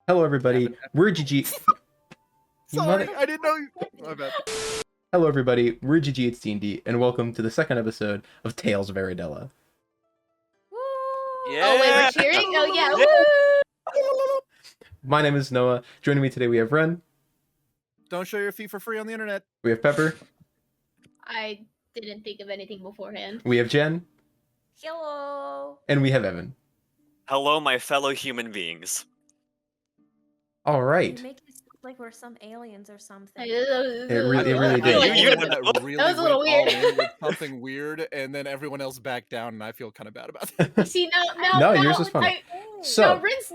Hello, everybody. We're GG. Sorry, I didn't know you. My bad. Hello, everybody. We're GG. It's D&D, and welcome to the second episode of Tales of Aeradella. Yeah. Oh wait, we're cheering? Oh yeah. Woo! My name is Noah. Joining me today, we have Ren. Don't show your feet for free on the internet. We have Pepper. I didn't think of anything beforehand. We have Jen. Hello. And we have Evan. Hello, my fellow human beings. All You right. make it sound like we're some aliens or something. It really I did. like You- when that really That was a little went all weird. in with something weird, and then everyone else backed down, and I feel kind of bad about that. See now. No, yours is funny. So- no, Rinse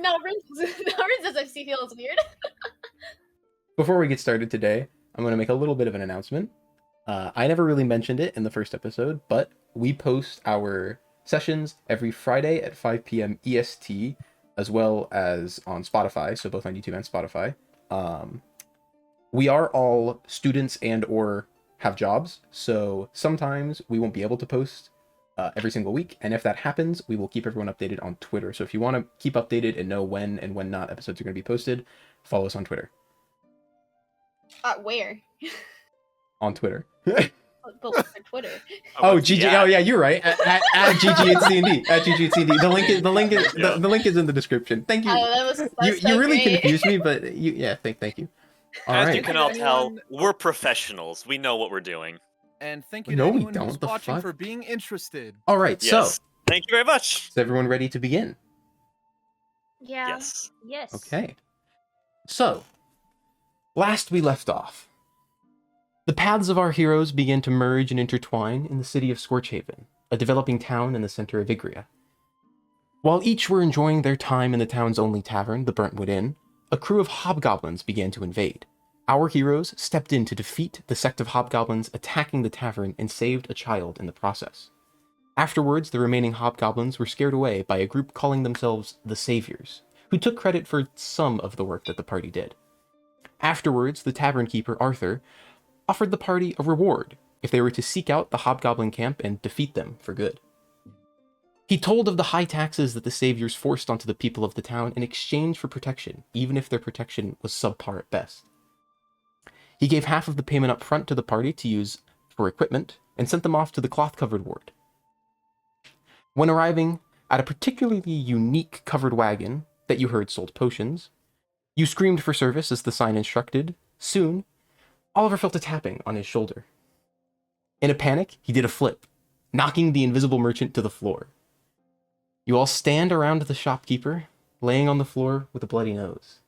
says I see feels weird. Before we get started today, I'm going to make a little bit of an announcement. I never really mentioned it in the first episode, but we post our sessions every Friday at 5 p.m. EST, as well as on Spotify, so both on YouTube and Spotify. We are all students and or have jobs, so sometimes we won't be able to post every single week, and if that happens, we will keep everyone updated on Twitter. So if you want to keep updated and know when and when not episodes are going to be posted, follow us on Twitter. Where? On Twitter. But what's on Twitter? Oh, GG. Yeah. Oh, yeah, you're right. At GG it's D&D. At GG it's D&D. The link is in the description. Thank you. Oh, that's You so really great. confused me, but thank you. All As right. you can all tell, Anyone- we're professionals. We know what we're doing. And thank you No, to we anyone don't. who's The watching fuck? for being interested. All right. Yes. So, Thank you very much. is everyone ready to begin? Yeah. Yes. Yes. Okay. So, last we left off, the paths of our heroes began to merge and intertwine in the city of Scorchaven, a developing town in the center of Igria. While each were enjoying their time in the town's only tavern, the Burntwood Inn, a crew of hobgoblins began to invade. Our heroes stepped in to defeat the sect of hobgoblins attacking the tavern and saved a child in the process. Afterwards, the remaining hobgoblins were scared away by a group calling themselves the Saviors, who took credit for some of the work that the party did. Afterwards, the tavern keeper, Arthur, offered the party a reward if they were to seek out the hobgoblin camp and defeat them for good. He told of the high taxes that the Saviors forced onto the people of the town in exchange for protection, even if their protection was subpar at best. He gave half of the payment up front to the party to use for equipment, and sent them off to the cloth-covered ward. When arriving at a particularly unique covered wagon that you heard sold potions, you screamed for service as the sign instructed. Soon, Oliver felt a tapping on his shoulder. In a panic, he did a flip, knocking the invisible merchant to the floor. You all stand around the shopkeeper, laying on the floor with a bloody nose.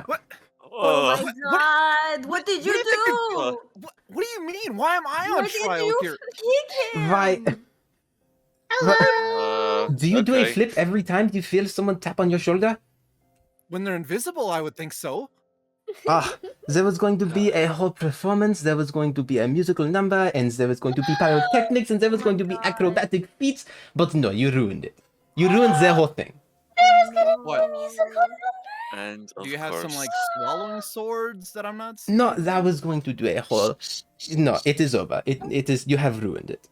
What? Oh my god! What did you What do you do? What do you mean? Why am I Why on did trial you here? kick him? Right. Hello. Do you do a Okay. flip every time you feel someone tap on your shoulder? When they're invisible, I would think so. There was going to be a whole performance, there was going to be a musical number, and there was going to be pyrotechnics, and there was going to be acrobatic feats, but no, you ruined it. You ruined the whole thing. What? And of Do you have course, some like swallowing swords that I'm not? No, that was going to do a whole... No, it is over. It is... You have ruined it.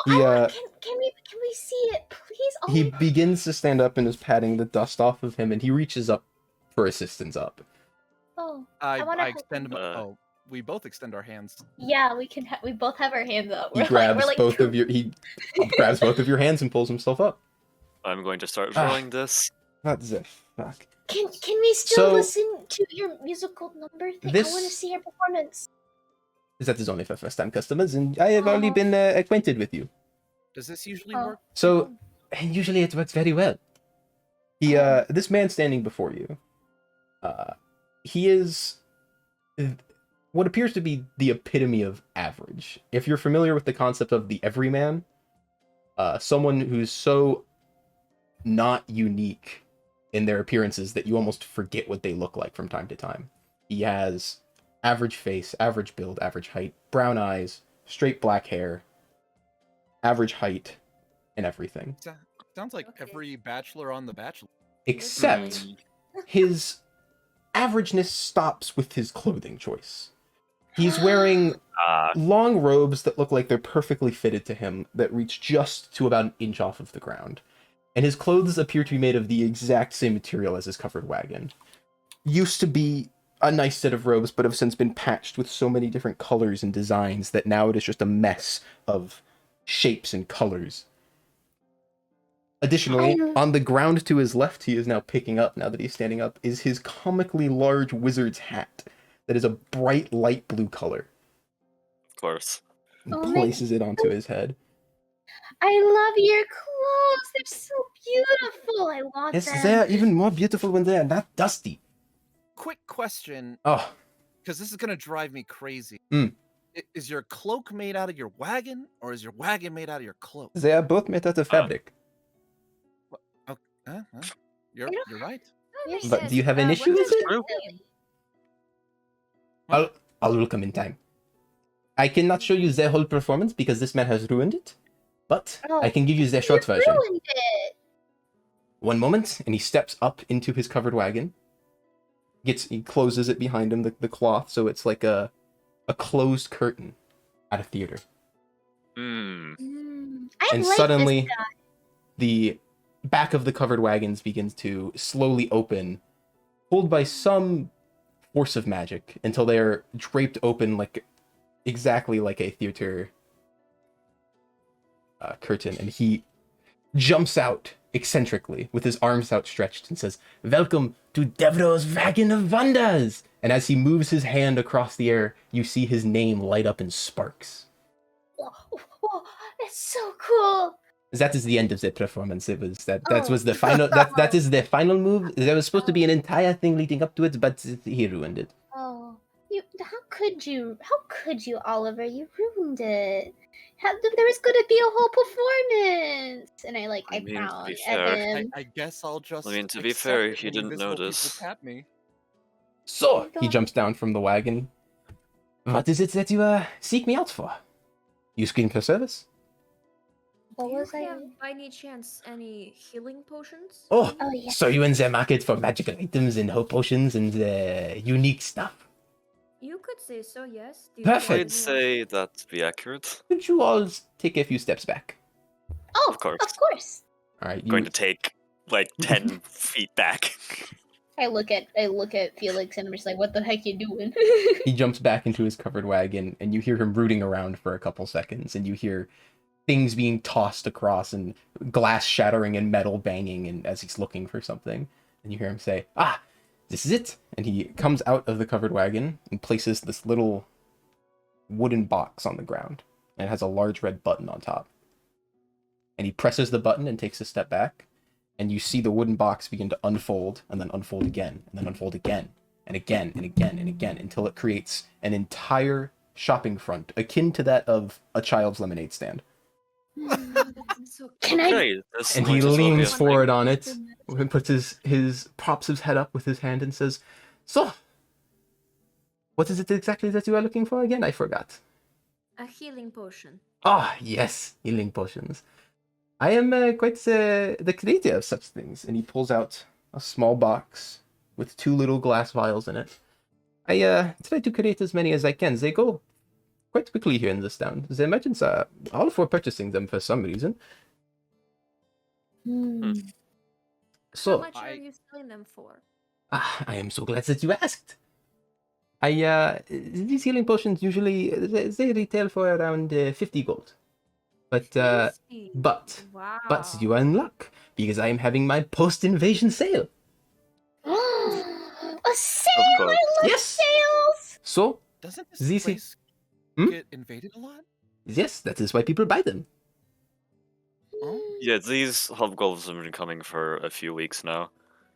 No. He, Can we see it, please? Oh, He begins to stand up and is patting the dust off of him, and he reaches up for assistance up. I wanna I help extend my. him. Oh, we both extend our hands. yeah, we can. We both have our hands up. He grabs both of your... He grabs both of your hands and pulls himself up. I'm going to start Ah. drawing this. What the fuck? Can we still So- listen to your musical number thing? This- I want to see your performance. That is only for first-time customers, and I have only Oh. been acquainted with you. Does this usually Oh. work? So, and usually it works very well. This man standing before you, he is what appears to be the epitome of average. If you're familiar with the concept of the everyman, someone who's so not unique in their appearances that you almost forget what they look like from time to time. He has average face, average build, average height, brown eyes, straight black hair, average height, and everything. Sounds like Okay. every bachelor on The Bachelor. Except his averageness stops with his clothing choice. He's wearing long robes that look like they're perfectly fitted to him, that reach just to about an inch off of the ground. and his clothes appear to be made of the exact same material as his covered wagon. Used to be a nice set of robes, but have since been patched with so many different colors and designs that now it is just a mess of shapes and colors. Additionally, on the ground to his left, he is now picking up, now that he's standing up, is his comically large wizard's hat that is a bright light blue color. Of course. And Oh my places it onto his head. I love your clothes. They're so beautiful. I want Yes, them. they are even more beautiful when they are not dusty. Quick question, Oh, because this is gonna drive me crazy. Mm. Is your cloak made out of your wagon, or is your wagon made out of your cloak? they are both made out of fabric. Huh? You're right. Yes. But do you have an issue with it? True. I will come in time. I cannot show you the whole performance because this man has ruined it, but Oh, I can give you the short You version. ruined it. One moment, and he steps up into his covered wagon. He closes it behind him, the cloth, so it's like a closed curtain at a theater. Hmm. I And like suddenly, this guy. the back of the covered wagons begins to slowly open, pulled by some force of magic, until they are draped open exactly like a theater curtain, and he jumps out eccentrically with his arms outstretched and says, "Welcome to Devro's Wagon of Wonders!" And as he moves his hand across the air, you see his name light up in sparks. Whoa, that's so cool. That is the end of the performance. It was that was the final that is the final move. There was supposed to be an entire thing leading up to it, but he ruined it. Oh, how could you, Oliver? You ruined it. There was gonna be a whole performance, and I I mean, to frown be at fair- him. I guess I'll just. I mean, to be accept fair, it he when didn't invisible people notice. tap me. So he jumps down from the wagon. What is it that you seek me out for? You scream for service? What Do you was I? have, by any chance, any healing potions? Oh, Oh yeah. so you in the market for magical items and hope potions and unique stuff? You could say so, yes. Do you Perfect. have I'd any say options? that to be accurate. Could you all take a few steps back? Oh, Of course. Of course. All right, I'm going to take like 10 feet back. I look at Felix and I'm just like, what the heck you doing? He jumps back into his covered wagon, and you hear him rooting around for a couple seconds, and you hear things being tossed across and glass shattering and metal banging, and as he's looking for something, and you hear him say, "Ah, this is it!" And he comes out of the covered wagon and places this little wooden box on the ground, and it has a large red button on top. And he presses the button and takes a step back, and you see the wooden box begin to unfold, and then unfold again, and then unfold again, and again, and again, and again, until it creates an entire shopping front, akin to that of a child's lemonade stand. So Can I? Okay, this And he might as well be a leans thing. forward on it, and puts props his head up with his hand and says, "So, what is it exactly that you are looking for again? I forgot." a healing potion. Ah, yes, healing potions. I am quite the creator of such things. And he pulls out a small box with 2 little glass vials in it. I try to create as many as I can. They go quite quickly here in this town. The merchants are all for purchasing them for some reason. Hmm. How So, much are you selling them for? I am so glad that you asked. These healing potions usually they retail for around 50 gold. But 50. but Wow. you are in luck because I am having my post-invasion sale. A sale! Of course. I love Yes. sales! So, Doesn't this These- place Hmm? get invaded a lot? yes, that is why people buy them. Oh. Yeah, these hobgoblins have been coming for a few weeks now.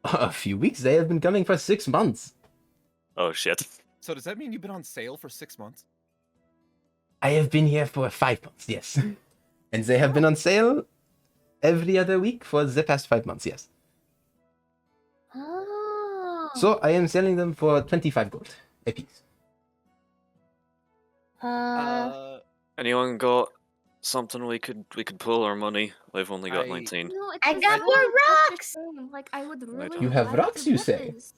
A few weeks. They have been coming for 6 months. Oh shit. So does that mean you've been on sale for 6 months? I have been here for 5 months, yes. And they have been on sale every other week for the past 5 months, yes. Oh. So I am selling them for 25 gold a piece. Anyone got something we could pull our money? I've only got I- 19. No, I it's got so more much the rocks! same. Like, I would really You have like rocks, to you do say? this.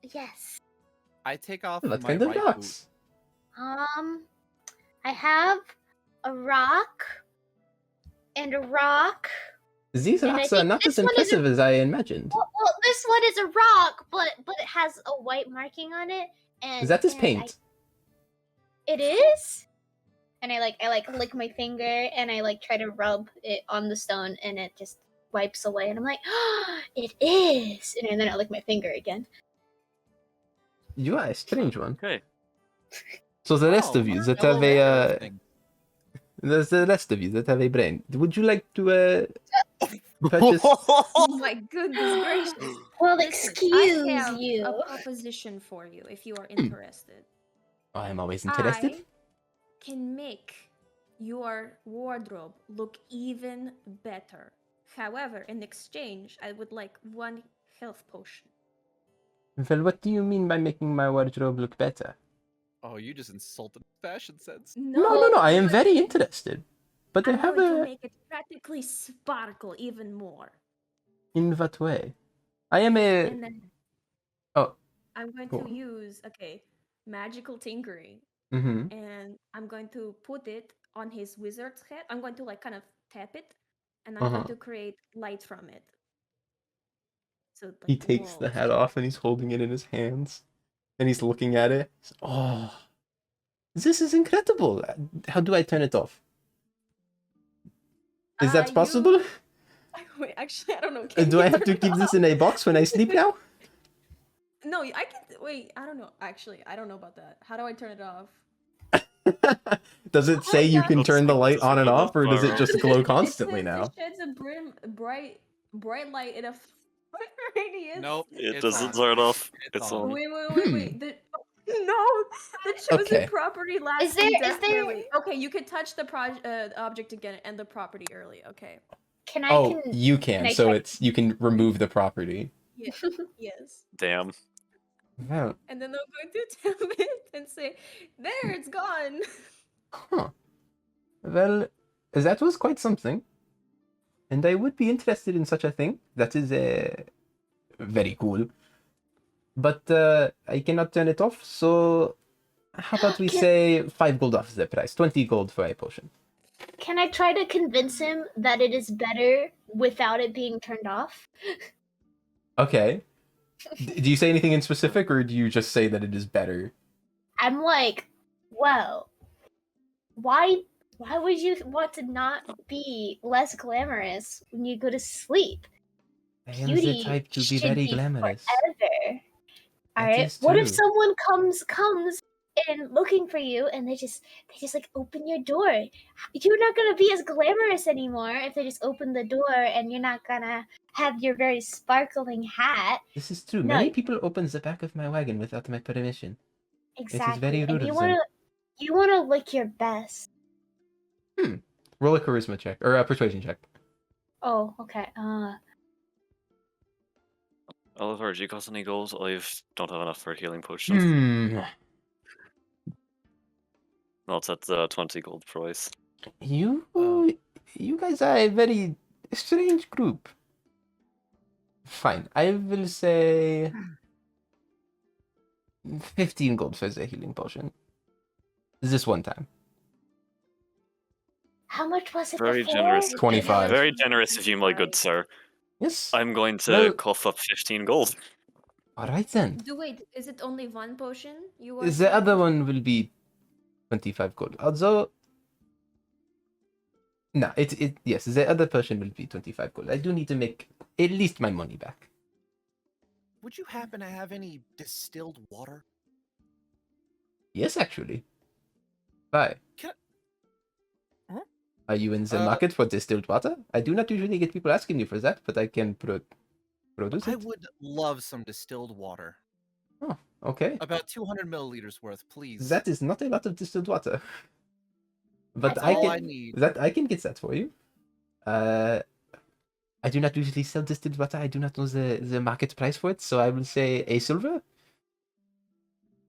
Yes. I take off What my kind of right boot. rocks? I have a rock and a rock These And I rocks are think not this as one is a- impressive as I imagined. Well, this one is a rock, but it has a white marking on it, and Is that his and paint? it is. And I lick my finger, and I try to rub it on the stone, and it just wipes away, and I'm like, oh, it is. And then I lick my finger again. You are a strange one. Okay. So the rest of you that have a there's the rest of you that have a brain. Would you like to purchase? Oh my goodness gracious. Well, Listen, excuse I have you. a proposition for you if you are interested. I am always interested. I can make your wardrobe look even better. However, in exchange, I would like 1 health potion. Well, what do you mean by making my wardrobe look better? Oh, you just insulted fashion sense. No. I am very interested. But I I'm have going to a. make it practically sparkle even more. In what way? I am a. And then Oh. I'm going Go to on. use magical tinkering, Mm-hmm. and I'm going to put it on his wizard's head. I'm going to kind of tap it, and I'm going to create light from it. So He takes the whoa. hat off and he's holding it in his hands, and he's looking at it. Oh, this is incredible! How do I turn it off? Is that possible? Wait, actually, I don't know. Do I have to keep this in a box when I sleep now? No, I can. Wait, I don't know. Actually, I don't know about that. How do I turn it off? Does it say you can Looks turn the like light it's on and a off, or does it viral. just glow constantly It now? sheds a bright light in a radius. Nope. It it's doesn't on. turn off. It's It's on. on. Wait. No, the chosen Okay. property lasts Is there- indefinitely. Okay, you can touch the object again and the property early. Okay. Can I? Oh, can, you can can. I So check- it's you can remove the property. Yes. Damn. Well, And then I'm going to tap it and say, "There, it's gone." huh. Well, that was quite something, and I would be interested in such a thing. That is very cool. But I cannot turn it off. So how about we say 5 gold off the price? 20 gold for a potion. Can I try to convince him that it is better without it being turned off? Okay. Do you say anything in specific, or do you just say that it is better? I'm like, well, why would you want to not be less glamorous when you go to sleep? I am Beauty the type to be should very be glamorous. forever. All That right. is What if true. someone comes in looking for you, and they just open your door? You're not gonna be as glamorous anymore if they just open the door, and you're not gonna have your very sparkling hat. This is true. No. Many people open the back of my wagon without my permission. Exactly. very rude and of them. you wanna look your best. Roll a charisma check or a persuasion check. Oh, okay. Oliver, do you cost any gold? I don't have enough for healing potions. No, it's at the 20 gold price. You Oh. you guys are a very strange group. Fine, I will say 15 gold for the healing potion. This one time. How much was it Very before? generous. 25. Very generous of you, my good sir. Yes. I'm going to Well- cough up 15 gold. All right then. Wait, is it only 1 potion? You are The saying? other one will be 25 gold. Although, no, yes, the other person will be 25 gold. I do need to make at least my money back. Would you happen to have any distilled water? Yes, actually. Why? Can- Huh? Are you in the market for distilled water? I do not usually get people asking me for that, but I can produce I it. would love some distilled water. Oh, okay. About 200 milliliters worth, please. That is not a lot of distilled water. But That's I all can I need. I can get that for you. I do not usually sell distilled water. I do not know the market price for it, so I will say a silver.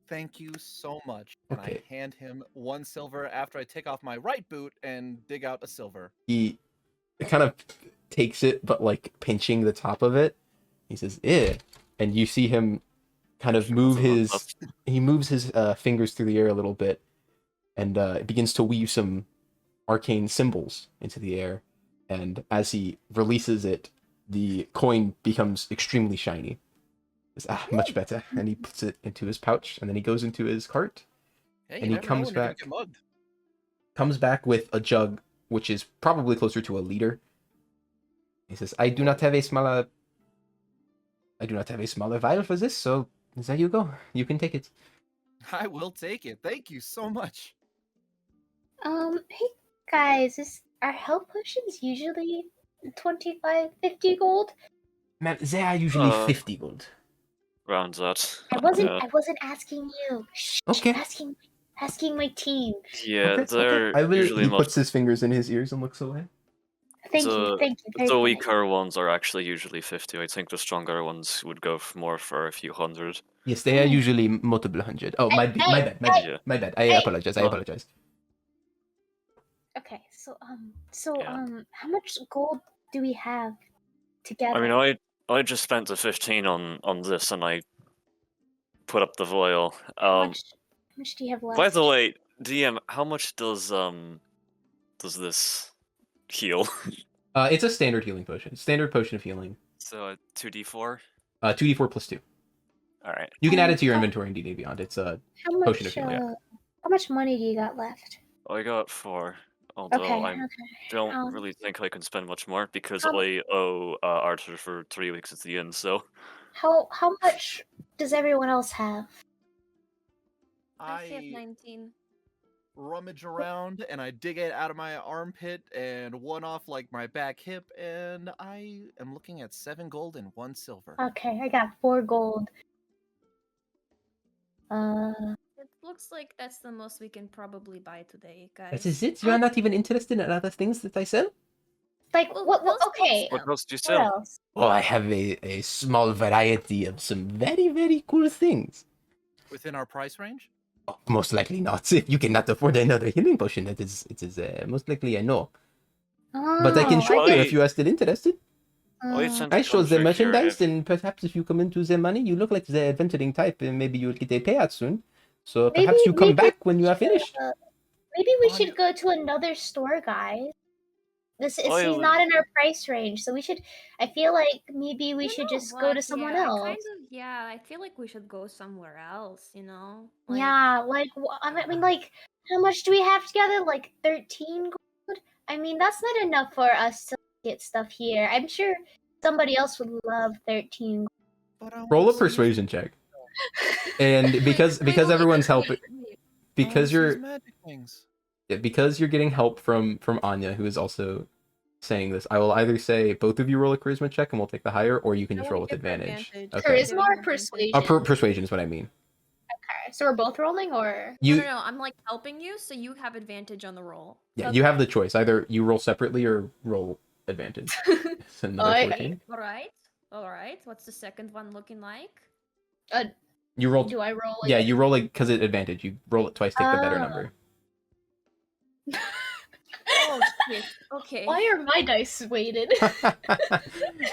Thank you so much. And Okay. I hand him 1 silver after I take off my right boot and dig out a silver. He kind of takes it, but like pinching the top of it. He says, "Eh," and you see him kind of move his fingers through the air a little bit, and begins to weave some arcane symbols into the air. And as he releases it, the coin becomes extremely shiny. It's, much better. And he puts it into his pouch, and then he goes into his cart, Hey, and you he never know comes when you're gonna back. get mugged. Comes back with a jug, which is probably closer to a liter. He says, I do not have a smaller vial for this, so there you go. You can take it. I will take it. Thank you so much. Hey guys, are health potions usually 25, 50 gold? Ma'am, they are usually Uh, 50 gold. Round that. I wasn't Yeah. I wasn't asking you. Shh, Okay. asking my team. Yeah, Okay, they're I will. usually He much. puts his fingers in his ears and looks away. Thank you, The very the polite. weaker ones are actually usually 50. I think the stronger ones would go more for a few hundred. Yes, they are usually multiple hundred. Oh, my Hey, bad, Yeah. my bad. I hey. apologize. I Oh. apologize. Okay, so Yeah. how much gold do we have together? I mean, I just spent the 15 on this, and I put up the vial. How much do you have left? By the way, DM, how much does this heal? It's a standard healing potion. Standard potion of healing. So 2d4. 2d4 plus 2. All right. You can add it to your how- inventory in D&D Beyond. It's a How potion much of healing. how much money do you got left? I got 4. Although Okay, I okay. don't really think I can spend much more because um, I owe Arthur for 3 weeks at the end. So How much does everyone else have? I have I 19. rummage around and I dig it out of my armpit and one off like my back hip, and I am looking at 7 gold and 1 silver. Okay, I got 4 gold. It looks like that's the most we can probably buy today, guys. That is it? You are not even interested in other things that I sell? Like Well, what? those Okay, what else do you what sell? else? Oh, I have a small variety of some very, very cool things. Within our price range? Oh, most likely not. If you cannot afford another healing potion, it is most likely a no. But I can Oh, show I- you if you are still interested. I uh, sent I a show the contract here merchandise, if- and perhaps if you come into the money, you look like the adventuring type, and maybe you'll get a payout soon. So Maybe- perhaps you come maybe back when you are we should, finished. maybe we Anya- should go to another store, guys. This is I he's would- not in our price range, so we should. I feel like maybe we You should know just go what? to someone Yeah, else. I feel like we should go somewhere else, you know? Like, Yeah, like I mean, like how much do we have together? Like 13 gold. I mean, that's not enough for us to get stuff here. I'm sure somebody else would love 13. But I Roll wanna a see persuasion check, and wait, because wait, everyone's wait, helping, wait. because you're magic things. because you're getting help from Anya, who is also saying this. I will either say both of you roll a charisma check, and we'll take the higher, or you can I just wanna roll with get the advantage. advantage. Okay. Charisma or persuasion? Persuasion is what I mean. Okay, so we're both rolling, or You No, I'm like helping you, so you have advantage on the roll. yeah, you have the choice. Either you roll separately or roll advantage. It's another Alright. 14. All right. What's the second one looking like? You roll. do I roll? Yeah, you roll it because it's advantage. You roll it twice, take the better Ah. number. Oh shit. Okay. Why are my dice weighted?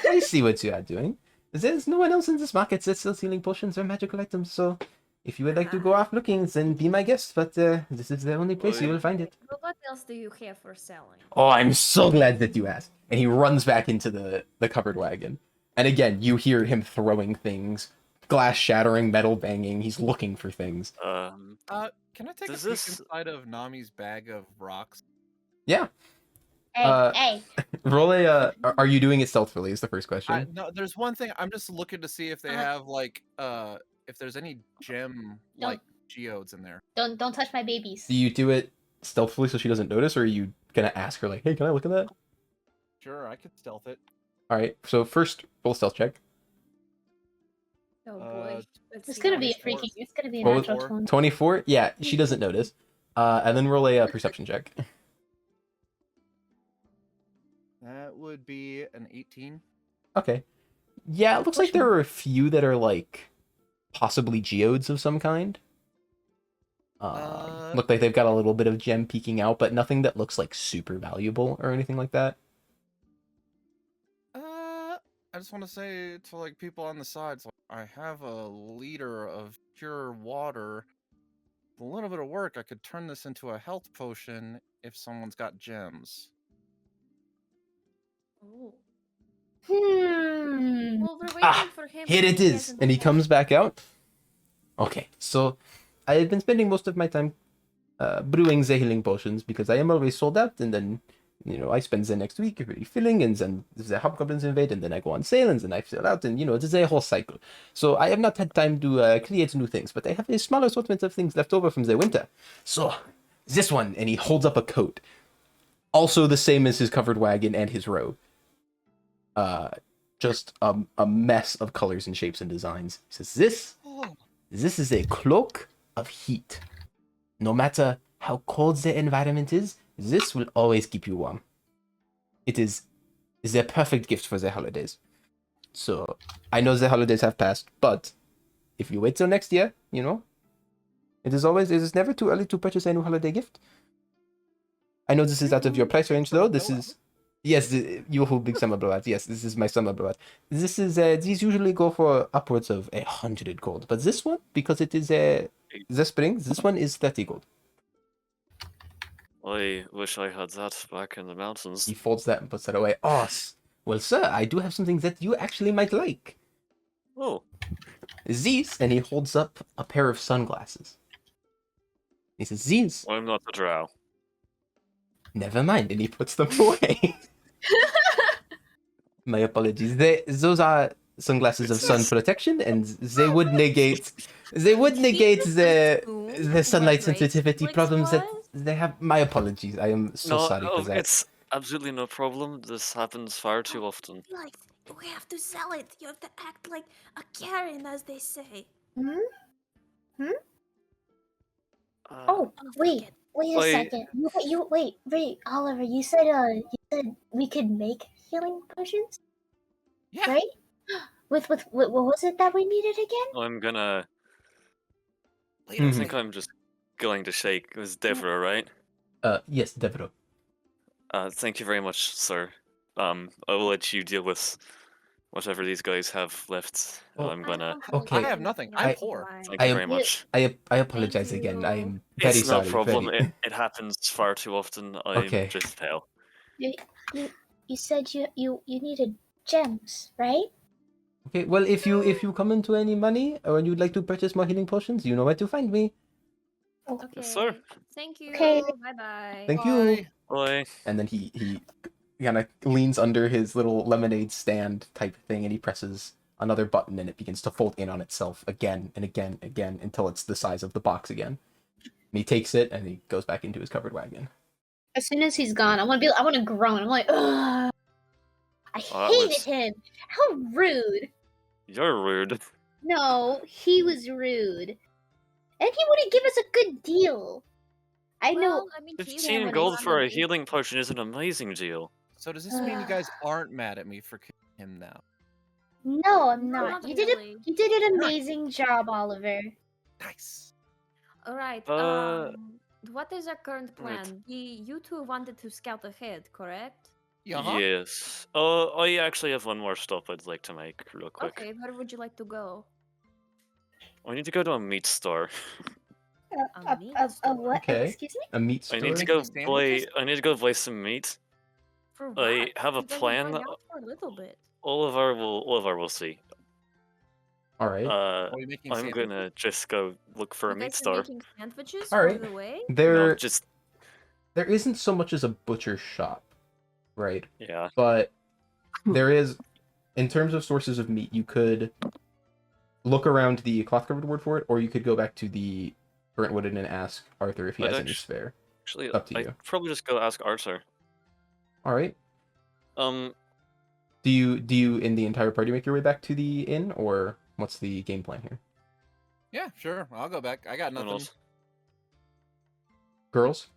I see what you are doing. There's no one else in this market that sells healing potions or magical items, so if you would like to go off looking, then be my guest, but this is the only place you will find it. But what else do you have for selling? Oh, I'm so glad that you asked. And he runs back into the covered wagon. And again, you hear him throwing things, glass shattering, metal banging. He's looking for things. Can I take Does a peek this- inside of Nami's bag of rocks? Yeah. hey, hey. Roll a. Are you doing it stealthily? Is the first question. No, there's one thing. I'm just looking to see if they have like if there's any gem like geodes in there. Don't touch my babies. Do you do it stealthily so she doesn't notice, or are you gonna ask her like, "Hey, can I look at that?" Sure, I could stealth it. All right. So first, roll stealth check. Oh boy. Uh, Let's It's see gonna how be a this freaky. goes. It's gonna be a What natural was- 20. 24. Yeah, she doesn't notice. And then roll a perception check. That would be an 18. Okay. Yeah, it looks like there are a few that are like possibly geodes of some kind. Look like they've got a little bit of gem peeking out, but nothing that looks like super valuable or anything like that. I just want to say to like people on the sides, like, I have a liter of pure water. With a little bit of work, I could turn this into a health potion if someone's got gems. Oh. Hmm. Well, we're waiting Ah, for him. here it He is. hasn't And he left. comes back out. Okay, so I have been spending most of my time brewing the healing potions because I am always sold out, and then I spend the next week refilling, and then the hobgoblins invade, and then I go on sale, and then I sell out, and it's a whole cycle. So I have not had time to create new things, but I have a small assortment of things left over from the winter. So this one, and he holds up a coat, also the same as his covered wagon and his robe. Just a mess of colors and shapes and designs. He says, This is a cloak of heat. No matter how cold the environment is, this will always keep you warm. It is the perfect gift for the holidays. So, I know the holidays have passed, but if you wait till next year, it is never too early to purchase a new holiday gift. I know this is out of your price range, though. This is... Yes, you who big summer blowout. Yes, this is my summer blowout. These usually go for upwards of 100 gold, but this one, because it is the spring, this one is 30 gold. I wish I had that back in the mountains. He folds that and puts that away. Oh, well, sir, I do have something that you actually might like. Oh, These, and he holds up a pair of sunglasses. He says, these, I'm not the drow. never mind, and he puts them away. My apologies. Those are sunglasses of sun protection, and they would negate the sunlight sensitivity problems that they have. My apologies. I am so sorry for that. It's absolutely no problem. This happens far too often. Like, we have to sell it. You have to act like a Karen, as they say. Oh, wait. forget. Wait a Wait. second. Wait, Oliver. You said we could make healing potions, Yeah. right? With what was it that we needed again? I'm gonna. I Later. think I'm just going to shake. It was Devra, right? Yes, Devro. Thank you very much, sir. I will let you deal with whatever these guys have left. Oh, I'm gonna. okay. I have nothing. I'm poor. Thank I you am- very much. I apologize Thank again. you. I am very It's no sorry. problem. very- It happens far too often. I'm Okay. just pale. You said you needed gems, right? Okay, well, if you come into any money or you'd like to purchase more healing potions, you know where to find me. Okay. Yes, sir. Thank you. Okay. Bye bye. Thank you. Bye. And then he kind of leans under his little lemonade stand type thing, and he presses another button, and it begins to fold in on itself again and again and again until it's the size of the box again. And he takes it and he goes back into his covered wagon. As soon as he's gone, I want to groan. I'm like, ugh. I Oh, that hated was- him. How rude. You're rude. No, he was rude. And he wouldn't give us a good deal. I know. Well, I mean, he's 15 the gold one for a who- healing potion is an amazing deal. So does this mean you guys aren't mad at me for killing him now? No, I'm No, not. not You did really. You did an amazing job, Oliver. Nice. All right. What is our current Right. plan? You two wanted to scout ahead, correct? Yeah. Yes. I actually have one more stop I'd like to make real quick. Okay. Where would you like to go? I need to go to a meat store. A meat A store. what? Okay. Excuse me? A meat I store. need to Making go sandwiches? buy. I need to go buy some meat. For what? I have a You guys are plan. going out for a little bit. Oliver will see. All right. Are we making I'm sandwiches? gonna just go look for a You meat guys are store. making sandwiches All on right. the way? There Just there isn't so much as a butcher shop, right? yeah. But there is, in terms of sources of meat, you could look around the cloth-covered word for it, or you could go back to the Brentwood Inn and ask Arthur if he I'd has any actu- spare. Actually, Up to I'd you. probably just go ask Arthur. All right. Do you in the entire party make your way back to the inn, or what's the game plan here? Yeah, sure. I'll go back. I got who nothing. knows? Girls,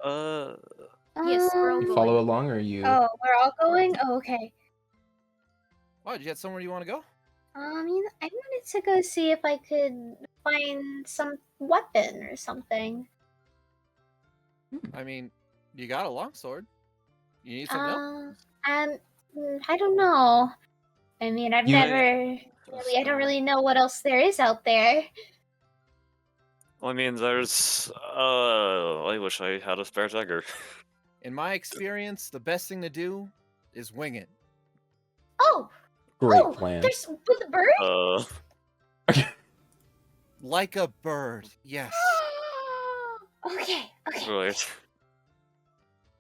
Yes, we're all Um, you going. follow along, or you? Oh, we're all going? Oh, okay. Why, you got somewhere you want to go? I wanted to go see if I could find some weapon or something. I mean, you got a longsword. You need something else? I don't know. I mean, I've You- I don't really know what else there is out there. I mean, there's. I wish I had a spare dagger. In my experience, the best thing to do is wing it. Oh, Great oh, plan. there's with the bird. Like a bird. Yes. Okay, okay. Right.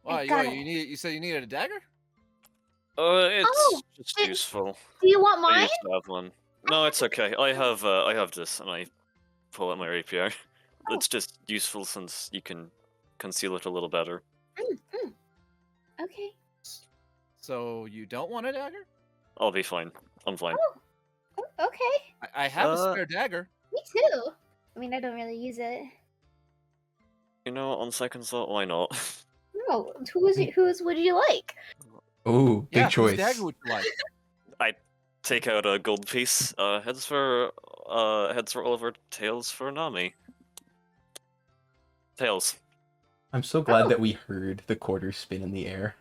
Wow, got you it. you said you needed a dagger? It's Oh, just did- useful. Do you want I mine? used to have one. No, it's okay. I have this, and I pull out my rapier. Oh. It's just useful since you can conceal it a little better. Okay. So you don't want a dagger? I'll be fine. I'm fine. Okay. I have a Uh, spare dagger. Me too. I mean, I don't really use it. You know, on second thought, why not? No. Whose would you like? Ooh, big Yeah, whose choice. dagger would you like? Take out a gold piece. Heads for Oliver, tails for Nami. Tails. I'm so glad Oh. that we heard the quarters spin in the air.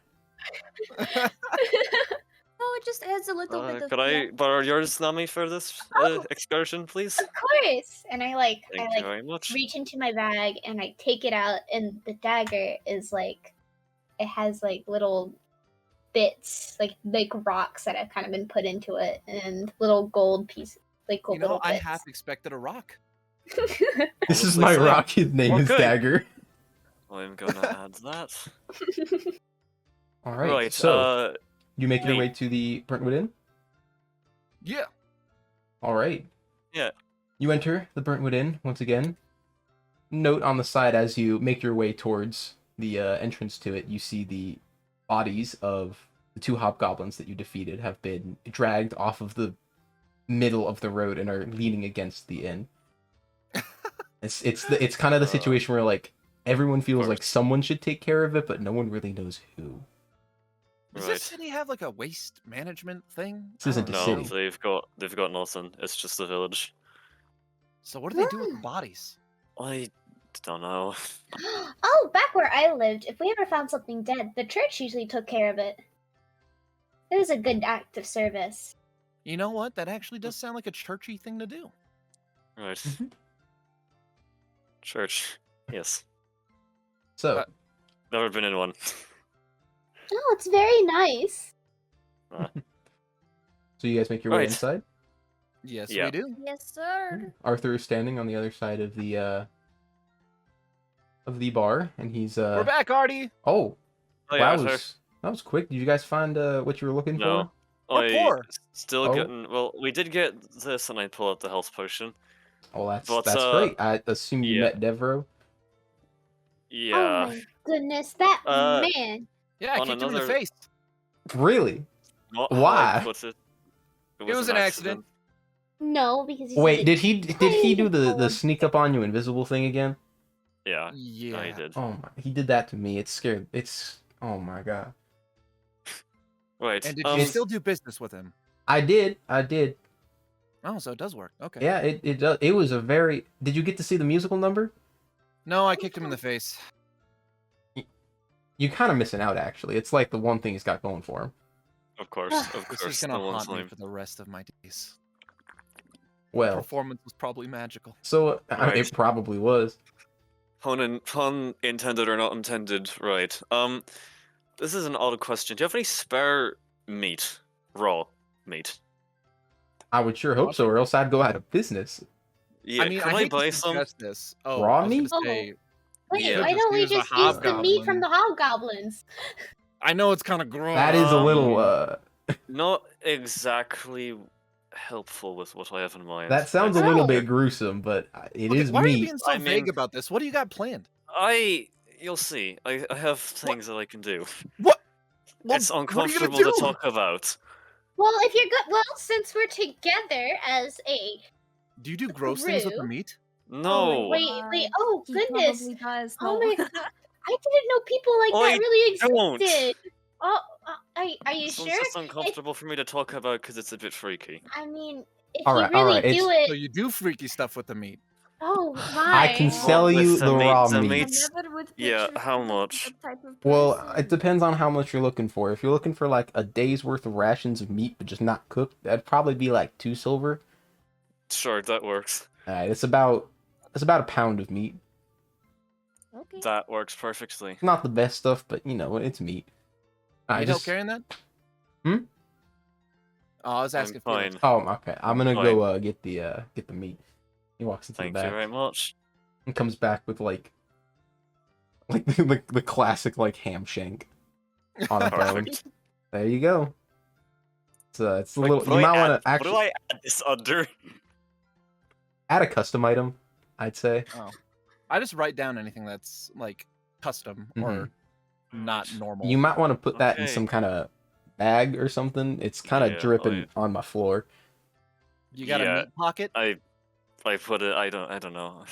No, it just adds a little bit of. Could I borrow yours, Nami, for this Oh. excursion, please? Of course. And I Thank you very much. reach into my bag and I take it out, and the dagger is like, it has like little bits, like rocks that have kind of been put into it, and little gold pieces, like gold You know, little I bits. half expected a rock. This is Honestly, my same. rock. His name is Okay. Dagger. I'm gonna add that. All right. Right. So you make your me- way to the Burntwood Inn. Yeah. All right. Yeah. You enter the Burntwood Inn once again. Note on the side as you make your way towards the entrance to it, you see the bodies of the 2 hobgoblins that you defeated have been dragged off of the middle of the road and are leaning against the inn. It's kind of the situation where like everyone feels like course. someone should take care of it, but no one really knows who. Does Right. this city have like a waste management thing? This isn't I a don't No, know. city. they've got nothing. It's just a village. So what do they do with the bodies? I don't know. Oh, back where I lived, if we ever found something dead, the church usually took care of it. It was a good act of service. You know what? That actually does sound like a churchy thing to do. Right. Mhm. Church. Yes. So Never been in one. Oh, it's very nice. so you guys make your way Right. inside. Yes, Yeah. we do. Yes, sir. Arthur is standing on the other side of the bar, and he's We're back, Artie. Oh, Oh, wow, yeah, that was quick. Did you guys find what you were looking No. for? We're poor. Still Oh. getting. Well, we did get this, and I pull out the health potion. Oh, that's But, great. I assume you yeah. met Devro. Yeah. Oh my goodness, that man. Yeah, I On kicked him in the another- face. Really? Not how I Why? put it. It was an accident. No, because he's Wait, like, did he do the cold. sneak up on you invisible thing again? Yeah. Yeah. No, he did. Oh my, he did that to me. It's scared. Oh my god. Right. And did you still do business with him? I did. Oh, so it does work. Okay. Yeah, it does. It was a very. Did you get to see the musical number? No, I kicked him in the face. You're kind of missing out, actually. It's like the one thing he's got going for him. Of course. Of This course. is gonna No one's haunt me lame. for the rest of my days. Well, Performance was probably magical. so Right. it probably was. Pun intended or not intended. Right. This is an odd question. Do you have any spare meat? Raw meat? I would sure hope so, or else I'd go out of business. Yeah. I mean, can I I hate buy to some? suggest this. Oh, Raw I was gonna meat? say, Wait, Yeah. why don't we Use a just use the meat from hobgoblin. the hobgoblins? I know it's kind of gross. That is a little. Not exactly helpful with what I have in mind. That sounds a I'd say. little Oh. bit gruesome, but it Okay, is why are you meat. being so I vague mean- about this? What do you got planned? You'll see. I have things that I can do. What? It's What are you uncomfortable gonna to do? talk about. Well, if you're good, well, since we're together as a Do you do gross things with the Brew? meat? No. wait, oh He goodness, probably does. Oh No. my god, I didn't know people like I that really don't. existed. Oh, are you This one's sure? just uncomfortable for me to talk about because it's a bit freaky. I mean, if All you right, all really right, do So it, you do freaky stuff with the meat. oh my! I can Not sell with you the the meat, raw the meat. meat. I It's- never would yeah, picture how him as much? that type of Well, person. it depends on how much you're looking for. If you're looking for like a day's worth of rations of meat, but just not cooked, that'd probably be like 2 silver. Sure, that works. It's about a pound of meat. Okay. That works perfectly. Not the best stuff, but you know it's meat. I Need help just carrying that? Oh, I was I'm asking. Felix. fine. Oh, okay. I'm gonna Fine. go get the meat. He walks into Thank the you back very much. and comes back with like the classic like ham shank on a bone. Perfect. There you go. It's a Like, little. what do You I might want add- to actually What do I add this under? add a custom item. I'd say. Oh, I just write down anything that's like custom or not Right. normal. You might want to put that in Okay. some kind of bag or something. It's kind of Yeah, dripping on my floor. You got a Yeah, meat pocket? I put it. I don't know.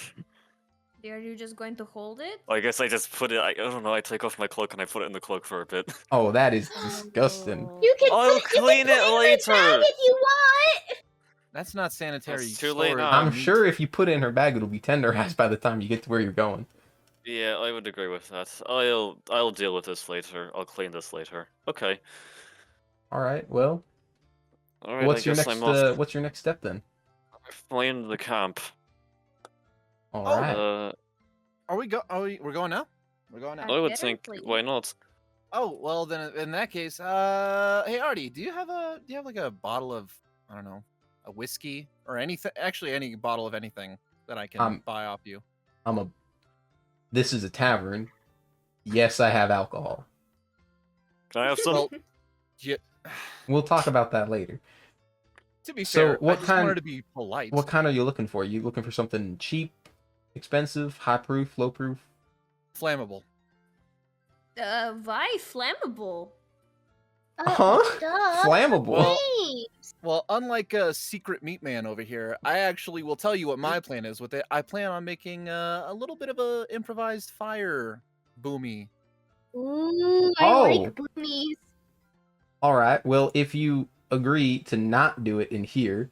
Are you just going to hold it? I guess I just put it. I don't know. I take off my cloak and I put it in the cloak for a bit. Oh, that is disgusting. Oh. You can I'll put, you clean can it put in the bag later. if you want. That's not sanitary. It's too late storage now. of I'm meat. sure if you put it in her bag, it'll be tenderized by the time you get to where you're going. Yeah, I would agree with that. I'll deal with this later. I'll clean this later. Okay. All right. Well, All right. what's I your guess next I'm off. what's your next step then? Find the camp. All Oh, right. We're going now? We're going now. I would think. Apparently. Why not? Oh, well then in that case, hey Artie, do you have like a bottle of, I don't know, a whiskey or anything, actually any bottle of anything that I can buy off you? This is a tavern. Yes, I have alcohol. Can I have some? Well, yeah, We'll talk about that later. to be So fair, what I just kind- wanted to be polite. What kind are you looking for? You looking for something cheap, expensive, high proof, low proof? Flammable. Why flammable? Huh? Duh. Flammable. Well- Thanks. Well, unlike a secret meat man over here, I actually will tell you what my plan is with it. I plan on making a little bit of a improvised fire boomy. Ooh, I Oh. like boomies. All right. Well, if you agree to not do it in here,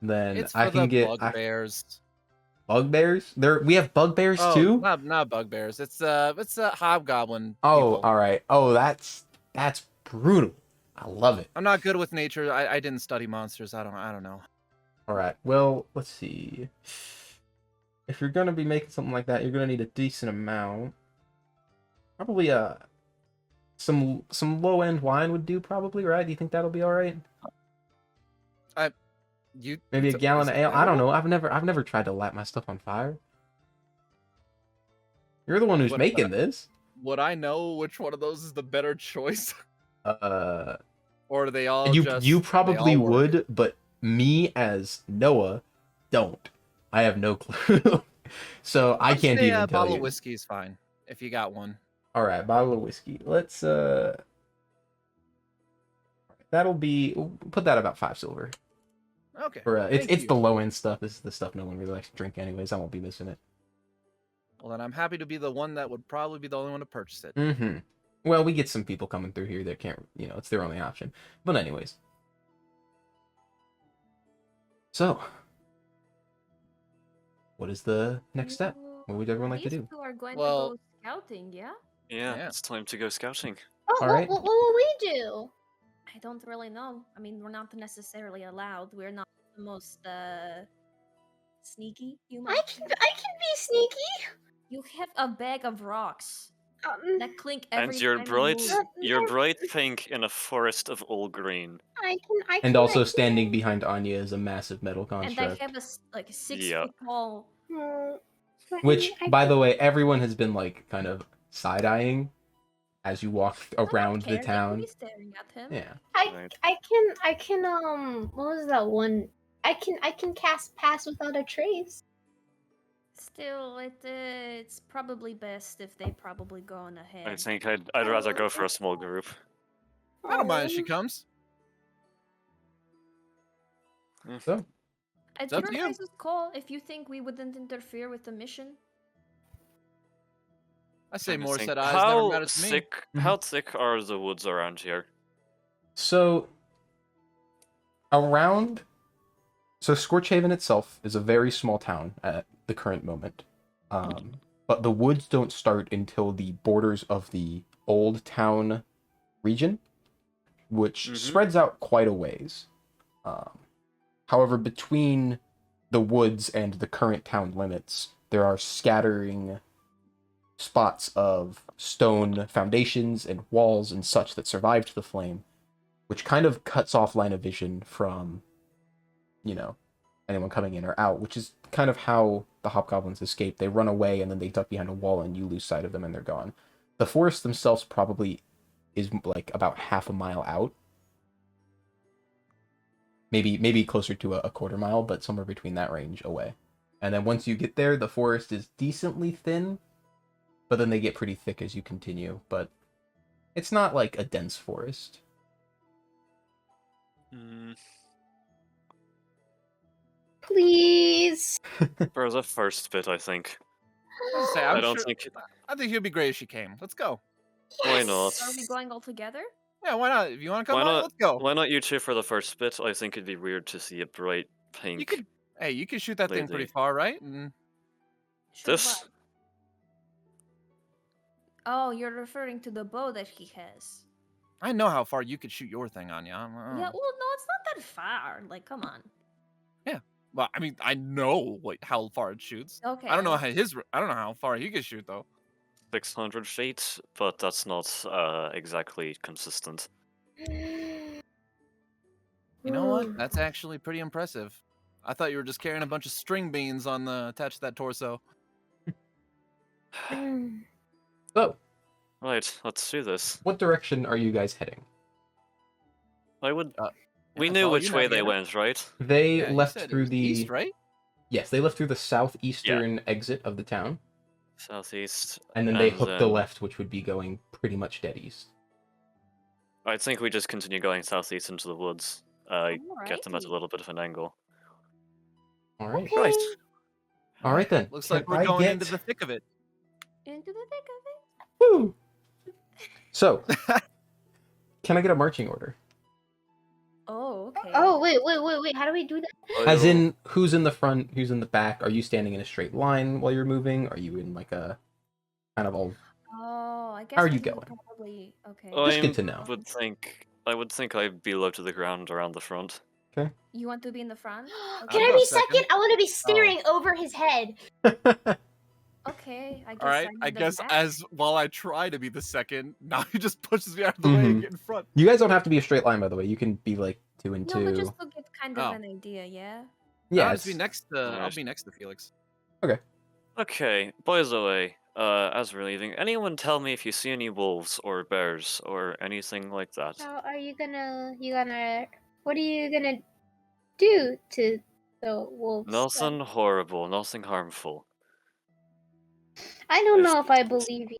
then It's for I can the get bugbears. bugbears. We have bugbears Oh, too. not bugbears. It's a hobgoblin. Oh, people. all right. Oh, that's brutal. I love it. I'm not good with nature. I didn't study monsters. I don't know. All right. Well, let's see. If you're gonna be making something like that, you're gonna need a decent amount. Probably some low end wine would do. Probably, right? Do you think that'll be all right? You Maybe a is gallon it of ale. I don't flammable? know. I've never tried to light my stuff on fire. You're the one who's What making this. Would I know which one of those is the better choice, Uh, or do they all you just? you they probably all work? would, but me as Noah don't. I have no clue. So I I'll just can't say even a tell bottle you. of whiskey is fine if you got one. All right, bottle of whiskey. Let's that'll be, we'll put that about 5 silver. Okay. For it's thank it's you. the low end stuff. This is the stuff no one really likes to drink anyways. I won't be missing it. Well, then I'm happy to be the one that would probably be the only one to purchase it. Mm-hmm. Well, we get some people coming through here that can't, it's their only option. But anyways. So, what is the next step? What would everyone like to These do? two are going Well- to go scouting, yeah? Yeah, Yeah. it's time to go scouting. Oh, All right. what will we do? I don't really know. I mean, we're not necessarily allowed. We're not the most sneaky human. I can be sneaky. You have a bag of rocks that clink every And you're time bright. you move. You're bright pink in a forest of all green. I can. And also standing behind Anya is a massive metal And I construct. have like a 6 Yeah. feet tall. Which, by the way, everyone has been like kind of side-eyeing as you walk I don't around care, the they can town. be staring at him. Yeah. Right. I can what was that one? I can cast pass without a trace. Still, it's probably best if they probably go on ahead. I think I'd rather go for a small group. I don't mind if she Um, comes. So, It's up your to you. guys' call if you think we wouldn't interfere with the mission. I say Trying to more think. said eyes never How matters to me. thick? How thick are the woods around here? So, around... So, Scorchaven itself is a very small town at the current moment. But the woods don't start until the borders of the Old Town region, which Mhm. spreads out quite a ways. However, between the woods and the current town limits, there are scattering spots of stone foundations and walls and such that survived the flame, which kind of cuts off line of vision from, anyone coming in or out, which is kind of how the hobgoblins escape. They run away and then they duck behind a wall and you lose sight of them and they're gone. The forest themselves probably is like about half a mile out. Maybe closer to a quarter mile, but somewhere between that range away. And then once you get there, the forest is decently thin, but then they get pretty thick as you continue. But it's not like a dense forest. Please. For the first bit, I think. I don't think. I think it'd be great if she came. Let's go. Why not? Are we going all together? Yeah, why not? If you want to come Why on, not? let's go. Why not you two for the first bit? I think it'd be weird to see a bright pink. You could shoot that thing pretty lady. far, right? And Shoot This? what? Oh, you're referring to the bow that he has. I know how far you could shoot your thing, Anya. Yeah, well, no, it's not that far. Like, come on. Well, I mean, I know how far it shoots. Okay. I don't know how far he could shoot though. 600 feet, but that's not exactly consistent. You know what? That's actually pretty impressive. I thought you were just carrying a bunch of string beans attached to that torso. So, Right, let's do this. what direction are you guys heading? I would. We Yeah, knew follow which you, way they Navigator. went, right? They Yeah, you left said it through was the east, right? Yes, they left through the southeastern exit of the town, Southeast. and then they hooked the left, which would be going pretty much dead east. I think we just continue going southeast into the woods. Get them at a Alrighty. little bit of an angle. All right. Okay. Right. All right then. Looks Can like we're I going get... into the thick of it. Into the thick of it. Woo! So, can I get a marching order? Oh, okay. Oh, wait. How do we do that? As in, who's in the front, who's in the back? Are you standing in a straight line while you're moving? Are you in like a kind of all... Oh, I guess. How are you we going? Probably. Okay. Just good to know. I would think I'd be low to the ground around the front. You want to be in the front? Can I'll I go be second. second? I want to be staring over his head. Okay, I guess. All right. I'm I in the guess back. while I try to be the second, now he just pushes me out of the way and Mhm. get in front. You guys don't have to be a straight line, by the way. You can be like 2 and 2. No, but just to get kind of Oh. an idea, yeah. Yeah, I'll it's... just be next to. I'll Alright. be next to Felix. Okay, by the way, as we're leaving, anyone tell me if you see any wolves or bears or anything like that? How are you gonna? What are you gonna do to the wolves? Nothing horrible, nothing harmful. I don't know It's- if I believe you.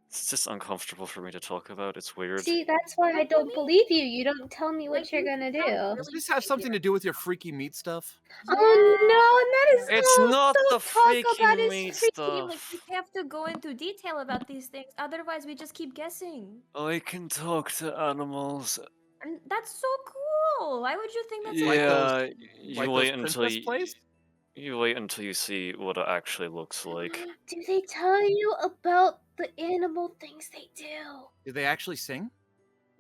It's just uncomfortable for me to talk about. It's weird. See, that's why I don't believe you. You don't tell me what Like, you're you gonna sound do. Does really this have something to do with your freaky meat stuff? Oh no, that is It's no, not don't the talk freaking about his meat freaky- Like, we stuff. have to go into detail about these things, otherwise we just keep guessing. I can talk to animals. And that's so cool. Why would you think that's Like Yeah, those- you like wait those until princess plays? you wait until you see what it actually looks like. Do they tell you about the animal things they do? Do they actually sing?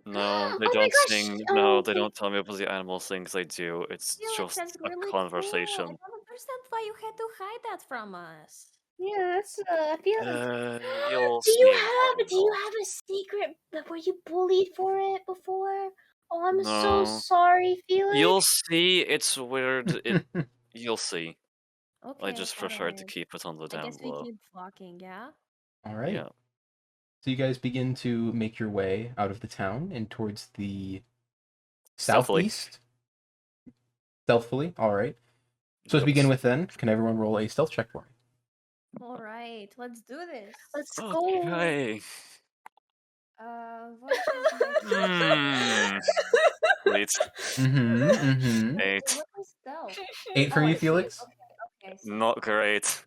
No, they Oh my don't gosh, sing. oh, No, they okay. don't tell me about the animal things they do. It's Felix, just that's a really conversation. Cool. I don't understand why you had to hide that from us. Yeah, that's I feel like. You'll Do you see have it. a secret? Were you bullied for it before? Oh, I'm No. so sorry, Felix. You'll see. It's weird. You'll see. Okay. I just preferred to alright. keep it on the I down guess we low. keep walking, yeah? All right. Yeah. So you guys begin to make your way out of the town and towards the Stealthily. southeast. Stealthily. All right. So to begin with, then, can everyone roll a stealth check for me? Alright, let's do this. Let's go. Okay. What is my... Wait. Mm-hmm. 8. What was stealth? 8 for Oh, I you, see. Felix? Okay, I see. Not great.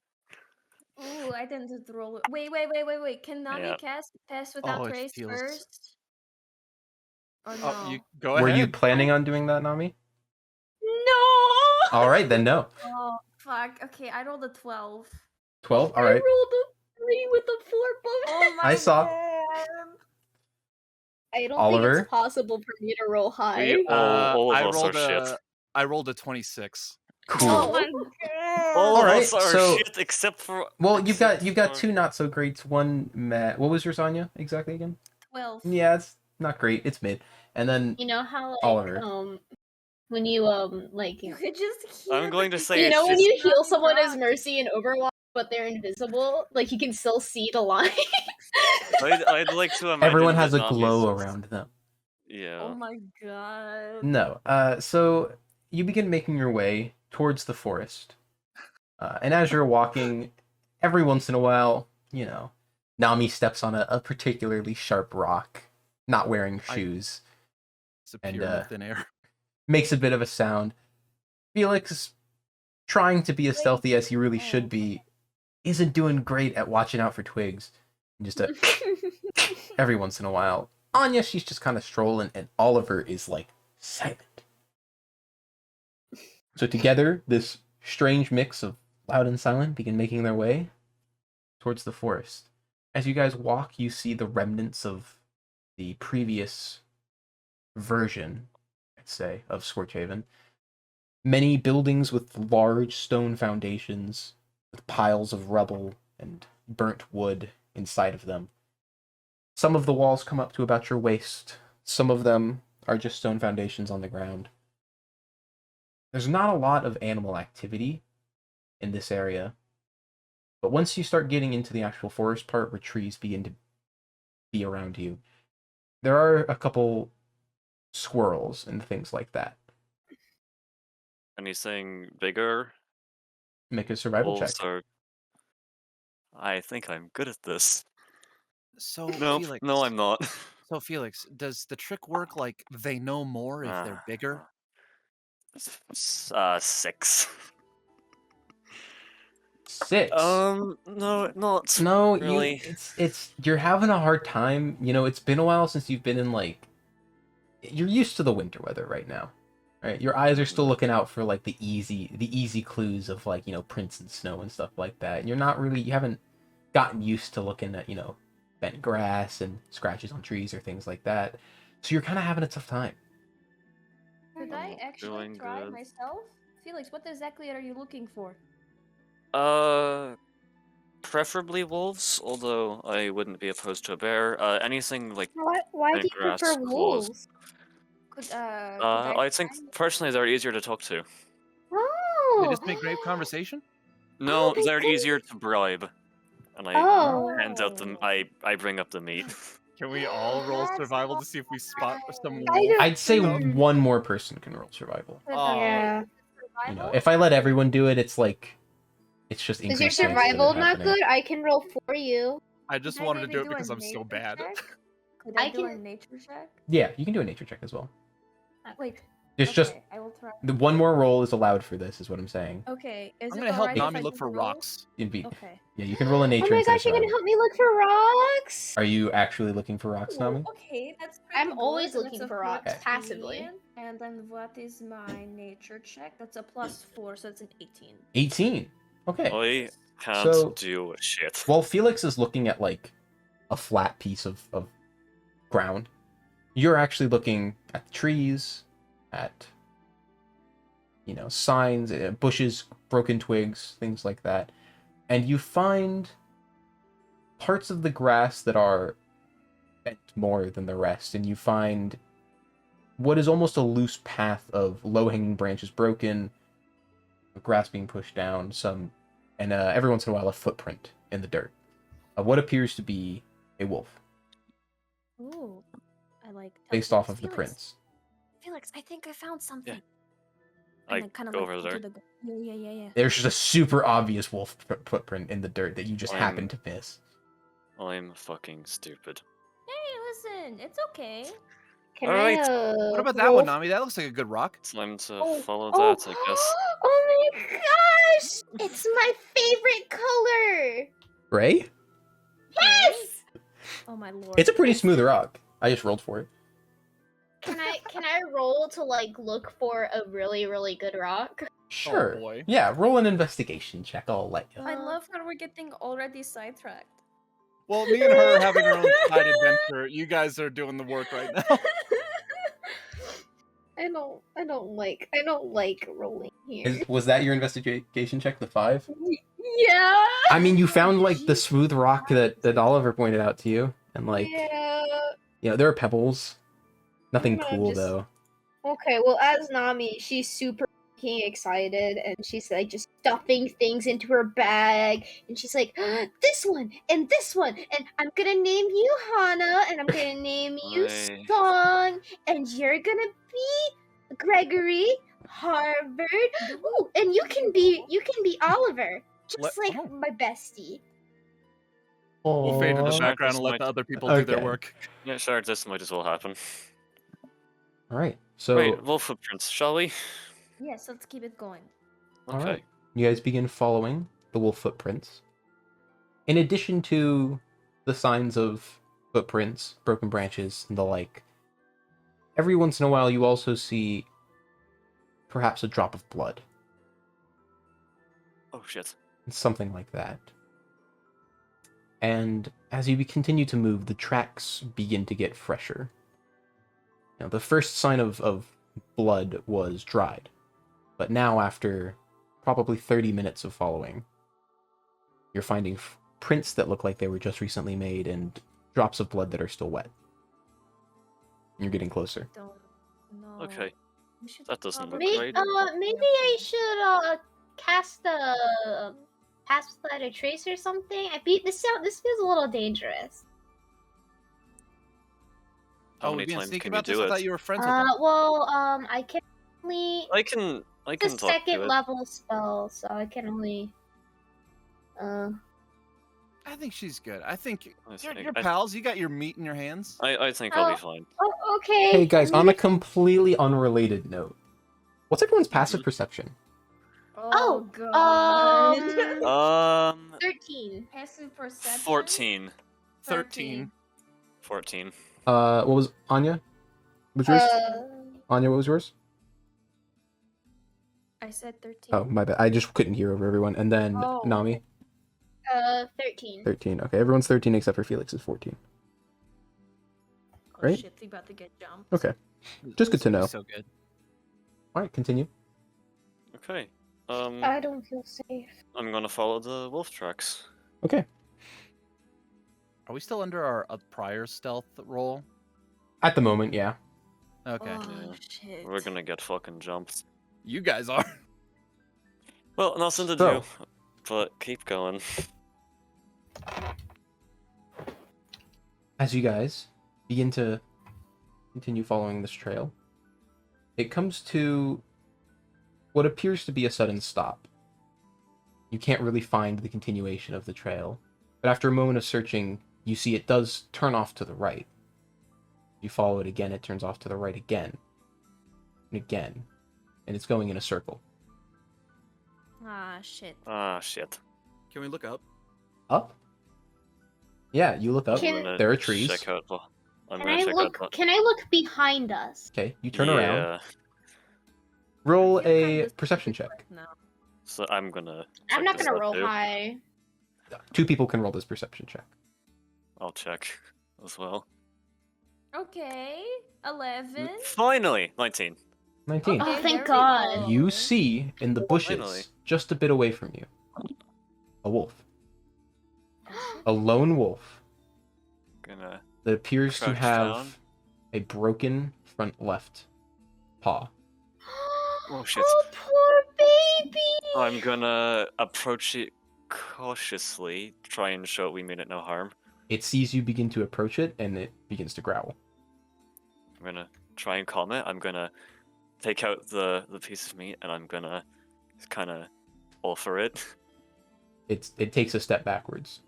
Ooh, I didn't roll. Wait. Can Nami Yeah. cast pass without it trace feels- first? Or no? Oh, you go Were ahead. you planning on doing that, Nami? No. All right, then no. Oh, fuck. Okay, I rolled a 12. 12? All I right. rolled a 3 with a 4 bonus. Oh my I saw. God. I don't think Oliver? it's possible for me to roll high. We all of I us are rolled shit. I rolled a 26. Cool. Oh my god. All of Alright, us are so- shit except for. Well, you've got except for- two not so greats. One Matt. What was your Sonya exactly again? 12. Yeah, it's not great. It's mid. And then You know how like Oliver. when you like You could just I'm heal going to the- say you know it's when just- you heal someone as rock. Mercy in Overwatch, but they're invisible, like you can still see the line. I'd like to imagine everyone has a that Nami's glow just- around them. Yeah. Oh my god. No. So you begin making your way towards the forest. And as you're walking, every once in a while, Nami steps on a particularly sharp rock, not wearing shoes, Disappear in thin air. makes a bit of a sound. Felix, trying to be as stealthy as he really should be, isn't doing great at watching out for twigs. Just every once in a while. Anya, she's just kind of strolling, and Oliver is like silent. So together, this strange mix of loud and silent begin making their way towards the forest. As you guys walk, you see the remnants of the previous version, I'd say, of Scorchaven. Many buildings with large stone foundations, with piles of rubble and burnt wood inside of them. Some of the walls come up to about your waist. Some of them are just stone foundations on the ground. There's not a lot of animal activity in this area, but once you start getting into the actual forest part where trees begin to be around you, there are a couple squirrels and things like that. Anything bigger? Make a survival check. Also, I think I'm good at this. So No, Felix, no, I'm not. So Felix, does the trick work like they know more if they're bigger? 6. 6. No, not No, really. it's you're having a hard time. It's been a while since you've been in you're used to the winter weather right now. Right? Your eyes are still looking out for like the easy clues of prints and snow and stuff like that. And you haven't gotten used to looking at, bent grass and scratches on trees or things like that. So you're kind of having a tough time. Could I actually Doing try good. myself? Felix, what exactly are you looking for? Preferably wolves, although I wouldn't be opposed to a bear. Anything like Why do bent you grass, prefer claws. wolves? Could I think personally they're easier to talk to. Oh, They just make great conversation. No, that's they're cool. easier to bribe. And I Oh. hand out them. I bring up the meat. Can we all roll That's survival to see if we spot some I wolf? don't- I'd say Mm. one more person can roll survival. Yeah. Survival? If I let everyone do it, it's just Is your increased chances of it survival not happening. good? I can roll for you. I just Could I wanted to maybe do it a because I'm so nature bad. check? Could I I do a can- nature check? Yeah, you can do a nature check as well. Wait. There's just okay, I will try. the one more roll is allowed for this, is what I'm saying. Okay, is I'm it gonna help alright if Nami I look do for the roll? rocks. Okay. Yeah, you can roll a nature. Oh my instead of gosh, you're gonna survival. help me look for rocks? Are you actually looking for rocks, Nami? Ooh, okay, that's pretty I'm always good. looking That's a for rocks, 14, passively. And then what is my nature check? That's a +4, so it's an 18. 18. Okay. I can't So- do a shit. While Felix is looking at a flat piece of ground, you're actually looking at the trees, at signs, bushes, broken twigs, things like that. And you find parts of the grass that are bent more than the rest, and you find what is almost a loose path of low-hanging branches broken, grass being pushed down, and every once in a while a footprint in the dirt of what appears to be a wolf, Ooh, I like. based off of the prints. Felix, I think I found something. I then kinda go like over into there. the- Yeah. There's just a super obvious wolf footprint in the dirt that you just happen to miss. I'm fucking stupid. Hey, listen, it's okay. Can Alright. What about that one, Nami? That looks like a good rock. Time to Oh, follow oh, that, I guess. Oh my gosh! It's my favorite color! Ray? Yes! Oh my lord. It's a pretty smooth rock. I just rolled for it. Can I roll to look for a really, really good rock? Sure. boy. Yeah, roll an investigation check. I'll let you. I love how we're getting already sidetracked. Well, me and her having our own side adventure. You guys are doing the work right now. I don't like rolling here. Was that your investigation check, the 5? Yeah. I mean, you found like the smooth rock that Oliver pointed out to you, and like, Yeah. there are pebbles. Nothing No, cool just- though. Okay, well, as Nami, she's super fucking excited, and she's like just stuffing things into her bag, and she's like, this one, and I'm gonna name you Hana, and I'm gonna name you Aye. Song, and you're gonna be Gregory, Harvard, ooh, and you can be Oliver, just like oh. my bestie. We'll fade into the Aw. background and let the other people do their Okay. work. Yeah, sure, this might as well happen. All right, so Right, wolf footprints, shall we? Yes, let's keep it going. all Okay. right, you guys begin following the wolf footprints. In addition to the signs of footprints, broken branches, and the like, every once in a while you also see perhaps a drop of blood, Oh shit. something like that. And as you continue to move, the tracks begin to get fresher. Now, the first sign of blood was dried, but now after probably 30 minutes of following, you're finding prints that look like they were just recently made and drops of blood that are still wet. You're getting closer. Don't know. Okay. We should That doesn't look probably- great. Maybe I should cast a pass without a trace or something. This feels a little dangerous. How we're many being times sneaky can you about this? do I thought it? you were friends with them. I can only I can the talk to second it. level spell, so I can only I think she's good. I think I you're think- pals. You got your meat in your hands. I think I'll Oh. be fine. Oh, okay. Hey guys, I on mean, a completely unrelated note, what's everyone's passive perception? Oh, Oh, god. 13. Passive perception. 14. 13. 14. What was Anya? What was yours? Anya, what was yours? I said 13. Oh, my bad. I just couldn't hear over everyone. And then Oh. Nami, 13. 13. Okay, everyone's 13 except for Felix is 14. Oh right? shit, we about to get jumped. Okay, just good to know. So good. All right, continue. Okay. I don't feel safe. I'm gonna follow the wolf tracks. Okay, Are we still under our prior stealth roll? at the moment, yeah. Okay. Oh Yeah. shit. We're gonna get fucking jumped. You guys are. Well, nothing to So- do, but keep going. As you guys begin to continue following this trail, it comes to what appears to be a sudden stop. You can't really find the continuation of the trail, but after a moment of searching, you see it does turn off to the right. You follow it again, it turns off to the right again, and again, and it's going in a circle. Ah shit. Ah, shit. Can we look up? Up? Yeah, you look up, Can- I'm gonna there are trees. Check out the... I'm Can gonna I check look? out Can I look behind us? Okay, you turn around, Yeah, roll You're a kinda perception stupid check. right now. so I'm gonna... I'm check not this gonna out roll too. high. 2 people can roll this perception check. I'll check as well. Okay. 11. Finally! 19. 19. Oh, Okay, thank there we God. go. You see in the bushes, Finally. just a bit away from you, a wolf. Oh, shit. A lone wolf Gonna... that appears to Crouch have down. a broken front left paw. Oh, shit. Oh, poor baby. I'm gonna approach it cautiously, try and show it we mean it no harm. It sees you begin to approach it, and it begins to growl. I'm gonna try and calm it. I'm gonna take out the piece of meat and I'm gonna kind of offer it. It takes a step backwards.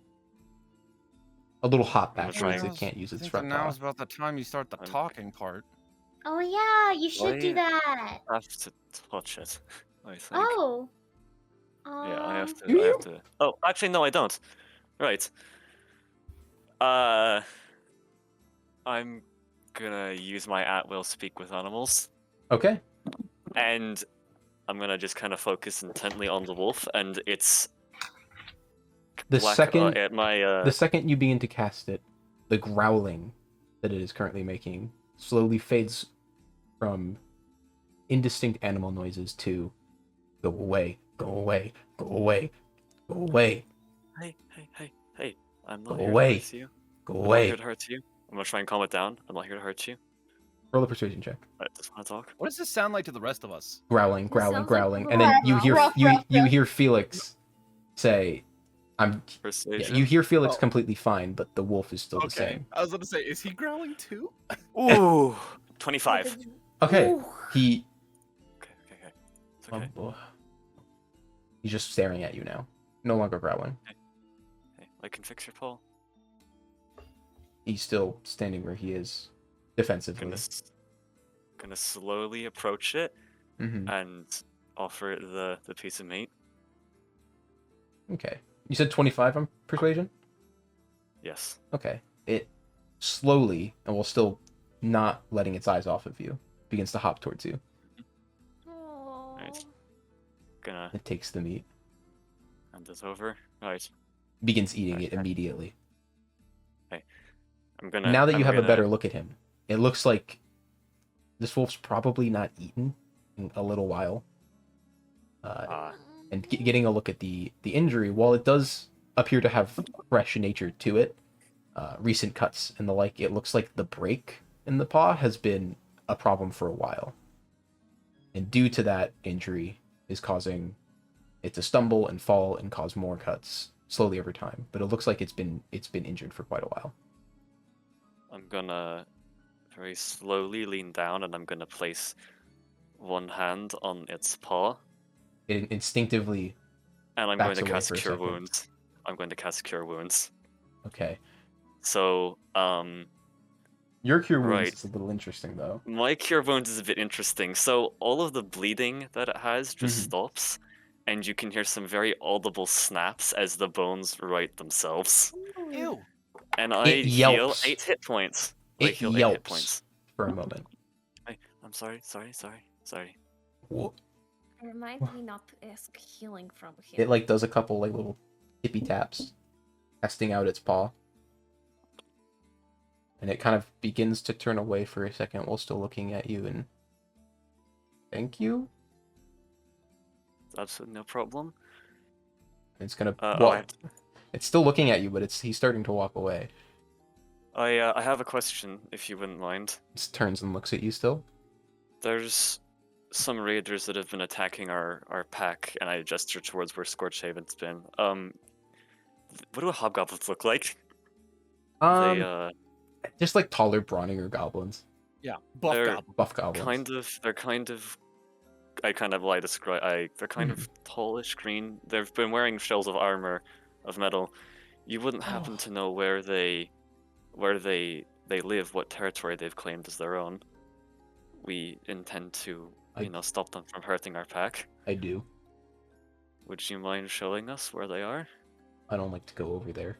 A little hop I'm gonna backwards. try It and- can't use I its think front that now paw. is about the time you start the I'm- talking part. Oh yeah, you should do Why- that. I have to touch it, I think. Oh. Yeah, I have to. Do I you? have to. Oh, actually, no, I don't. Right. I'm gonna use my at-will speak with animals, Okay. and I'm gonna just kind of focus intently on the wolf and its The second at my the second you begin to cast it, the growling that it is currently making slowly fades from indistinct animal noises to go away, go away, go away, go away, Hey. I'm Go not here away. to hurt you. go I'm not away. here to hurt you. I'm gonna try and calm it down. I'm not here to hurt you. Roll a persuasion check. I just want to talk. What does this sound like to the rest of us? Growling, It growling, sounds like growling, and then you ruff, hear ruff, ruff, you ruff. hear Felix say, "I'm." Yeah, Persuasion. you hear Felix Oh. completely fine, but the wolf is still the Okay. same. I was going to say, is he growling too? Ooh, 25. Okay, Ooh. he. Okay. It's okay. He's just staring at you now, no longer growling. Hey, I can fix your paw. He's still standing where he is, defensively. Gonna slowly approach it Mm-hmm. and offer it the piece of meat. Okay, you said 25 on persuasion. Yes. Okay, it slowly, and while still not letting its eyes off of you, begins to hop towards you. Aw. Right. Gonna It takes the meat, hand this over. Right. begins eating it Okay. immediately. I'm gonna. Now that you I'm have a gonna- better look at him, it looks like this wolf's probably not eaten in a little while. And getting a look at the injury, while it does appear to have fresh nature to it, recent cuts and the like, it looks like the break in the paw has been a problem for a while. And due to that injury is causing it to stumble and fall and cause more cuts slowly over time. But it looks like it's been injured for quite a while. I'm gonna very slowly lean down and I'm gonna place one hand on its paw It instinctively, and I'm Backs going to away cast for a Cure second. Wounds. I'm going to cast Cure Wounds. okay. So, Your cure wounds Right. is a little interesting though. my Cure Wounds is a bit interesting. So, all of the bleeding that it has just Mhm. stops, and you can hear some very audible snaps as the bones right themselves. Ew. And I It heal yelps. 8 hit points. I It heal 8 hit yelps points. for a moment. I'm sorry. Wha- Remind me not to ask healing from him. It like does a couple like little tippy taps, testing out its paw. And it kind of begins to turn away for a second while still looking at you and thank you. Absolutely no problem. And it's gonna I have it's still looking at you, but he's starting to walk away. I have a question, if you wouldn't mind. It turns and looks at you still. There's some raiders that have been attacking our pack, and I gesture towards where Scorchaven's been. What do hobgoblins look like? They Just like taller, brawnier goblins, Yeah. Buff They're- goblin. buff goblins. they're kind of. I kind of lie describe. They're kind of tallish green. They've been wearing shells of armor, of metal. You wouldn't happen to know where they live, what territory they've claimed as their own. We intend to, stop them from hurting our pack. I do. Would you mind showing us where they are? I don't like to go over there.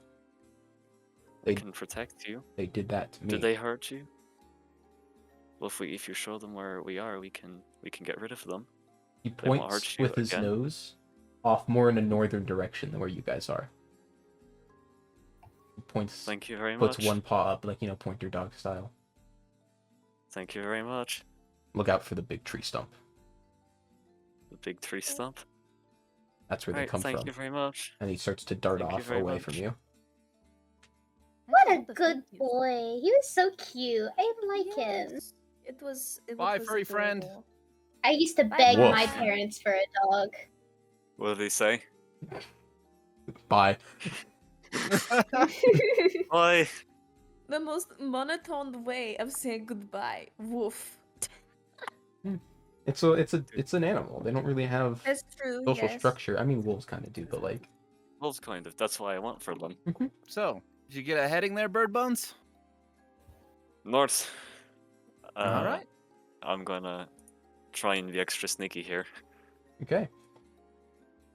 They They can protect you. they did that to me. Did they hurt you? Well, if you show them where we are, we can get rid of them. He They won't points hurt you with his again. nose off more in a northern direction than where you guys are. He points, Thank you very puts much. one paw up, like, pointer dog style. Thank you very much. Look out for the big tree stump. The big tree stump. That's where they Alright, come thank from. you very much. And he starts to dart Thank you off very away much. from you. What a Thank good you. boy. He was so cute. I like him. Yes, It was. Bye, furry friend. adorable. I used to beg Woof. my parents for a dog. What did he say? Bye. Bye. The most monotone way of saying goodbye. Woof. It's an animal. They don't really have That's true. social yes. structure. I mean, wolves kind of do, but like, Well, kind of. That's what I want for them. So, did you get a heading there, Bird Bones? North. All right. I'm gonna try and be extra sneaky here. okay.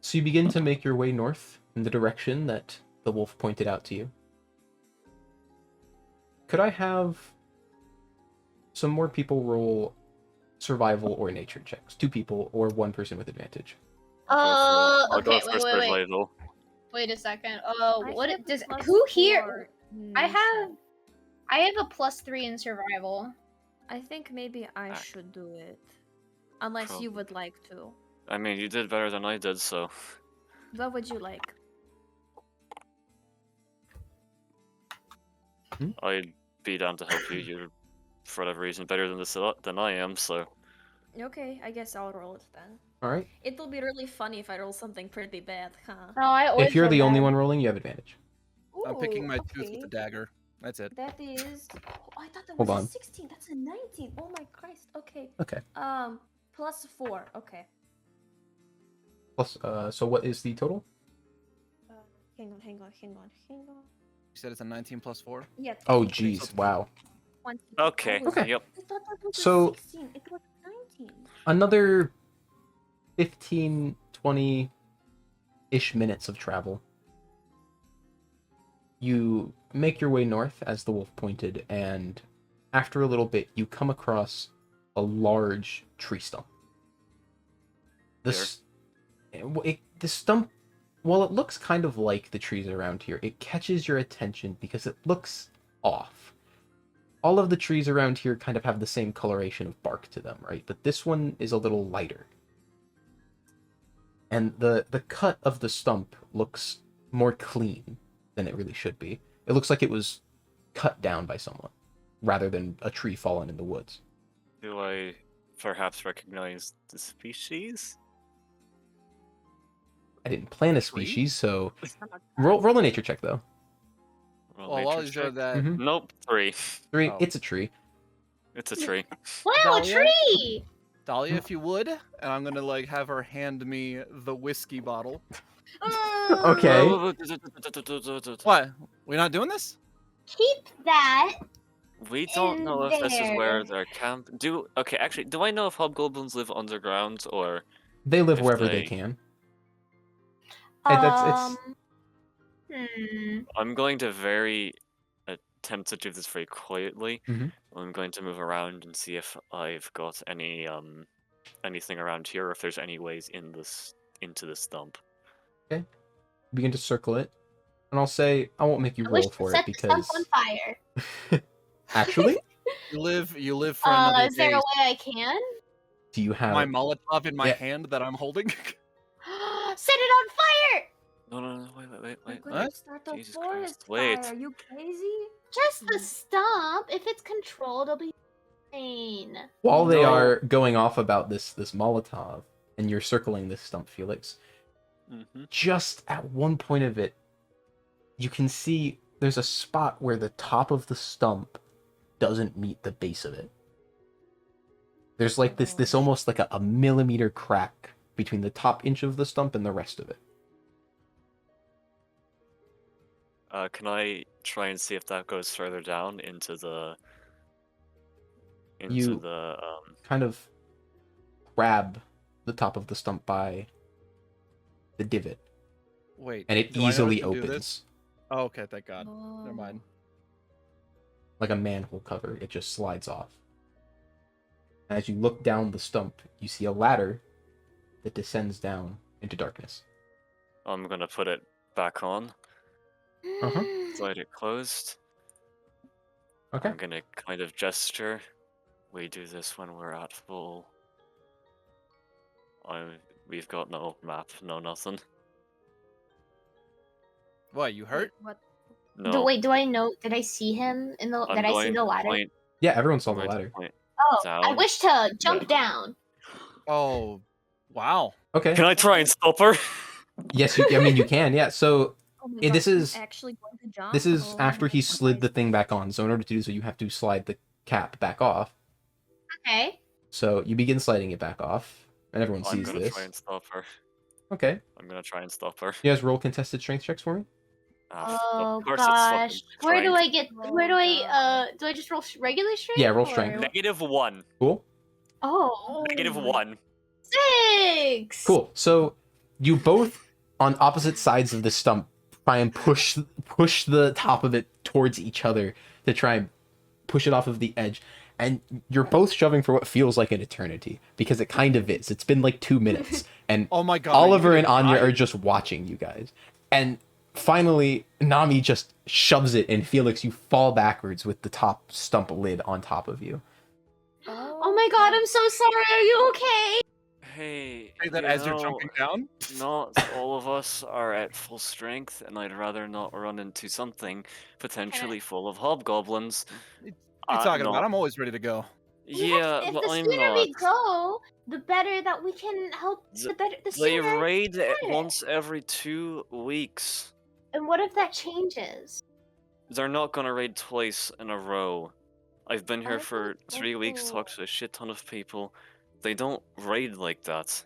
So you begin to make your way north in the direction that the wolf pointed out to you. Could I have some more people roll survival or nature checks? 2 people or 1 person with advantage. I'll go Okay, for survival. Wait a second. I What have a does plus who here? 4 I nature. have a +3 in survival. I think maybe I Ah. should do it. Unless you would like to. I mean, you did better than I did, so What would you like? I'd be down to help you. You're, for whatever reason, better than than I am, so... Okay, I guess I'll roll it then. All right. It'll be really funny if I roll something pretty bad, huh? No, I always If you're roll the only bad. one rolling, you have advantage. I'm picking Ooh, my tooth okay. with the dagger. That's it. That is. Oh, I thought that Hold was on. a 16. That's a 19. Oh my Christ. Okay. Okay. Plus 4. Okay. Plus, so what is the total? Hang on. You said it's a 19 plus 4? Yeah. Oh, 20. geez. Wow. 20. Okay, Oh, Okay. yep. I thought that was So- a 16. It was 19. Another 15, 20-ish minutes of travel. You make your way north, as the wolf pointed, and after a little bit, you come across a large tree stump. The stump, while it looks kind of like the trees around here, it catches your attention because it looks off. All of the trees around here kind of have the same coloration of bark to them, right? But this one is a little lighter. And the cut of the stump looks more clean than it really should be. It looks like it was cut down by someone, rather than a tree fallen in the woods. Do I perhaps recognize the species? I didn't plant a Tree? species, so roll a nature check though. Roll Well, nature while he's doing check. that, Mhm. Nope, 3. 3. Oh. It's a tree. It's a tree. Wow, a Dahlia? tree! Dahlia, if you would, and I'm gonna like have her hand me the whiskey bottle. Okay. What? We not doing this? Keep that. We don't In know if this is where there. they're camp. Okay, actually, do I know if hobgoblins live underground or? They live If wherever they they- can. It's I'm going to attempt to do this very quietly. Mhm. I'm going to move around and see if I've got anything around here, or if there's any ways into the stump. begin to circle it, and I'll say I won't make you I wish roll to for set it the stump because on fire. actually, You live for another Is there day. a way I can? do you have My Molotov in my Yeah. hand that I'm holding. Set it on fire! No, wait. I'm What? gonna start a Jesus forest Christ, wait. fire. Are you crazy? Just the stump. If it's controlled, it'll be fine. While they No. are going off about this Molotov, and you're circling this stump, Felix, Mm-hmm. just at one point of it, you can see there's a spot where the top of the stump doesn't meet the base of it. There's like this almost like a millimeter crack between the top inch of the stump and the rest of it. Can I try and see if that goes further down into the You- Kind of grab the top of the stump by the divot, Wait. and it do I know easily how to do this? opens. Oh, okay, thank God. Never mind. Like a manhole cover, it just slides off. As you look down the stump, you see a ladder that descends down into darkness. I'm gonna put it back on, Uh-huh. slide it closed. Okay. I'm gonna kind of gesture. We do this when we're at full. We've got no map, no nothing. What? You hurt? What? No. Wait, do I know? Did I see him in the? I'm Did I see going the to ladder? point- Yeah, everyone saw I'm the going to ladder. point Oh, I down. wish to jump Yeah. down. Oh, wow. Okay. Can I try and stop her? Yes, I mean you can. Yeah. So Oh my Yeah, God, this he's is- actually going to jump. this is Oh after my he slid the Christ. thing back on. So in order to do so, you have to slide the cap back off. Okay. So you begin sliding it back off, and everyone I'm sees gonna this. try and stop her. Okay. I'm gonna try and stop her. You guys roll contested strength checks for me. Oh Of course it's fucking gosh. Where do strength. I get? Where do I? Do I just roll regular strength? Yeah, roll or- strength. -1. Cool. Oh. -1. 6. Cool. So you both on opposite sides of the stump try and push the top of it towards each other to try and push it off of the edge. And you're both shoving for what feels like an eternity, because it kind of is. It's been like 2 minutes, and Oh my God. are you Oliver gonna and Anya die? are just watching you guys. And finally, Nami just shoves it, and Felix, you fall backwards with the top stump lid on top of you. Oh my my god, I'm so sorry. Are you okay? Hey, Say that you as you're know, jumping down. not all of us are at full strength, and I'd rather not run into something potentially full of hobgoblins. What are you talking No. about? I'm always ready to go. Yeah, If but the I'm sooner not. we go, the better that we can help. The better. The They sooner. raid better. once every 2 weeks. And what if that changes? They're not gonna raid twice in a row. I've been here I for thought 3 weeks, talked to a shit ton of people. They don't raid like that.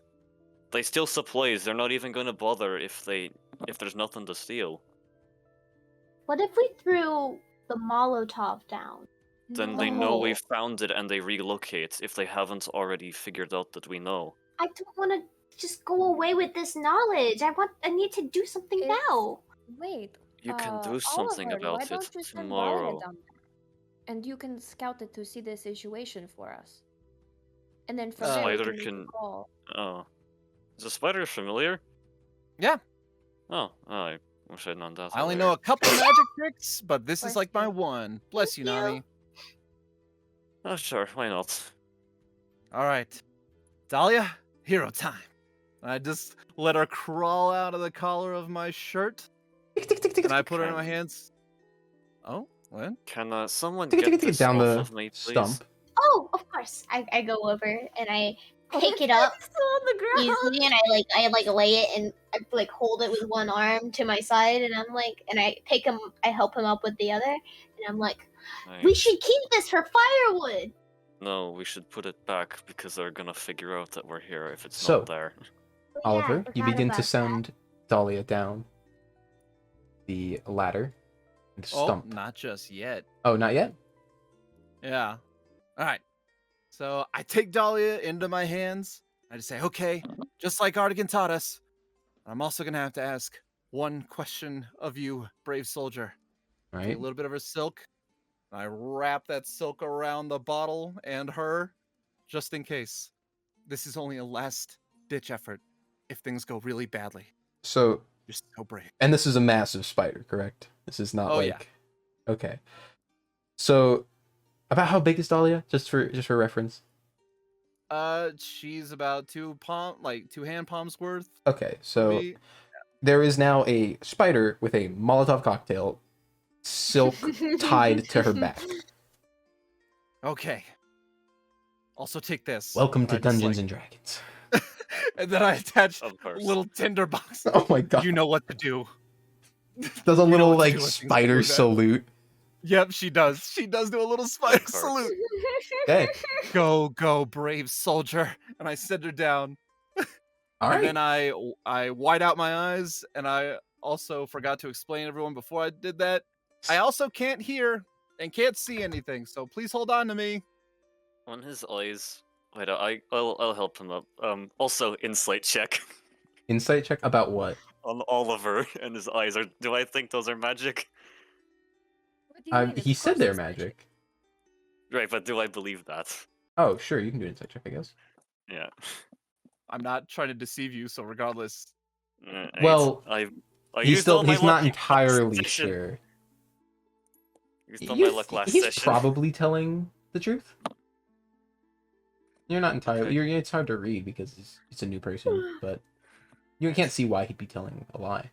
They steal supplies. They're not even gonna bother if there's nothing to steal. What if we threw the Molotov down? Then No. they know we Oh. found it and they relocate if they haven't already figured out that we know. I don't want to just go away with this knowledge. I need to do something It's- now. Wait. You can do something Oliver, why about it don't you send Dahlia tomorrow. down there? And you can scout it to see the situation for us. And then The from there we spider can make a can- call. Oh. Is the spider familiar? Yeah. Oh, I wish I'd known that. I only earlier. know a couple magic tricks, but this is Bless like my you. one. Bless Thank you, you. Nani. Oh, sure, why not? All right, Dahlia, hero time. I just let her crawl out of the collar of my shirt, and I put her in my hands. Oh, what? Can someone Take get it this down off the of me, please? stump. Oh, of course. I go over and I pick it up It's on the ground. easily, and I lay it and I hold it with one arm to my side, and I'm like, and I help him up with the other, and I'm like, we Nice. should keep this for firewood. No, we should put it back because they're gonna figure out that we're here if it's So, not there. Oh, yeah, I Oliver, you forgot begin about to that. send Dahlia down the ladder and stump. Oh, not just yet. Oh, not yet? Yeah. All right. So I take Dahlia into my hands. I just say, okay, just like Artigan taught us. I'm also gonna have to ask one question of you, brave soldier. All Take right. a little bit of her silk. I wrap that silk around the bottle and her, just in case. This is only a last-ditch effort if things go really badly. So, You're so brave. and this is a massive spider, correct? This is not Oh, like... yeah. Okay. So, about how big is Dahlia? Just for reference. She's about two hand palms worth. Okay, so maybe. there is now a spider with a Molotov cocktail silk tied to her back. Okay. Also take this. Welcome And to I just, Dungeons like- and Dragons. And then I attach a Of course. little tinderbox. Oh my god. You know what to do. Does a you know little what to like do with things like spider that. salute. Yep, she does. She does do a little spider course. salute. Okay. Go, brave soldier. And I send her down. All And right. then I wide out my eyes, and I also forgot to explain to everyone before I did that. I also can't hear and can't see anything, so please hold on to me. On his eyes. Wait, I'll help him up. Also insight check Insight check about what? on Oliver and his eyes. Do I think those are magic? What do you mean? He Of said course they're it's magic. Right, but do I believe that? Oh, sure, you can do an insight check, I guess. Yeah. I'm not trying to deceive you, so regardless. Well, I He's used all my not luck last entirely session. sure. Used all my luck last He's session. probably telling the truth. You're not entirely. Okay. It's hard to read because it's a new person, but you can't see why he'd be telling a lie.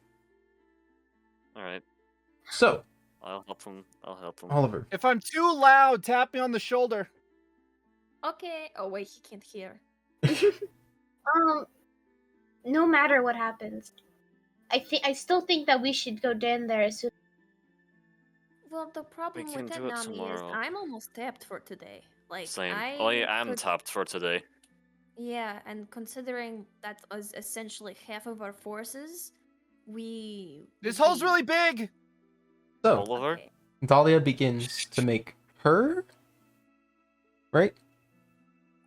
All right, So, I'll help him. Oliver, If I'm too loud, tap me on the shoulder. Okay. Oh wait, he can't hear. No matter what happens, I still think that we should go down there as soon. Well, the problem can with that, do it Nami, is tomorrow. I'm almost tapped for today. Like Same. I am could- tapped for today. Yeah, and considering that was essentially half of our forces, we. This would hole's be- really big. so Oliver. Okay. Dahlia begins to make her right.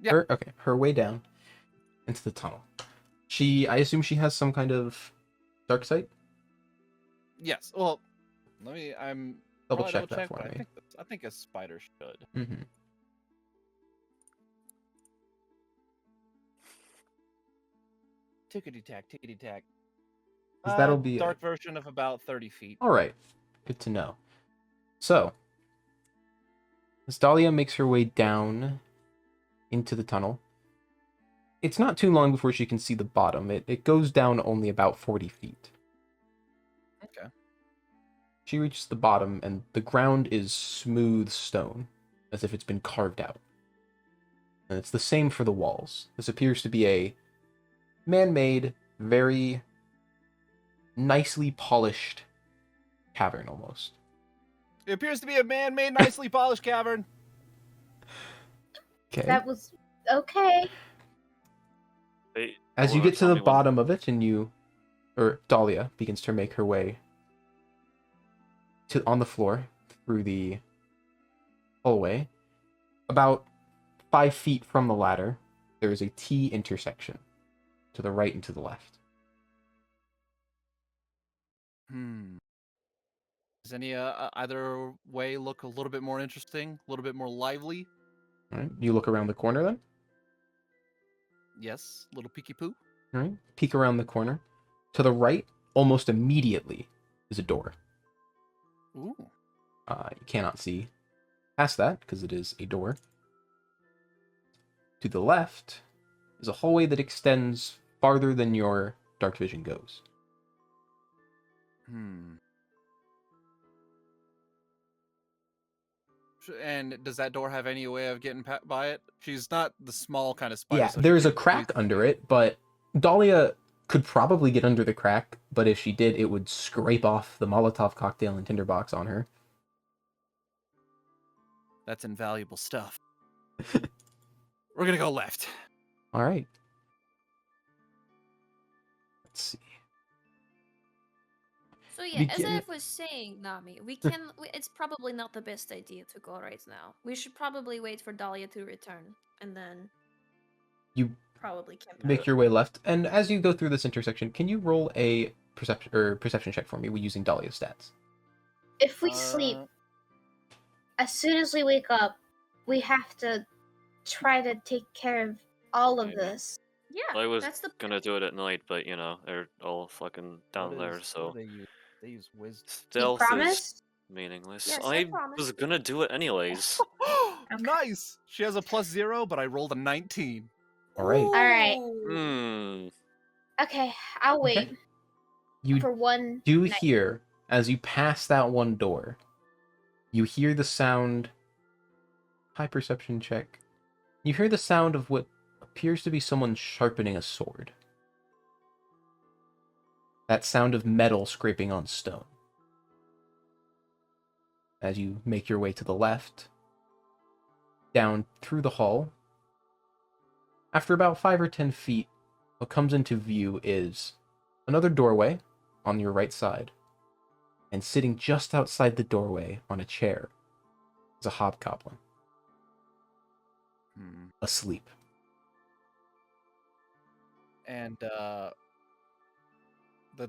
Yeah. Her way down into the tunnel. I assume she has some kind of dark sight. Yes. Well, I'm Double probably check that but for me. I think a spider should. Mm-hmm. Tickety tack. 'Cause that'll be dark version of about 30 feet. All right, good to know. So, as Dahlia makes her way down into the tunnel. It's not too long before she can see the bottom. It goes down only about 40 feet. Okay. She reaches the bottom, and the ground is smooth stone, as if it's been carved out. And it's the same for the walls. This appears to be a man-made, very nicely polished cavern, almost. It appears to be a man-made, nicely polished cavern. Okay. That was okay. As you Well, get to tell the me when- bottom of it, and Dahlia begins to make her way on the floor through the hallway. About 5 feet from the ladder, there is a T intersection to the right and to the left. Does any either way look a little bit more interesting, a little bit more lively? All right. You look around the corner then. Yes, little peeky poo. All right. Peek around the corner. To the right, almost immediately, is a door. Ooh. You cannot see past that because it is a door. To the left is a hallway that extends farther than your dark vision goes. And does that door have any way of getting by it? She's not the small kind of spider. Yeah, so she there's a can't crack squeeze under it, but Dahlia could probably get under the crack, but if she did, it would scrape off the Molotov cocktail and tinderbox on her. That's invaluable stuff. We're gonna go left. All right. Let's see. So yeah, as Begin- I was saying, Nami, it's probably not the best idea to go right now. We should probably wait for Dahlia to return, and then You probably camp make out. your way left, and as you go through this intersection, can you roll a perception check for me using Dahlia's stats? If we sleep, as soon as we wake up, we have to try to take care of all of Yeah. this. Yeah, I was that's the gonna do it at night, but they're all fucking down there, so They use wisdom. You stealth is promise? meaningless. Yes, I I promise. was gonna do it anyways. Okay. Nice. She has a +0, but I rolled a 19. All right. Alright. Hmm. Okay, I'll wait Okay. You for one do night. hear, as you pass that one door, you hear the sound. High perception check. You hear the sound of what appears to be someone sharpening a sword. That sound of metal scraping on stone. As you make your way to the left, down through the hall, after about 5 or 10 feet, what comes into view is another doorway on your right side, and sitting just outside the doorway on a chair is a hobgoblin, asleep. And the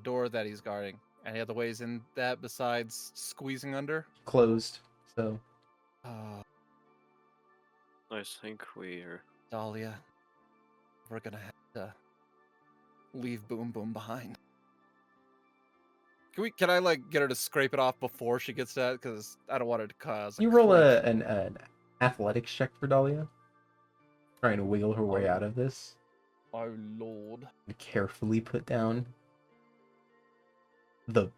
door that he's guarding. Any other ways in that besides squeezing under? Closed, so I think we're. Dahlia, we're gonna have to leave Boom Boom behind. Can I like get her to scrape it off before she gets that? Because I don't want her to cause. you roll crunch. an athletics check for Dahlia, trying to wiggle her way out of this. Oh lord. And carefully put down the,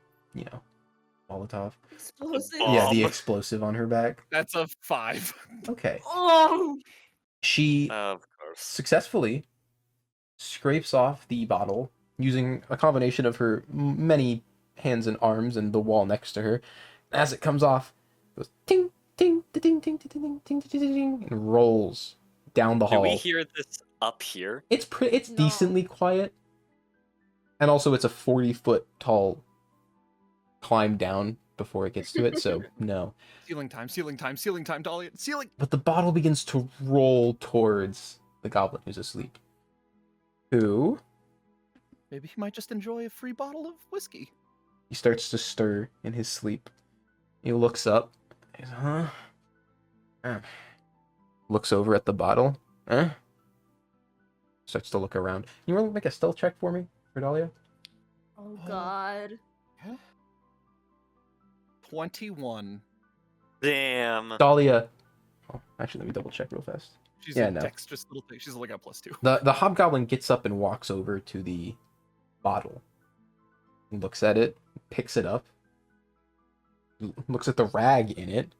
Molotov. explosive. Yeah, the Bomb. explosive on her back. That's a 5. Okay. Oh, She Of course. successfully scrapes off the bottle using a combination of her many hands and arms and the wall next to her. As it comes off, it goes ting, ting, ting, ting, ting, ting, ting, ting, ting, and rolls down the Do hall. we hear this up here? It's No. decently quiet, and also it's a 40-foot tall climb down before it gets to it. So no. Ceiling time, Dahlia. Ceiling. But the bottle begins to roll towards the goblin who's asleep. Who? Maybe he might just enjoy a free bottle of whiskey. He starts to stir in his sleep. He looks up. He's, huh? Looks over at the bottle. Huh? Starts to look around. You want to make a stealth check for me, for Dahlia? oh God. 21. Damn. Dahlia. Oh, actually, let me double check real fast. She's Yeah, a no. dexterous little thing. She's only got +2. The hobgoblin gets up and walks over to the bottle. He looks at it, picks it up, looks at the rag in it.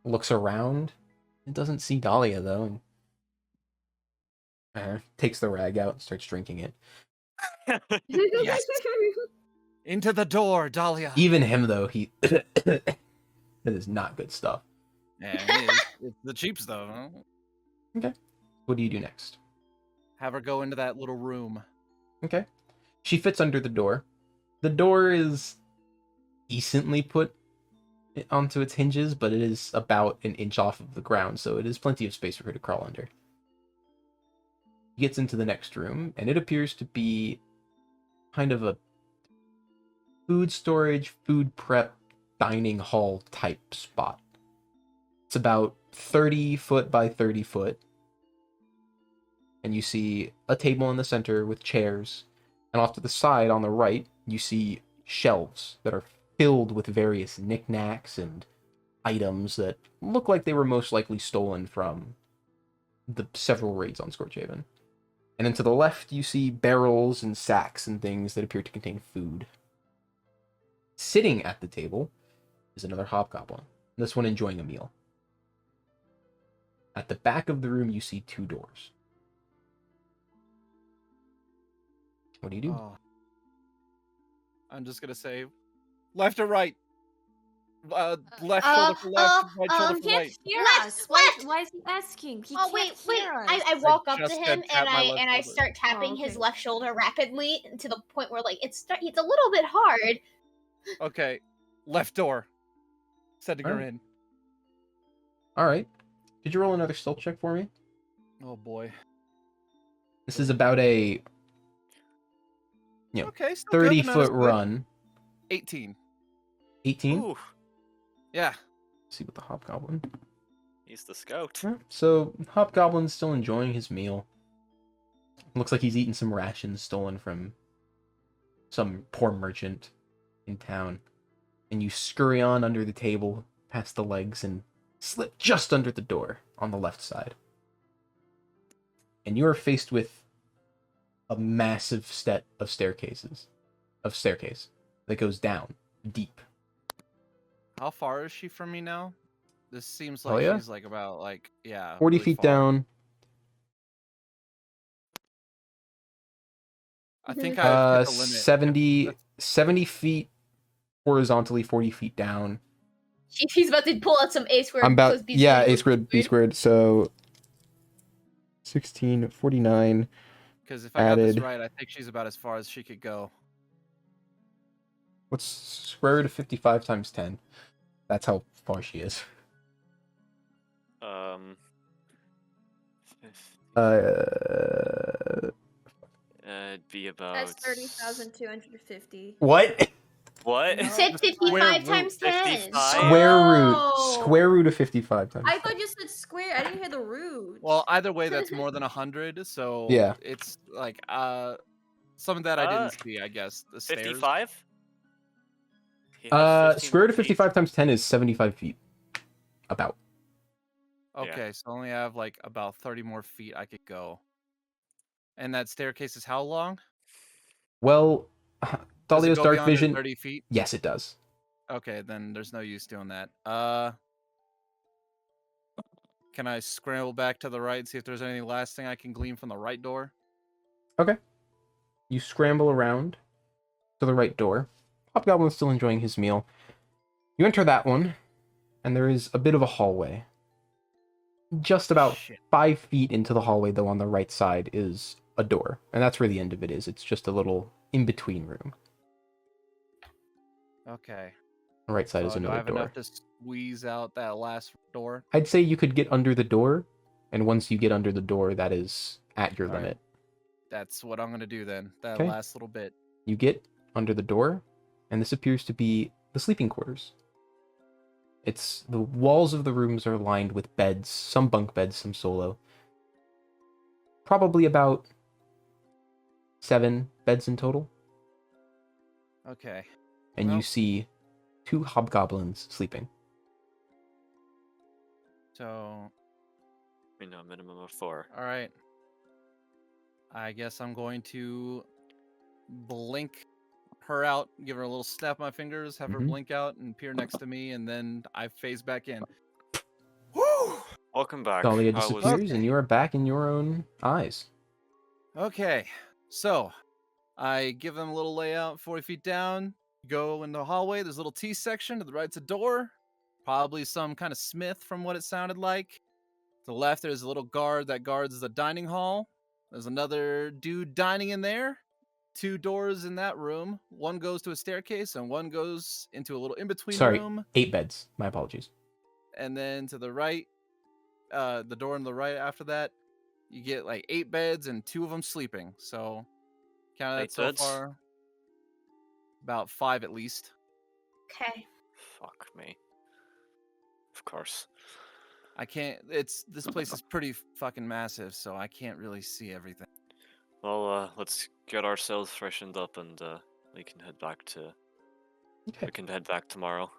Looks around. It doesn't see Dahlia though, and takes the rag out and starts drinking it. Yes. Into the door, Dahlia. Even him though, he that is not good stuff. Yeah, it is. It's the cheaps though. Okay. What do you do next? Have her go into that little room. Okay. She fits under the door. The door is decently put onto its hinges, but it is about an inch off of the ground, so it is plenty of space for her to crawl under. He gets into the next room, and it appears to be kind of a food storage, food prep, dining hall type spot. It's about 30 foot by 30 foot. And you see a table in the center with chairs. And off to the side on the right, you see shelves that are filled with various knickknacks and items that look like they were most likely stolen from the several raids on Scorchaven. And then to the left, you see barrels and sacks and things that appear to contain food. Sitting at the table is another hobgoblin, this one enjoying a meal. At the back of the room, you see 2 doors. What do you do? Oh. I'm just gonna say, left or right? Left shoulder for left, right shoulder He for can't right. hear Left, us. left. Why is he asking? He Oh can't wait! hear us. I walk up to just him said tap and my I left shoulder. start tapping his okay. left shoulder rapidly to the point where like it's a little bit hard. Okay, left door. Sending her Alright. in. Alright. Could you roll another stealth check for me? Oh boy. This is about a Okay, still good, 30 but not as foot good. run. 18. 18? Ooh, Yeah. Let's see what the hobgoblin. he's the scout. So, hobgoblin's still enjoying his meal. Looks like he's eating some rations stolen from some poor merchant in town. And you scurry on under the table, past the legs, and slip just under the door on the left side. And you are faced with a massive set of staircase that goes down deep. How far is she from me now? This seems Oh, like yeah? she's like about like 40 really feet far. down. I think I've hit the limit. 70 feet horizontally, 40 feet down. He's about to pull out some A squared. I'm about, plus B yeah, squared A equals squared, B squared, so 16, 49. Because if I got this added. right, I think she's about as far as she could go. What's square root of 55 times 10? That's how far she is. It'd be about. That's 30,250. What? What? You No. said 55 root, times 10. 55. Square root. Oh. Square root of 55 times I 10. thought you said square. I didn't hear the root. Well, either way, that's more than 100. So Yeah. it's like something that I didn't see. I guess the stairs. 55? He has 15 Square root of feet. 55 times 10 is 75 feet. About. Okay, so I only have like about 30 more feet I could go. And that staircase is how long? Well, Does it Dahlia's go dark beyond the vision. 30 feet. Yes, it does. Okay, then there's no use doing that. Can I scramble back to the right and see if there's any last thing I can glean from the right door? Okay. You scramble around to the right door. Hobgoblin's still enjoying his meal. You enter that one, and there is a bit of a hallway. Just about Shit. 5 feet into the hallway, though, on the right side is a door. And that's where the end of it is. It's just a little in-between room. Okay. The right side is So do I another have door. enough to squeeze out that last door? I'd say you could get under the door, and once you get under the door, that is at your All right. limit. That's what I'm gonna do then. That Okay. last little bit. You get under the door, and this appears to be the sleeping quarters. It's the walls of the rooms are lined with beds, some bunk beds, some solo. Probably about 7 beds in total, Okay. and Well- you see 2 hobgoblins sleeping. So No, a minimum of 4. All right. I guess I'm going to blink her out, give her a little snap of my fingers, have her Mhm. blink out and appear next to me, and then I phase back in. Woo! Welcome back. Dahlia How was- disappears, and you are back in your own eyes. Okay, so I give them a little layout 40 feet down, go in the hallway. There's a little T section. To the right's a door, probably some kind of smith from what it sounded like. To the left, there's a little guard that guards the dining hall. There's another dude dining in there. 2 doors in that room. One goes to a staircase, and one goes into a little in-between Sorry, room. 8 beds. My apologies. And then to the right, the door on the right after that, you get like 8 beds and 2 of them sleeping. So count that 8 so beds? far. About 5 at least. Okay. Fuck me. Of course. I can't. This place is pretty fucking massive, so I can't really see everything. Well, let's get ourselves freshened up and we can head back to. Okay. We can head back tomorrow.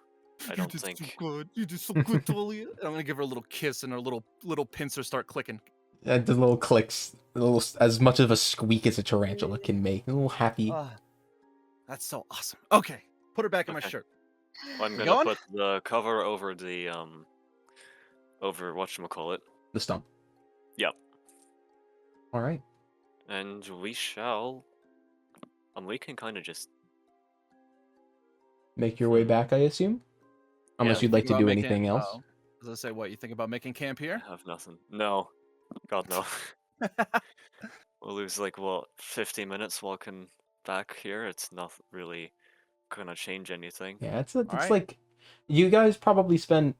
I don't think. so good. You did so good, Talia. I'm gonna give her a little kiss, and her little pincers start clicking. And the little clicks, the little, as much of a squeak as a tarantula can make. A little happy. Ah, that's so awesome. Okay, put her back in my Okay. shirt. I'm We gonna going? put the cover over the over whatchamacallit, The stump. Yep. All right. and we shall. We can kind of just. Make your way back, I assume? Unless Yeah, you'd like Think to about do making- anything else. oh, As I say, what you think about making camp I here? have nothing. No. God no. We'll lose like what 50 minutes walking back here. It's not really gonna change anything. Yeah, it's Alright. like you guys probably spent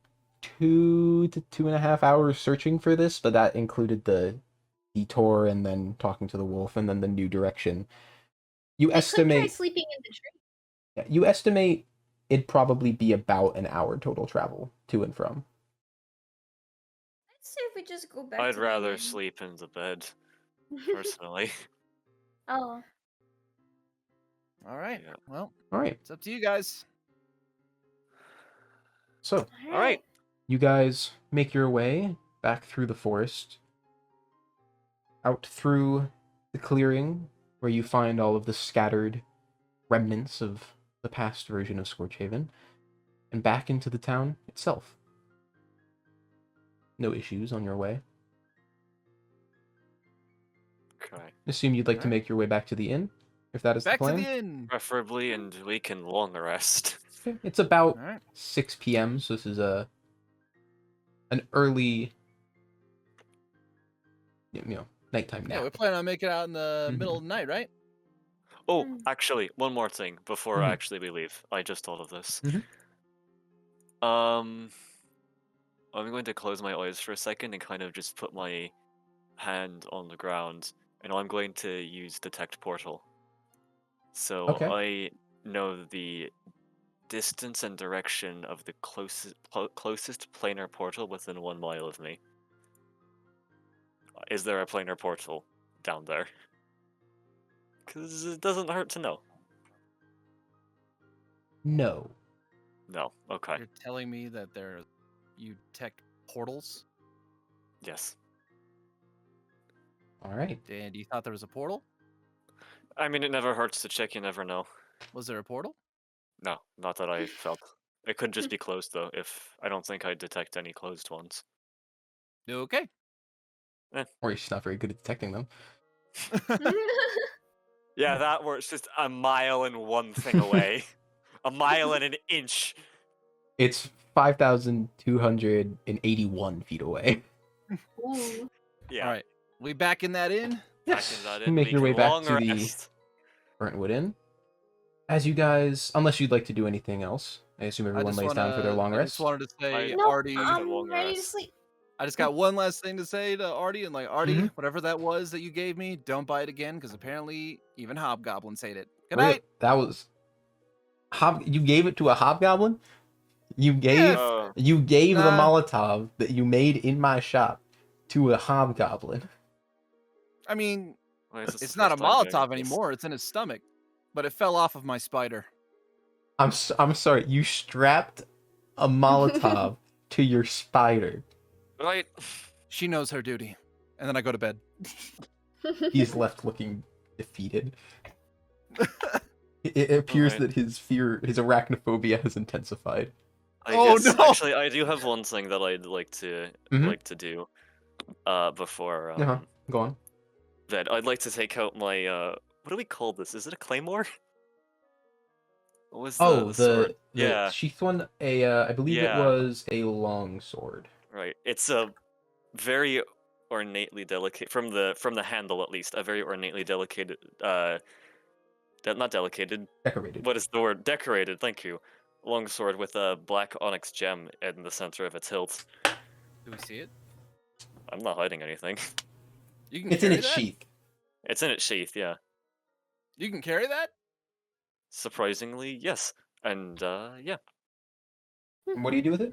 2 to 2.5 hours searching for this, but that included the detour and then talking to the wolf and then the new direction. You I could try estimate sleeping in the tree. yeah, you estimate it'd probably be about an hour total travel to and from. Let's see if we just go back. I'd to the rather inn. sleep in the bed, personally. Oh. All right. Yeah. Well, All right. it's up to you guys. So, All right. you guys make your way back through the forest, out through the clearing where you find all of the scattered remnants of the past version of Scorchaven, and back into the town itself. No issues on your way. Okay. Assume you'd like to Alright. make your way back to the inn, if that is Back the to plan. the inn. Preferably, and we can long rest. Okay, it's about All right. 6 p.m., so this is an early, nighttime Yeah, nap. we're planning on making it out in the Mhm. middle of the night, right? Oh, Mm. actually, one more thing before Mhm. actually we leave. I just thought of this. Mhm. I'm going to close my eyes for a second and kind of just put my hand on the ground, and I'm going to use detect portal. So Okay. I know the distance and direction of the closest planar portal within 1 mile of me. Is there a planar portal down there? Because it doesn't hurt to know. No. No. Okay. You're telling me that you tech portals, All Yes. right. and you thought there was a portal? I mean, it never hurts to check. You never know. Was there a portal? No, not that I felt. It could just be closed though. If I don't think I'd detect any closed ones. Okay. Or you're just not very good at detecting them. Yeah, that works. Just a mile and one thing away. A mile and an inch. It's 5,281 feet away. Ooh. Yeah. All right. We back in that inn? Back in that You inn, make we your way can back long to the rest. Burntwood Inn. As you guys, unless you'd like to do anything else, I assume everyone lays down for their long I rest. just wanted to say, I- No, Artie. I'm long ready to rest. sleep. I just got one last thing to say to Artie, and like, Artie, Mhm. whatever that was that you gave me, don't buy it again, because apparently even hobgoblins hate it. Good Really? night. That was you gave it to a hobgoblin? You gave Yeah. you gave the Nah. Molotov that you made in my shop to a hobgoblin. I mean, Why is this it's the not a first time hearing Molotov this? anymore. It's in his stomach, but it fell off of my spider. I'm sorry. You strapped a Molotov to your spider. Right. She knows her duty. And then I go to bed. He's left looking defeated. It appears Alright. that his arachnophobia has intensified. Oh, guess, no! Actually, I do have one thing that I'd like to do before Go on. bed. I'd like to take out my what do we call this? Is it a claymore? What was the sword? The Yeah, sheath one. I believe it Yeah. was a long sword. right. It's a very ornately delicate from the handle at least. A very ornately delicate not delicated. Decorated. What is the word? Decorated. Thank you. Long sword with a black onyx gem in the center of its hilt. Do we see it? I'm not hiding anything. You can It's in carry its that? sheath. It's in its sheath, yeah. You can carry that? Surprisingly, yes. And yeah, And what do you do with it?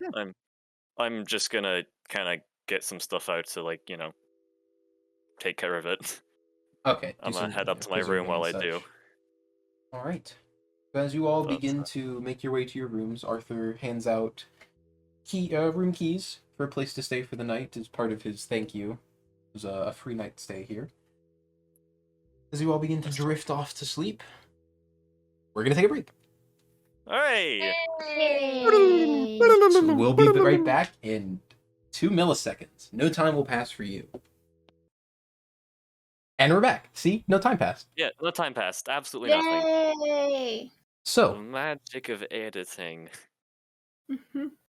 I'm just gonna kind of get some stuff out to like take care of it. Okay. I'm gonna head up to my room while I do. All right. As you all That's begin that. to make your way to your rooms, Arthur hands out room keys for a place to stay for the night as part of his thank you. It was a free night stay here. As you all begin to drift off to sleep, we're gonna take a break. Hey! Yay. So we'll be right back in 2 milliseconds. No time will pass for you. And we're back. See? No time passed. Yeah, no time passed. Absolutely nothing. Yay. The So, magic of editing.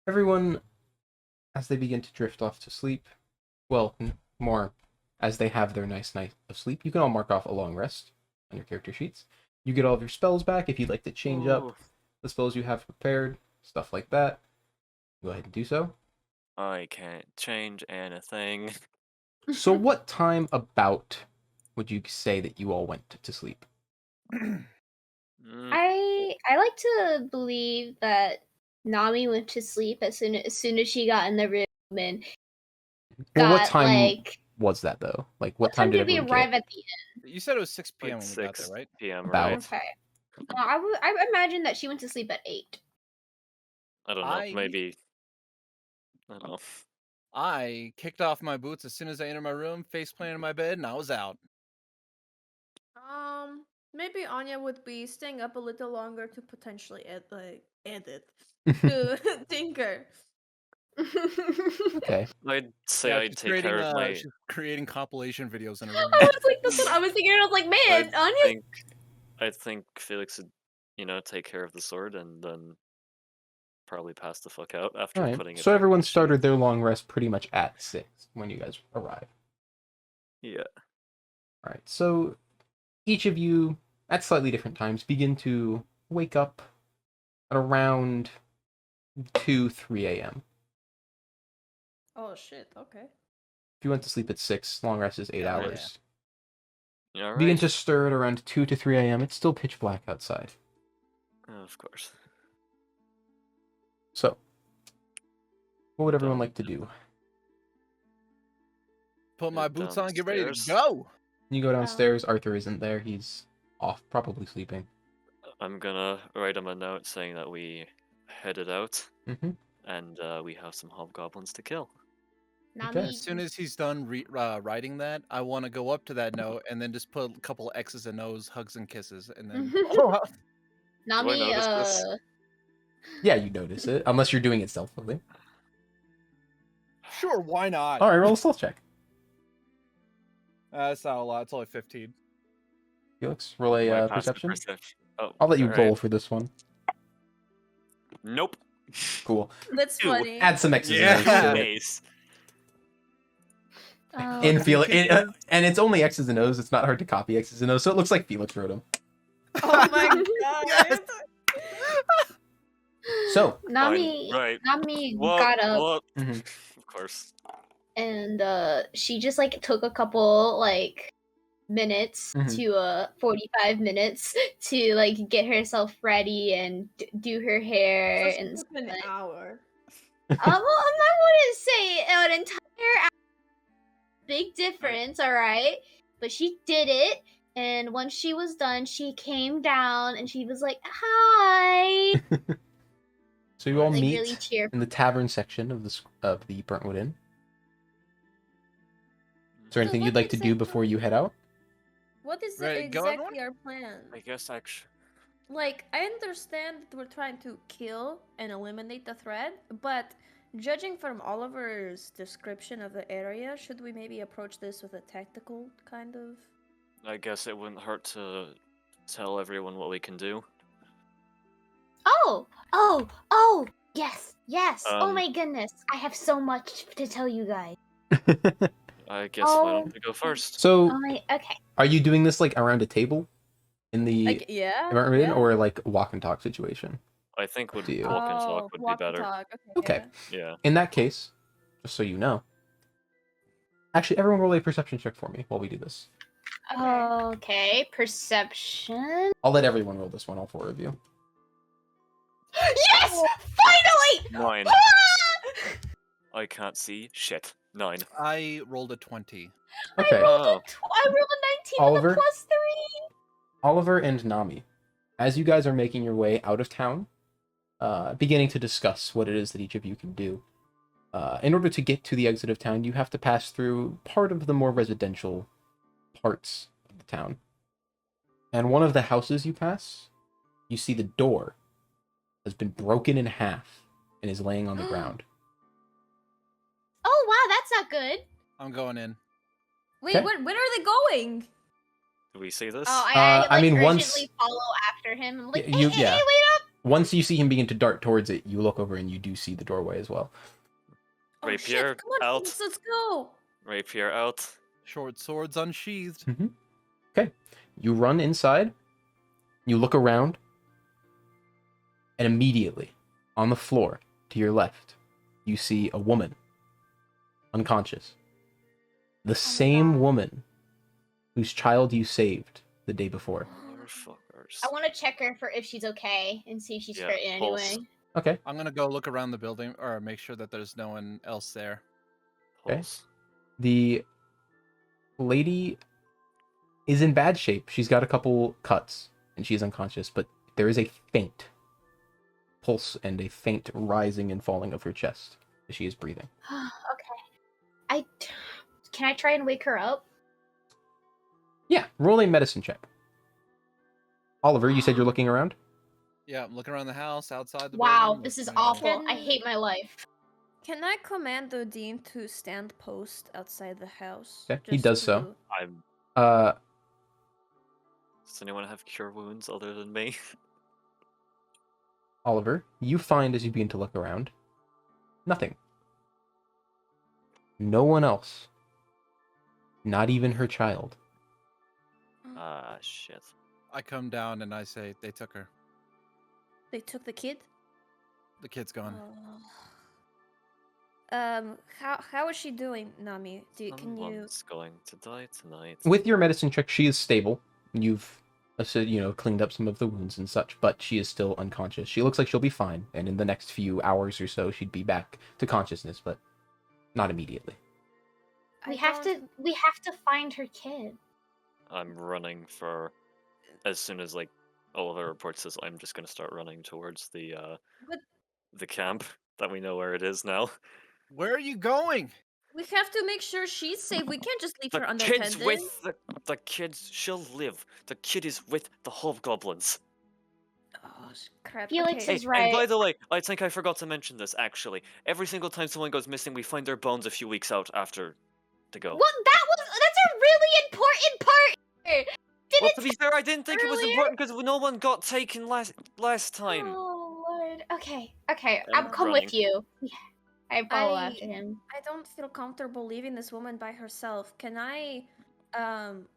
everyone, as they begin to drift off to sleep, well, more as they have their nice night of sleep, you can all mark off a long rest on your character sheets. You get all of your spells back if you'd like to change up Ooh, the spells you have prepared, stuff like that. Go ahead and do so. I can't change anything. So, what time about would you say that you all went to sleep? Mm, I like to believe that Nami went to sleep as soon as she got in the room and Well, what got time like was that though? Like, what time did we everyone arrive get? at the end? You said it was 6 p.m. like when we got 6 there, right? p.m. About. Right? Okay. I imagine that she went to sleep at 8. I don't know. Maybe. I don't know. I kicked off my boots as soon as I entered my room, face planted in my bed, and I was out. Maybe Anya would be staying up a little longer to potentially edit to tinker. Okay. I'd say Yeah, I'd take care of my. she's creating compilation videos in her room. I was like, that's what I was thinking. I was like, man, Anya. I think Felix would, take care of the sword and then probably pass the fuck out after All right. putting it. So back in everyone the sheath. started their long rest pretty much at 6 when you guys arrived. Yeah. All right. So each of you, at slightly different times, begin to wake up at around 2, 3 a.m. Oh shit, okay. If you went to sleep at 6, long rest is 8 Yeah. hours. Yeah. All Begin right. to stir at around 2 to 3 a.m. It's still pitch black outside. Of course. So, what would everyone like to do? Put my boots on, get ready to Downstairs. go. You go downstairs. Arthur isn't there. He's off, probably sleeping. I'm gonna write him a note saying that we headed out Mm-hmm. and we have some hobgoblins to kill. Nami, As soon as he's done writing that, I want to go up to that note and then just put a couple of X's and O's, hugs and kisses, and then. Nami, notice this? Yeah, you notice it, unless you're doing it stealthily. Sure, why not? All right, roll a stealth check. That's not a lot. It's only 15. Felix, roll My a passive perception. Oh, I'll let you all roll right. for this one. Nope. Cool. That's Ew. funny. Add some X's Yeah. and O's to it. Ace. In Felix, and it's only X's and O's. It's not hard to copy X's and O's, so it looks like Felix wrote them. Oh my god. Yes. So, Nami, Fine, right. Nami What? got up What? Mhm. Of course. and she just like took a couple like minutes Mhm. to 45 minutes to like get herself ready and do her hair So she and took an stuff. hour. Well, I wouldn't say an entire hour. Big difference, all right? But she did it, and once she was done, she came down and she was like, "Hi." so you all Like meet really cheerful. in the tavern section of the Burntwood Inn. Is there So anything what you'd like to do exactly- before you head out? What is Ready to go, exactly everyone? our plan? I guess actually. Like, I understand that we're trying to kill and eliminate the threat, but judging from Oliver's description of the area, should we maybe approach this with a tactical kind of? I guess it wouldn't hurt to tell everyone what we can do. Oh, yes, yes. Oh Um, my goodness, I have so much to tell you guys. I guess why Oh. don't we go first? So, Okay. are you doing this like around a table in the Like, yeah. apartment yeah. or like walk and talk situation? I think would Do you? walk and talk would be walk and better. talk. Okay. yeah. Yeah. In that case, just so you know, actually, everyone roll a perception check for me while we do this. Okay, perception. I'll let everyone roll this one, all 4 of you. Yes! Finally! 9. Ah! I can't see shit. 9. I rolled a 20. Okay. I rolled Oh. a 19 Oliver? with a +3. Oliver and Nami, as you guys are making your way out of town, beginning to discuss what it is that each of you can do. In order to get to the exit of town, you have to pass through part of the more residential parts of the town. And one of the houses you pass, you see the door has been broken in half and is laying on the ground. Oh wow, that's not good. I'm going in. Wait, Okay. when are they going? Do we see this? Oh, I I mean, urgently once- follow after him. I'm like, You- hey, yeah. wait up! Once you see him begin to dart towards it, you look over and you do see the doorway as well. Oh, Rapier shit. Come on, out. let's go. Rapier out. Short swords unsheathed. Okay. You run inside, you look around, and immediately, on the floor to your left, you see a woman, unconscious. The same woman whose child you saved the day before. Motherfuckers. I want to check her for if she's okay and see if she's Yeah, hurt in any pulse. way. Okay. I'm gonna go look around the building or make sure that there's no one else there. Okay. Pulse. The lady is in bad shape. She's got a couple cuts and she's unconscious, but there is a faint pulse and a faint rising and falling of her chest as she is breathing. Okay. Can I try and wake her up? Yeah, roll a medicine check. Oliver, you said you're looking around? Yeah, I'm looking around the house, outside the Wow, building. this is looking awful. everywhere. I hate my life. Can I command the dean to stand post outside the house? Okay, he just does so. to- I'm. Uh, Does anyone have cure wounds other than me? Oliver, you find as you begin to look around, nothing. No one else. Not even her child. Ah, shit. I come down and I say, they took her. They took the kid? The kid's gone. How is she doing, Nami? Can you? Someone's going to die tonight. With your medicine check, she is stable. You've, cleaned up some of the wounds and such, but she is still unconscious. She looks like she'll be fine, and in the next few hours or so, she'd be back to consciousness, but not immediately. We have to find her kid. I'm running for. As soon as Oliver reports this, I'm just gonna start running towards the But- the camp that we know where it is now. Where are you going? We have to make sure she's safe. We can't just leave The her kid's unattended. with the kids. She'll live. The kid is with the hobgoblins. Oh, crap. Felix okay. is And right. by the way, I think I forgot to mention this. Actually, every single time someone goes missing, we find their bones a few weeks out after they go. Well, that's a really important part here. Did Well, it to be fair, I didn't think it was earlier? important because no one got taken last time. Oh Lord. Okay. Okay. I'm I'll come running. with you. I follow I- after him. I don't feel comfortable leaving this woman by herself. Can I,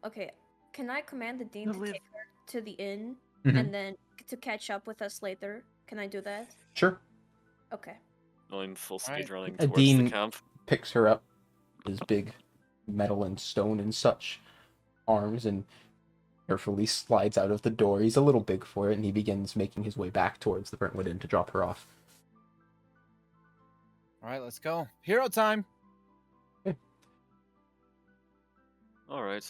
okay, can I command the dean You to live- take her to the inn Mhm. and then to catch up with us later? Can I do that? Sure. Okay. I'm full speed Alright. running A towards dean- the camp. Picks her up, his big metal and stone and such arms, and carefully slides out of the door. He's a little big for it, and he begins making his way back towards the Brentwood Inn to drop her off. All right, let's go. Hero time. All right.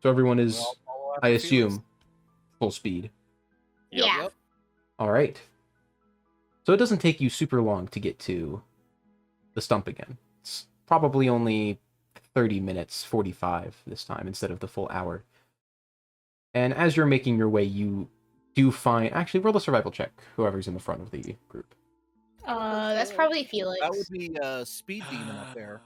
So everyone We'll is, all follow I after Felix. assume, full speed. Yep. Yeah. Yep. All right. So it doesn't take you super long to get to the stump again. It's probably only 30 minutes, 45 this time instead of the full hour. And as you're making your way, you do find... Actually, roll a survival check, whoever's in the front of the group. That's probably Felix. That would be Speed Demon up there.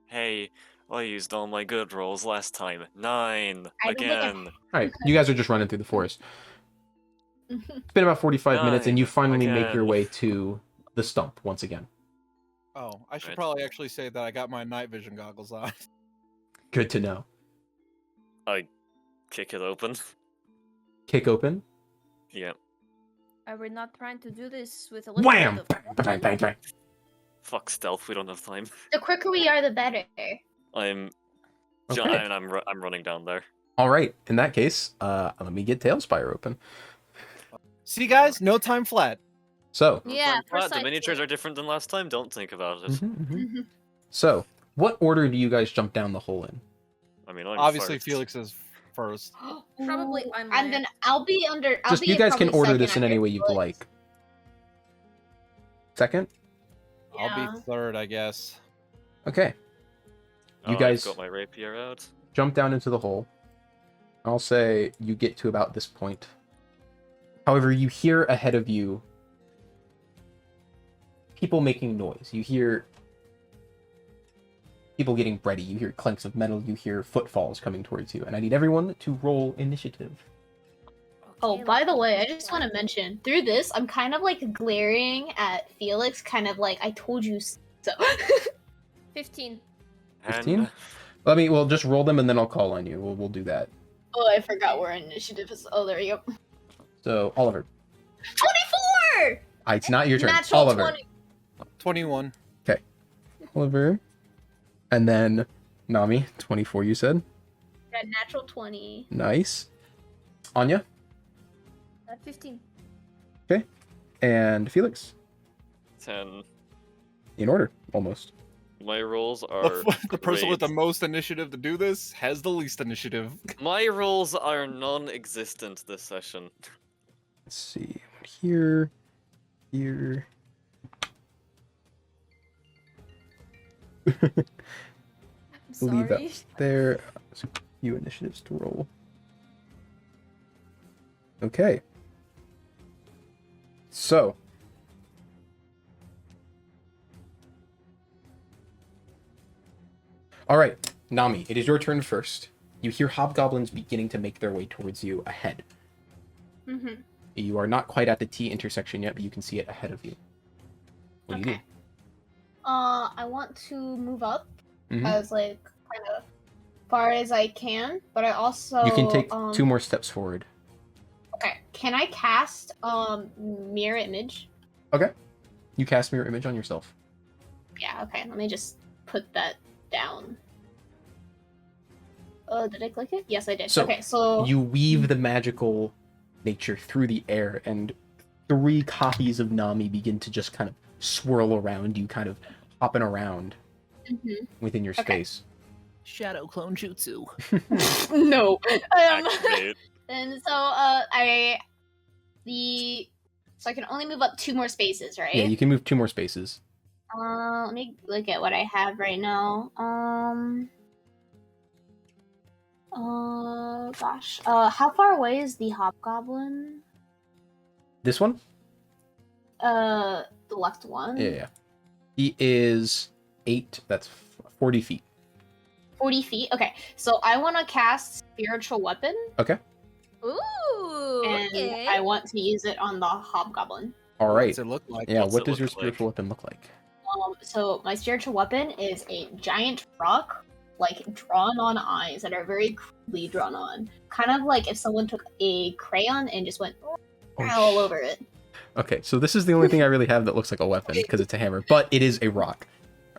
Hey, I used all my good rolls last time. 9 I don't think I've- again. All right, you guys are just running through the forest. It's been about 45 minutes, and you finally make your again. way to the stump once again. Oh, I should Right. probably actually say that I got my night vision goggles on. Good to know. I kick it open. Kick open. Yeah. Are we not trying to do this with a Wham! little bit of Bang, bang, bang. Fuck stealth. We don't have time. The quicker we are, the better. I'm. Okay. And I'm running down there. All right. In that case, let me get Tailspire open. See, guys, no time flat. So, Yeah, The precisely. miniatures are different than last time. Don't think about it. so what order do you guys jump down the hole in? I mean, I'm Obviously, first. Felix is first. Probably Ooh, I'm and then I'll be under. I'll Just be you guys can probably order second this in any after way you'd Felix. like. Second. I'll Yeah. be third, I guess. Okay. You Oh, guys- I've got my rapier out. Jump down into the hole. I'll say you get to about this point. However, you hear ahead of you people making noise. You hear people getting ready. You hear clanks of metal. You hear footfalls coming towards you. And I need everyone to roll initiative. Oh, Okay, by the let's way, do I just that. want to mention through this, I'm kind of like glaring at Felix, kind of like I told you so. 15. 15? Well, just roll them and then I'll call on you. We'll do that. Oh, I forgot where initiative is. Oh, there you go. So, Oliver. 24. It's not your turn. Natural Oliver. 20. 21. Oliver. And then Nami, 24 you said. Got natural 20. Nice. Anya 15. and Felix. 10. In order, almost. My rolls are. The person with the great. most initiative to do this has the least initiative. My rolls are non-existent this session. Let's see. Here. Here. I'm Leave that sorry. there. So few initiatives to roll. Okay. So. Alright, Nami, it is your turn first. You hear hobgoblins beginning to make their way towards you ahead. Mm-hmm. You are not quite at the T intersection yet, but you can see it ahead of you. What do you Okay. I want to move up do? Mhm. as like kind of far as I can, but I also You can take 2 more steps forward. Okay, can I cast mirror image? You cast mirror image on yourself. Yeah. Okay. Let me just put that down. Did I click it? Yes, I did. So, okay, so You weave the magical nature through the air, and 3 copies of Nami begin to just kind of swirl around you, kind of hopping around Mhm. within your Okay. space. Shadow clone jutsu. no. Activate. And so so I can only move up 2 more spaces, right? Yeah, you can move 2 more spaces. Let me look at what I have right now. Gosh. How far away is the hobgoblin? This one? The left one. Yeah. He is 8. That's 40 feet. 40 feet. Okay, so I want to cast spiritual weapon, Ooh, and okay. I want to use it on the hobgoblin. All right. What's it look like? Yeah, What's what it does your look like? spiritual weapon look like? So my spiritual weapon is a giant rock, like drawn on eyes that are very crudely drawn on. Kind of like if someone took a crayon and just went all over it. Okay, so this is the only thing I really have that looks like a weapon, because it's a hammer, but it is a rock.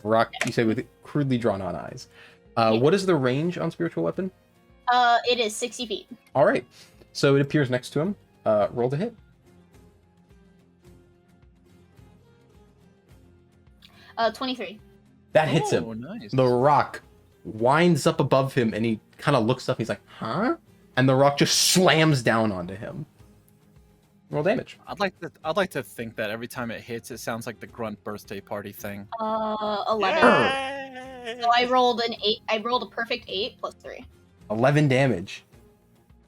A rock, you say, with crudely drawn on eyes. What is the range on spiritual weapon? It is 60 feet. All right, so it appears next to him. Roll to hit. 23. That hits him. Oh, nice. The rock winds up above him, and he kind of looks up. He's like, "Huh?" And the rock just slams down onto him. Roll damage. I'd like to think that every time it hits, it sounds like the grunt birthday party thing. 11. Yay! So I rolled an 8. I rolled a perfect 8 plus 3. 11 damage.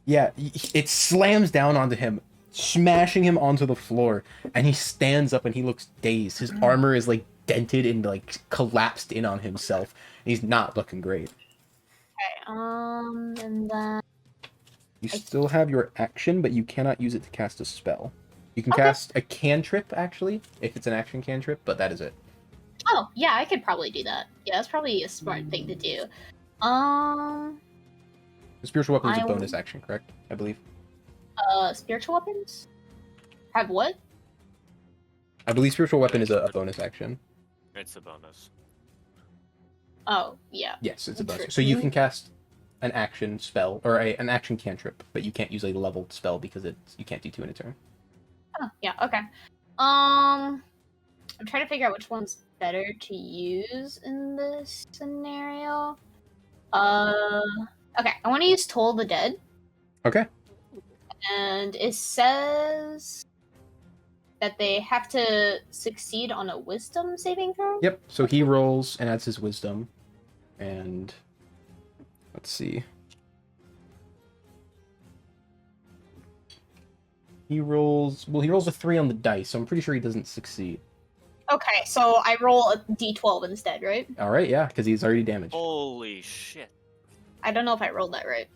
Yeah, it slams down onto him, smashing him onto the floor, and he stands up and he looks dazed. His armor is like dented and like collapsed in on himself. He's not looking great. Okay. And then You still have your action, but you cannot use it to cast a spell. You can Okay. cast a cantrip, actually, if it's an action cantrip, but that is it. oh yeah, I could probably do that. Yeah, that's probably a smart thing to do. The spiritual weapon is a I bonus will- action, correct? I believe. Spiritual weapons have what? I believe spiritual weapon is a bonus action. It's a bonus. Oh yeah. Yes, it's a bonus. True. So you can cast an action spell or an action cantrip, but you can't use a leveled spell because you can't do 2 in a turn. Oh yeah. Okay. I'm trying to figure out which one's better to use in this scenario. Okay, I want to use Toll the Dead, Okay. and it says that they have to succeed on a Wisdom saving throw. Yep. So he rolls and adds his wisdom, and let's see. He rolls. Well, he rolls a 3 on the dice, so I'm pretty sure he doesn't succeed. Okay, so I roll a D12 instead, right? All right, yeah, because he's already damaged. Holy shit. I don't know if I rolled that right.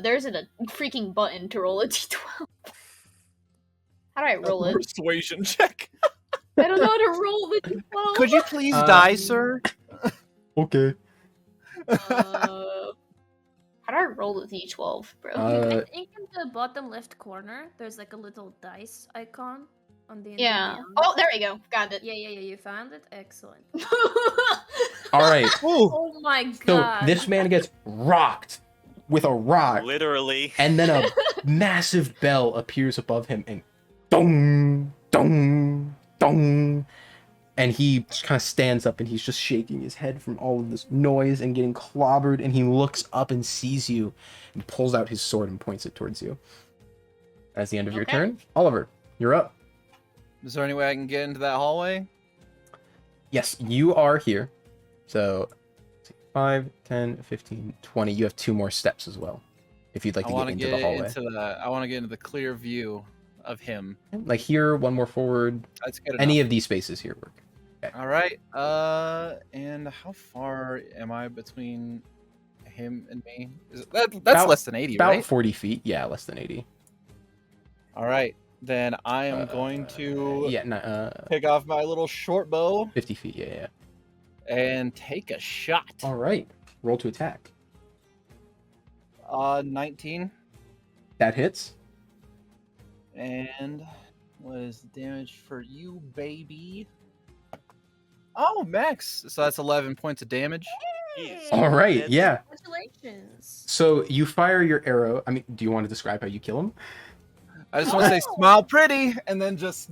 There's a freaking button to roll a D12. How do I roll it? Persuasion check. I don't know how to roll the D12. Could you please Um, die, sir? Okay. How do I roll the D12, bro? I think in the bottom left corner, there's like a little dice icon on the. yeah. beyond. Oh, there we go. Got it. Yeah. You found it. Excellent. All right. Ooh. Oh my So god. this man gets rocked with a rock, Literally. and then a massive bell appears above him, and dong, dong, dong. And he just kind of stands up, and he's just shaking his head from all of this noise and getting clobbered. And he looks up and sees you, and pulls out his sword and points it towards you. That's the end of your Okay. turn. Oliver, you're up. Is there any way I can get into that hallway? Yes, you are here. So 5, 10, 15, 20. You have 2 more steps as well, if you'd like I to want get to into get the hallway. into the. I want to get into the clear view of him. Like here, 1 more forward. That's good. Any enough. of these spaces here work. All right. And how far am I between him and me? That's About- less than 80, About right? 40 feet. Yeah, less than 80. All right. Then I am going to Yeah, no, pick off my little short bow 50 feet. Yeah. and take a shot. All right. Roll to attack. 19. That hits. And what is the damage for you, baby? Oh, max. So that's 11 points of damage. Jeez. All right. Dead. Yeah. Congratulations. So you fire your arrow. I mean, do you want to describe how you kill him? I just want to say smile pretty and then just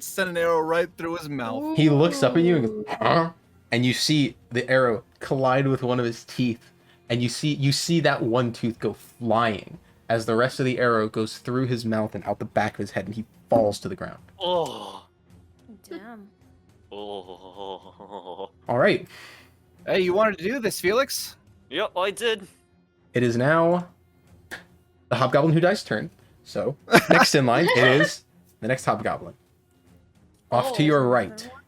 send an arrow right through his mouth. He looks up at you and goes, huh? And you see the arrow collide with one of his teeth, and you see that one tooth go flying as the rest of the arrow goes through his mouth and out the back of his head, and he falls to the ground. Oh. Damn. Oh. All right. Hey, you wanted to do this, Felix? Yep, I did. It is now the hobgoblin who dies turn. So next in line, it is the next hobgoblin. Off to Oh, your is there right. another one?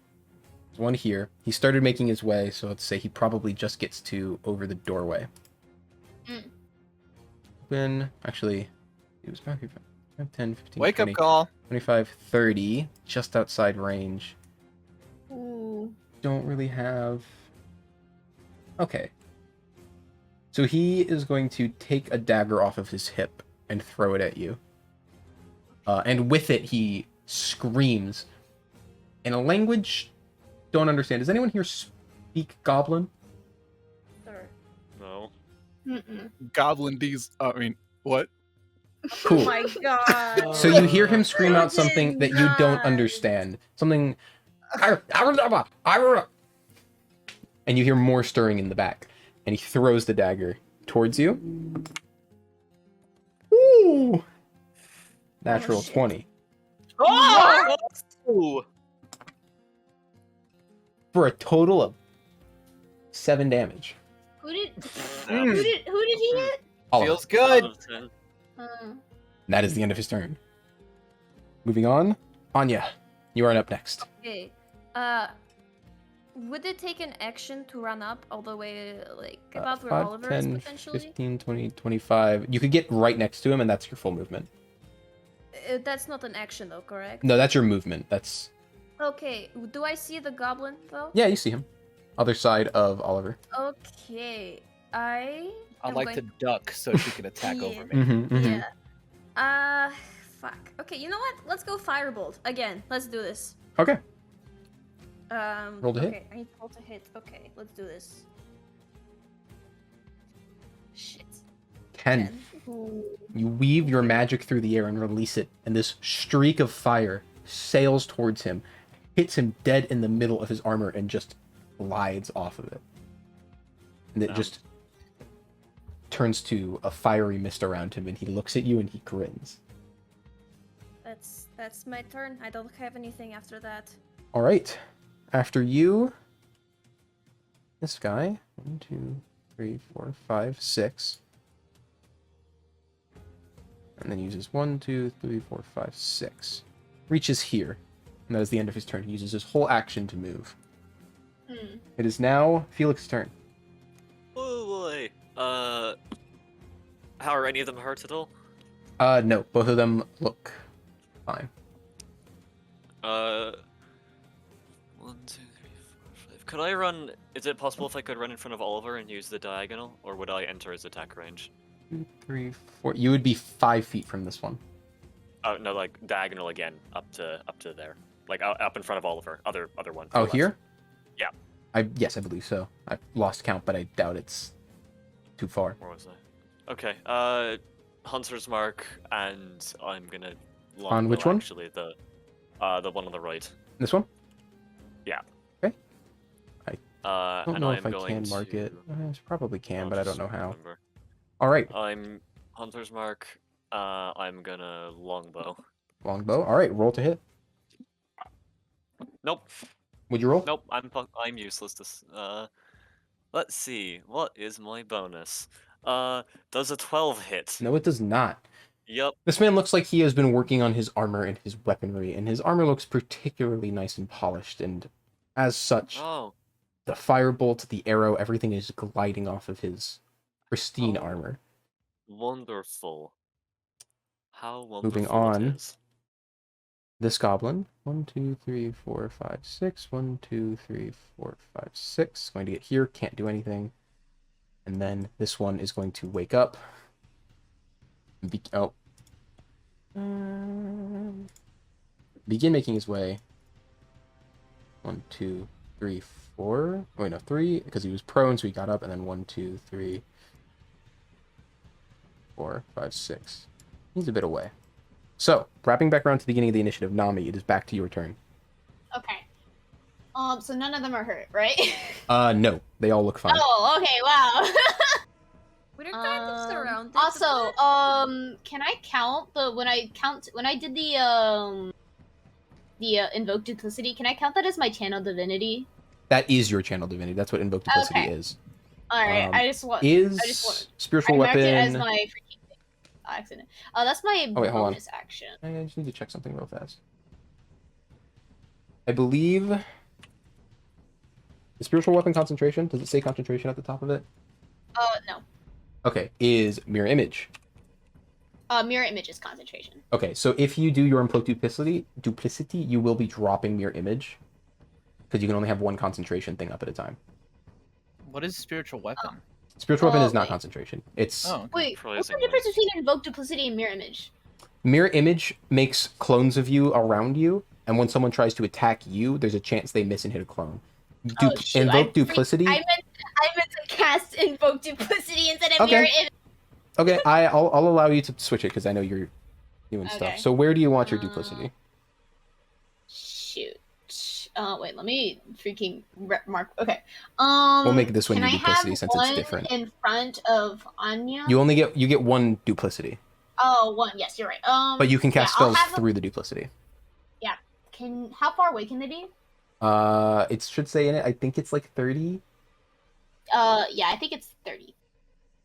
There's one here. He started making his way, so let's say he probably just gets to over the doorway. Mm. When actually, it was about 10, 15, Wake 20, up call. 25, 30, just outside range. Ooh. Don't really have. Okay. So he is going to take a dagger off of his hip and throw it at you. And with it, he screams in a language don't understand. Does anyone here speak Goblin? Sir. No. Mm-mm. Goblin D's. I mean, what? Cool. Oh my god. So you hear him scream out something that you don't Nice. understand. Something. And you hear more stirring in the back. And he throws the dagger towards you. Ooh! Natural shit. 20. Ooh. For a total of 7 damage. Who did Mm. who did he hit? All of Feels it. good. Out of 10. And that is the end of his turn. Moving on, Anya, you are up next. Okay. Would it take an action to run up all the way, like, about where 5, Oliver 10, is potentially? 15, 20, 25. You could get right next to him, and that's your full movement. That's not an action, though, correct? No, that's your movement. That's Okay. Do I see the goblin, though? yeah, you see him. Other side of Oliver. Okay. I'd I'd like to duck so she can attack over me. Mm-hmm, mm-hmm. Yeah. Fuck. Okay, you know what? Let's go Firebolt again. Let's do this. Okay. Roll to hit. Okay, I need to roll to hit. Okay, let's do this. Shit. 10. You weave your magic through the air and release it, and this streak of fire sails towards him, hits him dead in the middle of his armor, and just glides off of it. And it just turns to a fiery mist around him, and he looks at you and he grins. That's my turn. I don't have anything after that. All right. After you, this guy. 1, 2, 3, 4, 5, 6. And then uses 1, 2, 3, 4, 5, 6. Reaches here. And that is the end of his turn. He uses his whole action to move. It is now Felix's turn. Oh boy. How are any of them hurt at all? No. Both of them look fine. 1, 2, 3, 4, 5. Could I run? Is it possible if I could run in front of Oliver and use the diagonal, or would I enter his attack range? 2, 3, 4. You would be 5 feet from this one. Oh no, like diagonal again, up to there, like up in front of Oliver. Other one. to Oh, the left. here? Yeah. Yes, I believe so. I lost count, but I doubt it's too far. Where was I? Okay. Hunter's Mark, and I'm gonna. On which one? Actually, the one on the right. This one? Yeah. Okay. I don't and know I'm if I going can mark it. I probably can, but I don't know how. Remember. All right. I'm Hunter's Mark. I'm gonna longbow. Longbow. All right. Roll to hit. Nope. Would you roll? Nope. I'm useless. Let's see. What is my bonus? Does a 12 hit? No, it does not. Yep. This man looks like he has been working on his armor and his weaponry, and his armor looks particularly nice and polished, and as such, Oh. the firebolt, the arrow, everything is gliding off of his pristine Oh. armor. Wonderful. How wonderful Moving it on. is. This goblin. 1, 2, 3, 4, 5, 6. 1, 2, 3, 4, 5, 6. Going to get here. Can't do anything. And then this one is going to wake up. Begin making his way. 1, 2, 3, 4. Wait, no, 3, because he was prone, so he got up, and then 1, 2, 3, 4, 5, 6. He's a bit away. So, wrapping back around to the beginning of the initiative, Nami, it is back to your turn. Okay. So none of them are hurt, right? No, they all look fine. Oh, okay, wow. We're kind of surrounded. Also, can I count when I did the invoke duplicity? Can I count that as my channel divinity? That is your channel divinity. That's what invoke duplicity Okay. is. All right, I just want. Spiritual I marked weapon. it as my freaking accident. That's my Oh, wait, hold on. bonus action. I just need to check something real fast. I believe the spiritual weapon concentration. Does it say concentration at the top of it? No. Okay, is mirror image. Mirror image is concentration. Okay, so if you do your invoke duplicity, you will be dropping mirror image because you can only have one concentration thing up at a time. What is spiritual weapon? Spiritual weapon is not wait. concentration. It's Oh, okay. Wait, Probably what's the isn't difference nice. between invoke duplicity and mirror image? mirror image makes clones of you around you, and when someone tries to attack you, there's a chance they miss and hit a clone. Shoot, Invoke duplicity. I meant to cast invoke duplicity instead of Okay. mirror image. Okay, I'll allow you to switch it because I know you're doing stuff. Okay. So where do you want your duplicity? Shoot. Wait, let me freaking mark. Okay. We'll make this one can your I have duplicity since it's one different. in front of Anya? You get one duplicity, Oh, one. Yes, you're right. but you can cast yeah, I'll spells have through the duplicity. how far away can they be? It should say in it. I think it's like 30. Yeah, I think it's 30.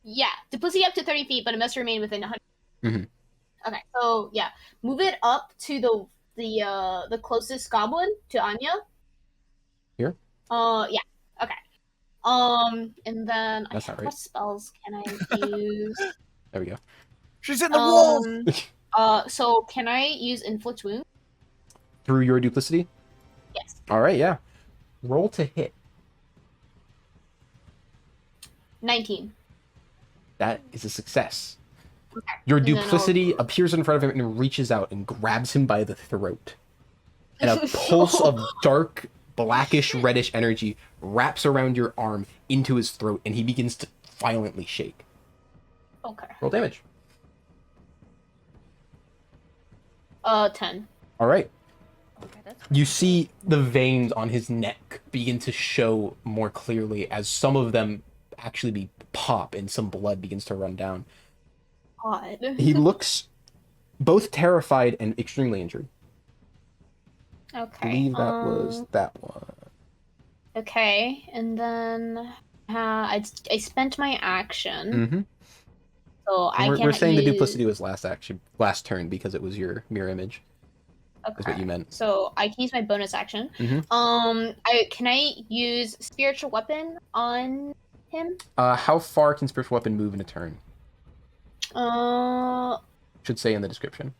Yeah, duplicity up to 30 feet, but it must remain within 100. Mhm. Okay, so yeah, move it up to the closest goblin to Anya. Here? Yeah. Okay. And then That's not right. what spells can I use? There we go. She's in the wall. So can I use inflict wound? Through your duplicity? Yes. All right, yeah. Roll to hit. 19. That is a success. Okay. Your And then duplicity I'll- appears in front of him and reaches out and grabs him by the throat. And a pulse of dark, blackish, reddish energy wraps around your arm into his throat, and he begins to violently shake. Okay. Roll damage. 10. All right. Okay, that's You see the veins on his neck begin to show more clearly as some of them actually pop and some blood begins to run down. Odd. He looks both terrified and extremely injured. I Okay. believe that was that one. Okay, and then I spent my action, Mm-hmm. so I We're can't saying the use... duplicity was last turn because it was your mirror image. Is what you meant. So I can use my bonus action. Mhm. Can I use spiritual weapon on him? How far can spiritual weapon move in a turn? Up Should say in the description.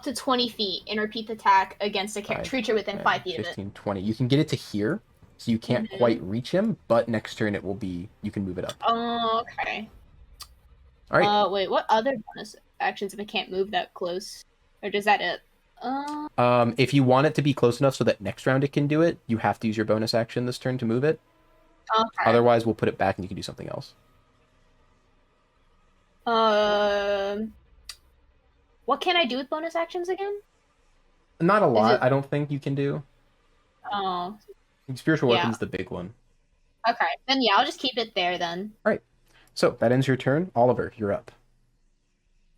to 20 feet and repeat the attack against a 5, creature within 10, 5 feet of it. 15, 20. You can get it to here, so you can't quite reach him, but next turn it will be, you can move it up. Okay. All right. Wait, what other bonus actions if I can't move that close? Or is that it? If you want it to be close enough so that next round it can do it, you have to use your bonus action this turn to move it. Okay. Otherwise, we'll put it back and you can do something else. What can I do with bonus actions again? Not a lot, it- I don't think you can do. Oh, Spiritual Yeah. weapon's the big one. okay. Then yeah, I'll just keep it there then. So that ends your turn. Oliver, you're up.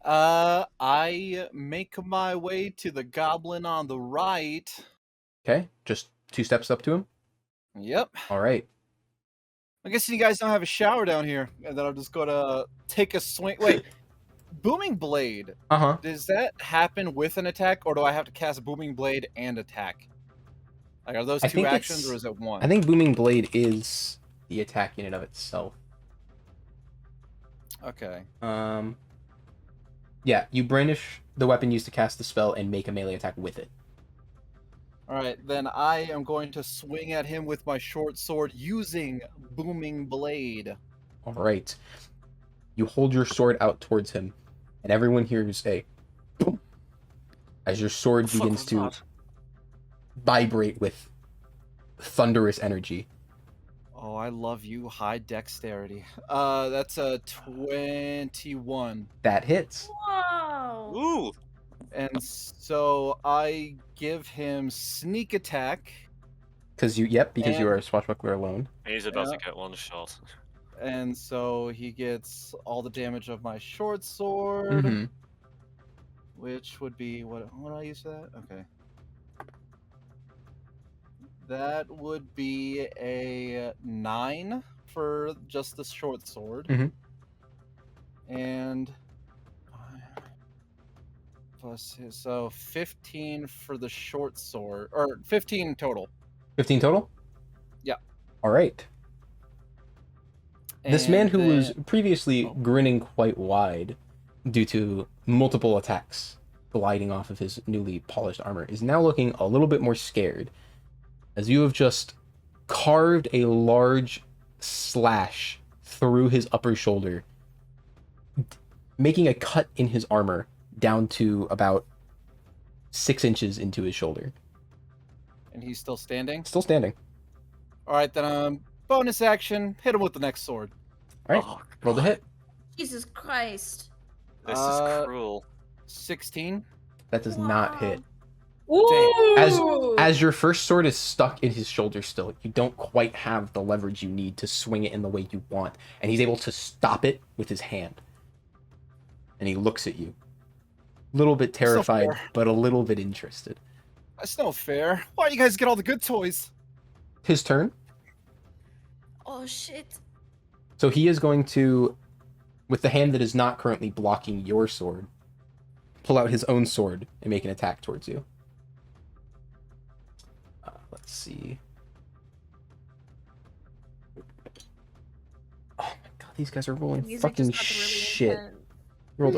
I make my way to the goblin on the right. Okay, just 2 steps up to him. Yep. All right. I guess you guys don't have a shower down here, and then I'm just gonna take a swing. Wait, booming blade. Uh-huh. Does that happen with an attack, or do I have to cast booming blade and attack? Like, are those I two think actions, it's- or is it one? I think Booming Blade is the attack unit of itself. Okay. Yeah, you brandish the weapon used to cast the spell and make a melee attack with it. All right, then I am going to swing at him with my short sword using booming blade. All right. You hold your sword out towards him, and everyone hears a boom as your sword Fuck begins was to that? vibrate with thunderous energy. Oh, I love you, high dexterity. That's a 21. That hits. Wow. Ooh! And so I give him sneak attack, Because you And- are a swashbuckler alone. He's about Yeah. to get one shot. and so he gets all the damage of my short sword, Mm-hmm. which would be what do I use for that? Okay. That would be a 9 for just the short sword. Mhm. And plus so 15 for the short sword, or 15 total. 15 total? Yeah. All right. This man And who was then- previously Oh. grinning quite wide due to multiple attacks gliding off of his newly polished armor is now looking a little bit more scared as you have just carved a large slash through his upper shoulder, making a cut in his armor down to about 6 inches into his shoulder. and he's still standing. Still standing. All right, then bonus action, hit him with the next sword. All right, Oh, roll the God. hit. Jesus Christ. This Uh, is cruel. 16. That does not Wow. hit. Ooh! As your first sword is stuck in his shoulder still, you don't quite have the leverage you need to swing it in the way you want, and he's able to stop it with his hand. And he looks at you. A little bit terrified, fair. but a little bit interested. That's no fair. Why you guys get all the good toys? His turn. Oh shit. So he is going to, with the hand that is not currently blocking your sword, pull out his own sword and make an attack towards you. Let's see. Oh my god, these guys are rolling Music fucking just got really shit. intense. He rolled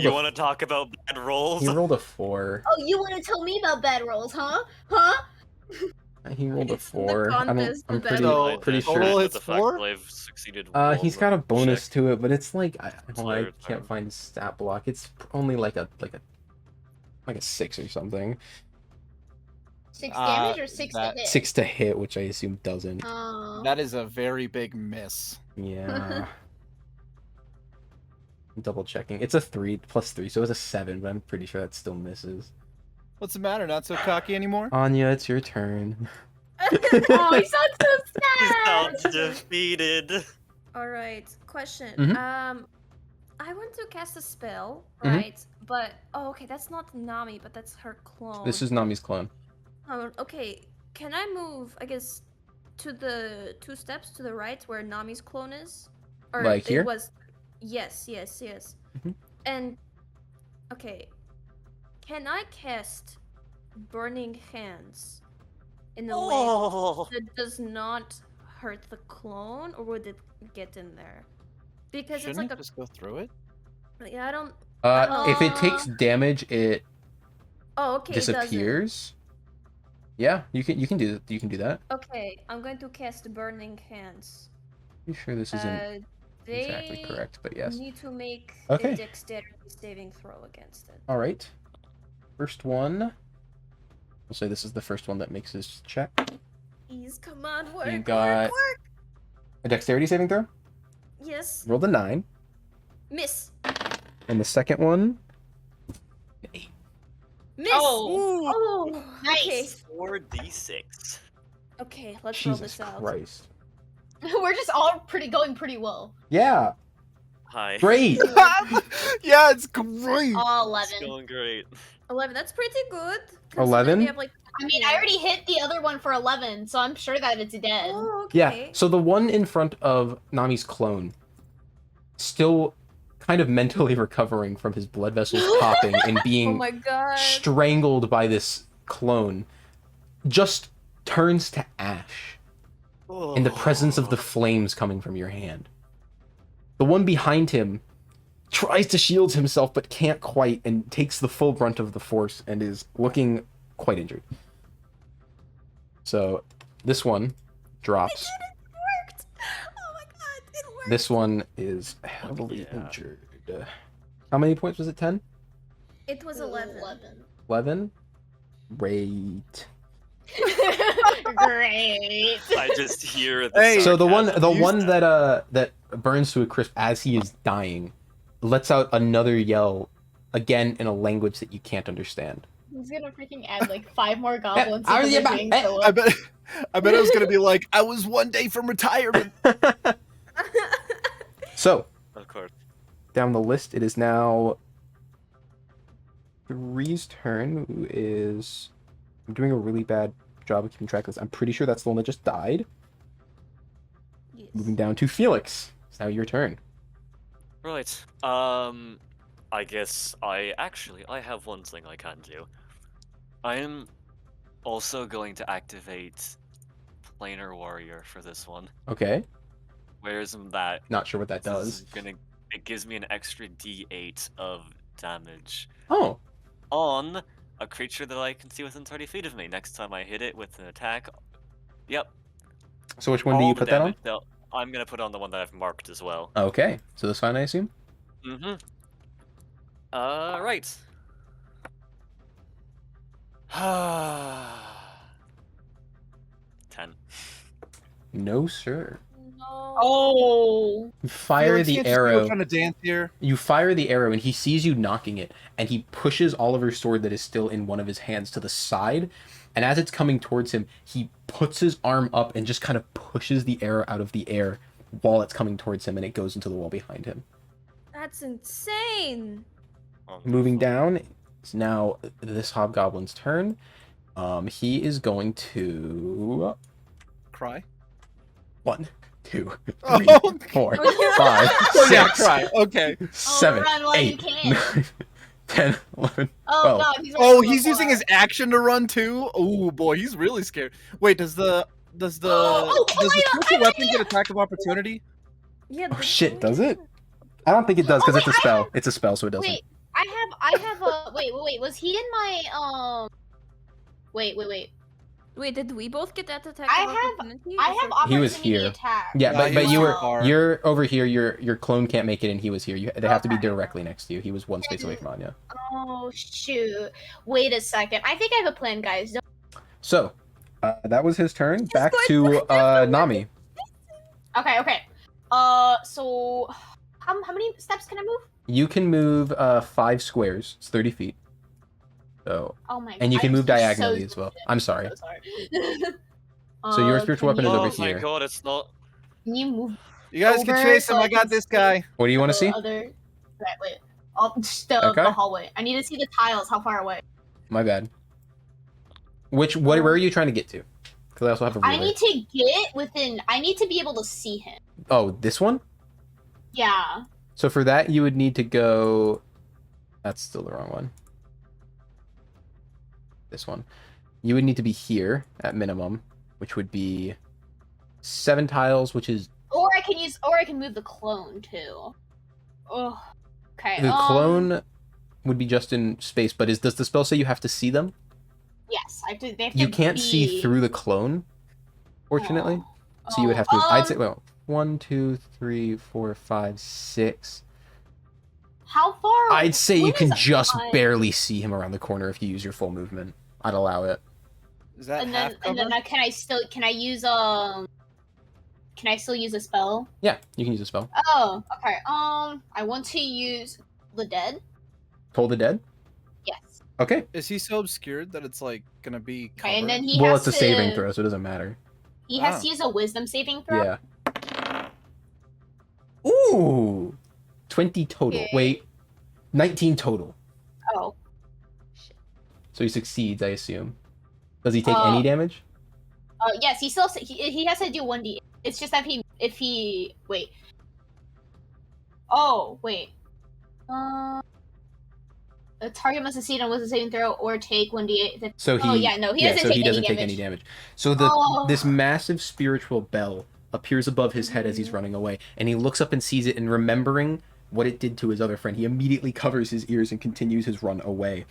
You a, want to talk about bad rolls? he rolled a 4. Oh, you want to tell me about bad rolls, huh? Huh? He rolled a It's the 4. I don't. contest I'm for pretty bad So, pretty total sure. it's the fact 4? that I've succeeded. He's got a bonus to it, but it's like I later can't time. find his stat block. It's only like a 6 or something. 6 damage or 6 to that- hit? 6 to hit, which I assume doesn't. Oh. That is a very big miss. Yeah. I'm double checking. It's a 3 plus 3, so it's a 7, but I'm pretty sure that still misses. What's the matter? Not so cocky anymore? Anya, it's your turn. Oh, he sounds so He sad. sounds defeated. All right. Question. Mhm. I want to cast a spell, Mhm. right? But okay, that's not Nami, but that's her clone. This is Nami's clone. Okay. Can I move? I guess to the 2 steps to the right where Nami's clone is, or Like here? It was. Yes. Mhm. And okay, can I cast Burning Hands in a way Oh, that does not hurt the clone, or would it get in there? Because Shouldn't it's like it just go through it? yeah, I don't. If it takes damage, it Oh, okay. It doesn't. disappears. Yeah, you can do that. Okay, I'm going to cast Burning Hands. I'm sure this isn't They exactly correct, but yes. need to make Okay. a dexterity saving throw against it. All right. First one. We'll say this is the first one that makes his check. Please, come on, work, You got work. a dexterity saving throw. Yes, Rolled a 9, miss, and the second one. miss. Oh. Oh, Okay, nice. 4d6. okay, let's roll Jesus this out. Christ. We're just all going pretty well. Yeah, Hi. great. Yeah, it's great. Oh, It's 11. going great. 11. That's pretty good. 11? We have like. I mean, I already hit the other one for 11, so I'm sure that it's dead. Oh, okay. Yeah. So the one in front of Nami's clone, still kind of mentally recovering from his blood vessels popping and Oh being my god. strangled by this clone, just turns to ash in the presence of the flames coming from your hand. The one behind him tries to shield himself but can't quite, and takes the full brunt of the force and is looking quite injured. So this one drops. It worked. Oh my god, it worked. This one is heavily Yeah. injured. How many points was it? 10? It was 11. 11? Great. Great. I just hear the Hey, So the sarcasm. one that burns to a crisp as he is dying lets out another yell, again in a language that you can't understand. He's gonna freaking add like 5 more goblins Are into you the back? thing. Eh, So I bet it was gonna be like, I was one day from retirement. So Of course. down the list, it is now 3's turn, who is... I'm doing a really bad job of keeping track of this. I'm pretty sure that's the one that just died. Yes. Moving down to Felix. It's now your turn. Right. I guess I have one thing I can do. I am also going to activate Planar Warrior for this one. Okay. Where's that? Not sure what that This does. is it gives me an extra D8 of damage Oh, on a creature that I can see within 30 feet of me. Next time I hit it with an attack. Yep. so which one do all you the put that on? damage- no, I'm gonna put on the one that I've marked as well. Okay, so that's fine, I assume? Mm-hmm. Right. 10. No, sir. No. Oh. You fire Felix, the can't you see we're arrow. trying to dance here. You fire the arrow, and he sees you knocking it, and he pushes Oliver's sword that is still in one of his hands to the side, and as it's coming towards him, he puts his arm up and just kind of pushes the arrow out of the air while it's coming towards him, and it goes into the wall behind him. That's insane. Moving down, it's now this hobgoblin's turn. He is going to... Cry. 1. 2, 3, Oh, 4, Oh, 5, oh yeah, 6, cry. Okay. 7, run while you 8, can. 9, 10, 11, Oh 12. god, he's Oh, running he's so using far. his action to run too. Oh boy, he's really scared. Wait, does the Oh, spiritual weapon get attack of opportunity? Yeah. Oh did shit, someone does get it? I don't think it does because Oh, it's a wait, I spell. It's a spell, so it doesn't. Wait, I have a wait. Was he in my Wait. Wait, did we both get that attack I of have- opportunity? I Or- have opportunity He was here. attack. Yeah, Yeah, he but was you too were far. you're over here. Your clone can't make it, and he was here. They have to be Okay. directly next to you. He was one space away from Anya. Oh shoot! Wait a second. I think I have a plan, guys. So, that was his turn. Back going to back Nami. Okay. So how many steps can I move? You can move 5 squares. It's 30 feet. So, Oh my god. and you can I'm move so diagonally as well. I'm sorry. So sorry. So your spiritual weapon is can over Oh my here. god, it's not. you move You guys can Over chase so him. I I got can this see. guy. What do you want to see? Other... Wait. Just the Okay. hallway. I need to see the tiles. How far away? My bad. Where are you trying to get to? Because I also have a ruler. I need to get within. I need to be able to see him. Oh, this one? Yeah. So for that, you would need to go... That's still the wrong one. This one. You would need to be here at minimum, which would be 7 tiles, which is... Or I can move the clone too. Oh. Okay. The clone would be just in space, but does the spell say you have to see them? Yes, I have to. They have You to can't see be- through the clone, fortunately. Oh. So you would have to... I'd say, Um, well, 1, 2, 3, 4, 5, 6... How far? I'd say you when can is just on- barely see him around the corner if you use your full movement. I'd allow it. Is that And half then cover? can I still use a spell? Yeah, you can use a spell. Oh, okay. I want to use the dead. Toll the Dead? Yes. Okay. Is he so obscured that it's like gonna be covered? Okay, and then he Well, has it's a to, saving throw, so it doesn't matter. He has Ah. to use a wisdom saving throw. Yeah. Ooh! 20 total. Okay. Wait. 19 total. Oh. So he succeeds, I assume. Does he take any damage? Yes. He still he has to do 1d. It's just that if he wait. Oh wait. The target must succeed on wisdom saving throw or take 1d8. So he, Oh yeah, no, he doesn't so take he doesn't any take damage. any damage. So this massive spiritual bell appears above his head as he's running away, and he looks up and sees it, and remembering what it did to his other friend, he immediately covers his ears and continues his run away.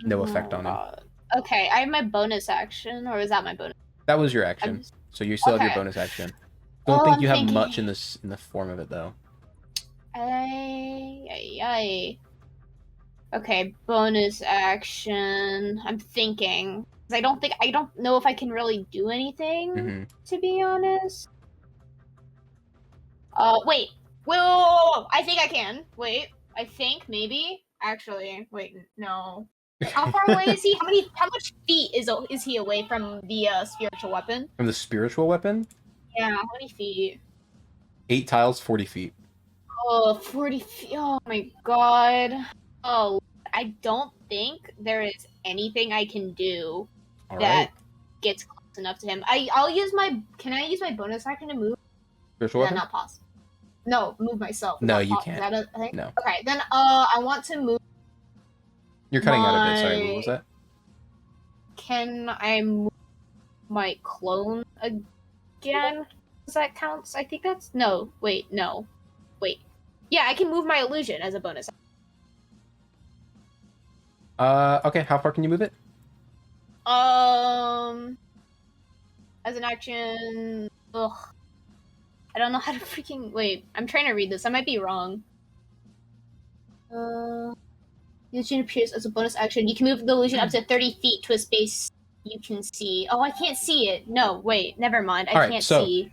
No effect on him. God. Okay, I have my bonus action, or is that my bonus? That was your action. I'm- So you still have your Okay. bonus action. Don't Oh, think I'm you have thinking- much in the form of it though. Okay, bonus action. I'm thinking. 'Cause I don't know if I can really do anything, hmm to be honest. Wait. I think I can. Wait. I think, maybe. Actually, wait, no. How far away is he? How much feet is he away from the spiritual weapon? From the spiritual weapon, Yeah, how many feet? 8 tiles, 40 feet. Oh, 40 feet. Oh my god. Oh, I don't think there is anything I can do All that right. gets close enough to him. Can I use my bonus action to move? Spiritual Yeah, weapon. not possible. No, move myself. No, Not you is can't. that a thing? No. Okay, then I want to move. You're cutting out a bit. Sorry, what was that? Can I move my clone again? Does that count? I think that's no. Wait. Yeah, I can move my illusion as a bonus. Okay. How far can you move it? As an action. Ugh. I don't know how to freaking wait. I'm trying to read this. I might be wrong. Illusion appears as a bonus action. You can move the illusion up to 30 feet to a space you can see. Oh, I can't see it. No, wait. Never mind. I All right, can't so- see.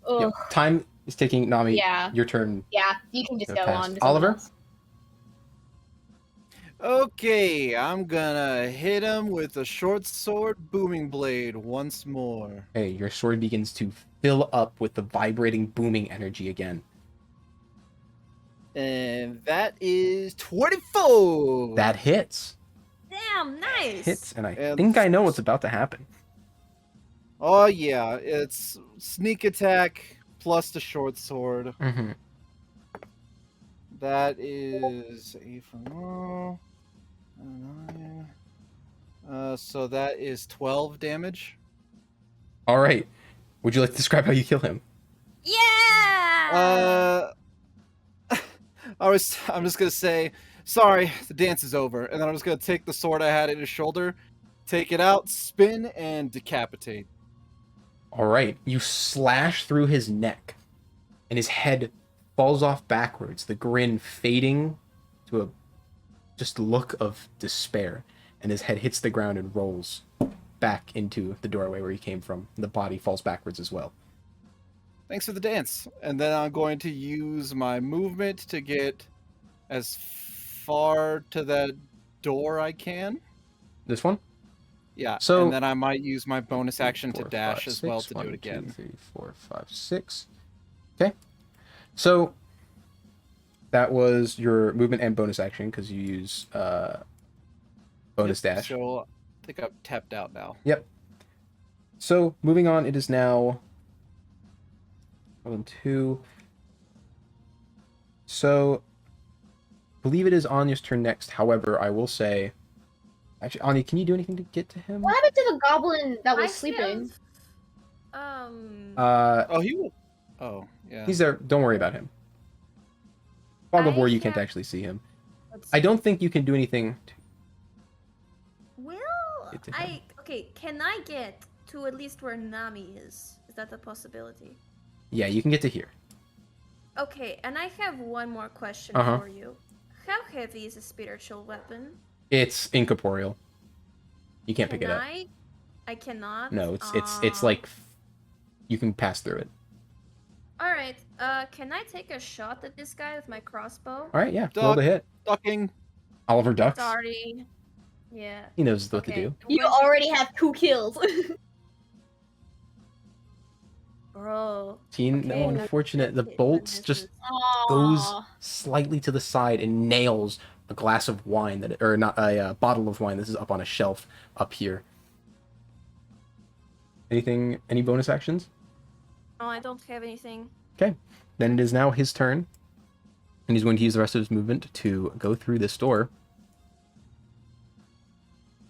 Yep. Ugh. Time is ticking. Nami, Yeah. your turn. Yeah. You can just Go go past. on. to something Oliver? else. Okay, I'm gonna hit him with a short sword booming blade once more. Hey, your sword begins to fill up with the vibrating, booming energy again. And that is 24! That hits. Damn, nice. Hits, and I And- think I know what's about to happen. Oh yeah, it's sneak attack plus the short sword. Mm-hmm. That is a for 9. So that is 12 damage. All right. Would you like to describe how you kill him? Yeah. I'm just gonna say, sorry, the dance is over, and then I'm just gonna take the sword I had at his shoulder, take it out, spin, and decapitate. All right. You slash through his neck, and his head falls off backwards, the grin fading to a just look of despair, and his head hits the ground and rolls back into the doorway where he came from. The body falls backwards as well. Thanks for the dance. And then I'm going to use my movement to get as far to that door I can. This one? Yeah. So- and then I might use my bonus action to 4, dash 5, as well 6. to do 1, it again. 2, 3, 4, 5, 6. Okay. So that was your movement and bonus action because you use bonus Yep, dash. So I think I'm tapped out now. Yep. So moving on, it is now 1, 2. So I believe it is Anya's turn next. However, I will say, actually, Anya, can you do anything to get to him? What happened to the goblin that was I sleeping? have, Oh, he will. Oh, yeah. He's there. Don't worry about him. Fog of I War, you can't have- actually see him. let's I see. don't think you can do anything. Will Get to him. I? Okay, can I get to at least where Nami is? Is that a possibility? Yeah, you can get to here. Okay, and I have one more question Uh-huh. for you. How heavy is a spiritual weapon? It's incorporeal. You can't pick it up. I cannot. No, it's like you can pass through it. All right. Can I take a shot at this guy with my crossbow? All right, yeah. Roll the hit. Ducking. Oliver ducks. Sorry. Yeah. He knows what to Okay. do. You already have 2 kills. Bro. Teen, no, Okay. unfortunate. The It bolts misses. just goes Aw. slightly to the side and nails a glass of wine that, or not a bottle of wine. This is up on a shelf up here. Anything? Any bonus actions? No, I don't have anything. Okay, then it is now his turn, and he's going to use the rest of his movement to go through this door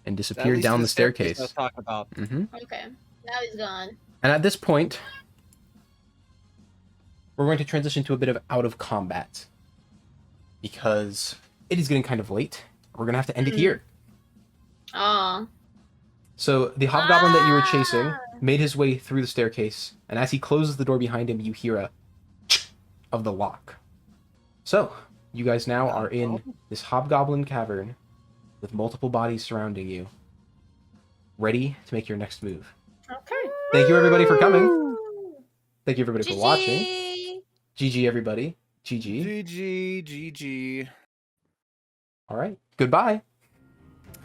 and At disappear least down the I staircase. was talking about. Mm-hmm. Okay. Now he's gone. And at this point, we're going to transition to a bit of out of combat because it is getting kind of late. We're going to have to end it here. Aw. So the hobgoblin that you were chasing made his way through the staircase, and as he closes the door behind him, you hear a of the lock. So you guys now are in this hobgoblin cavern with multiple bodies surrounding you, ready to make your next move. Okay. Thank you everybody for coming. Thank you everybody for watching. GG. GG everybody. GG. GG, GG. All right. Goodbye.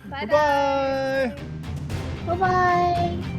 Bye Bye-bye. Bye-bye.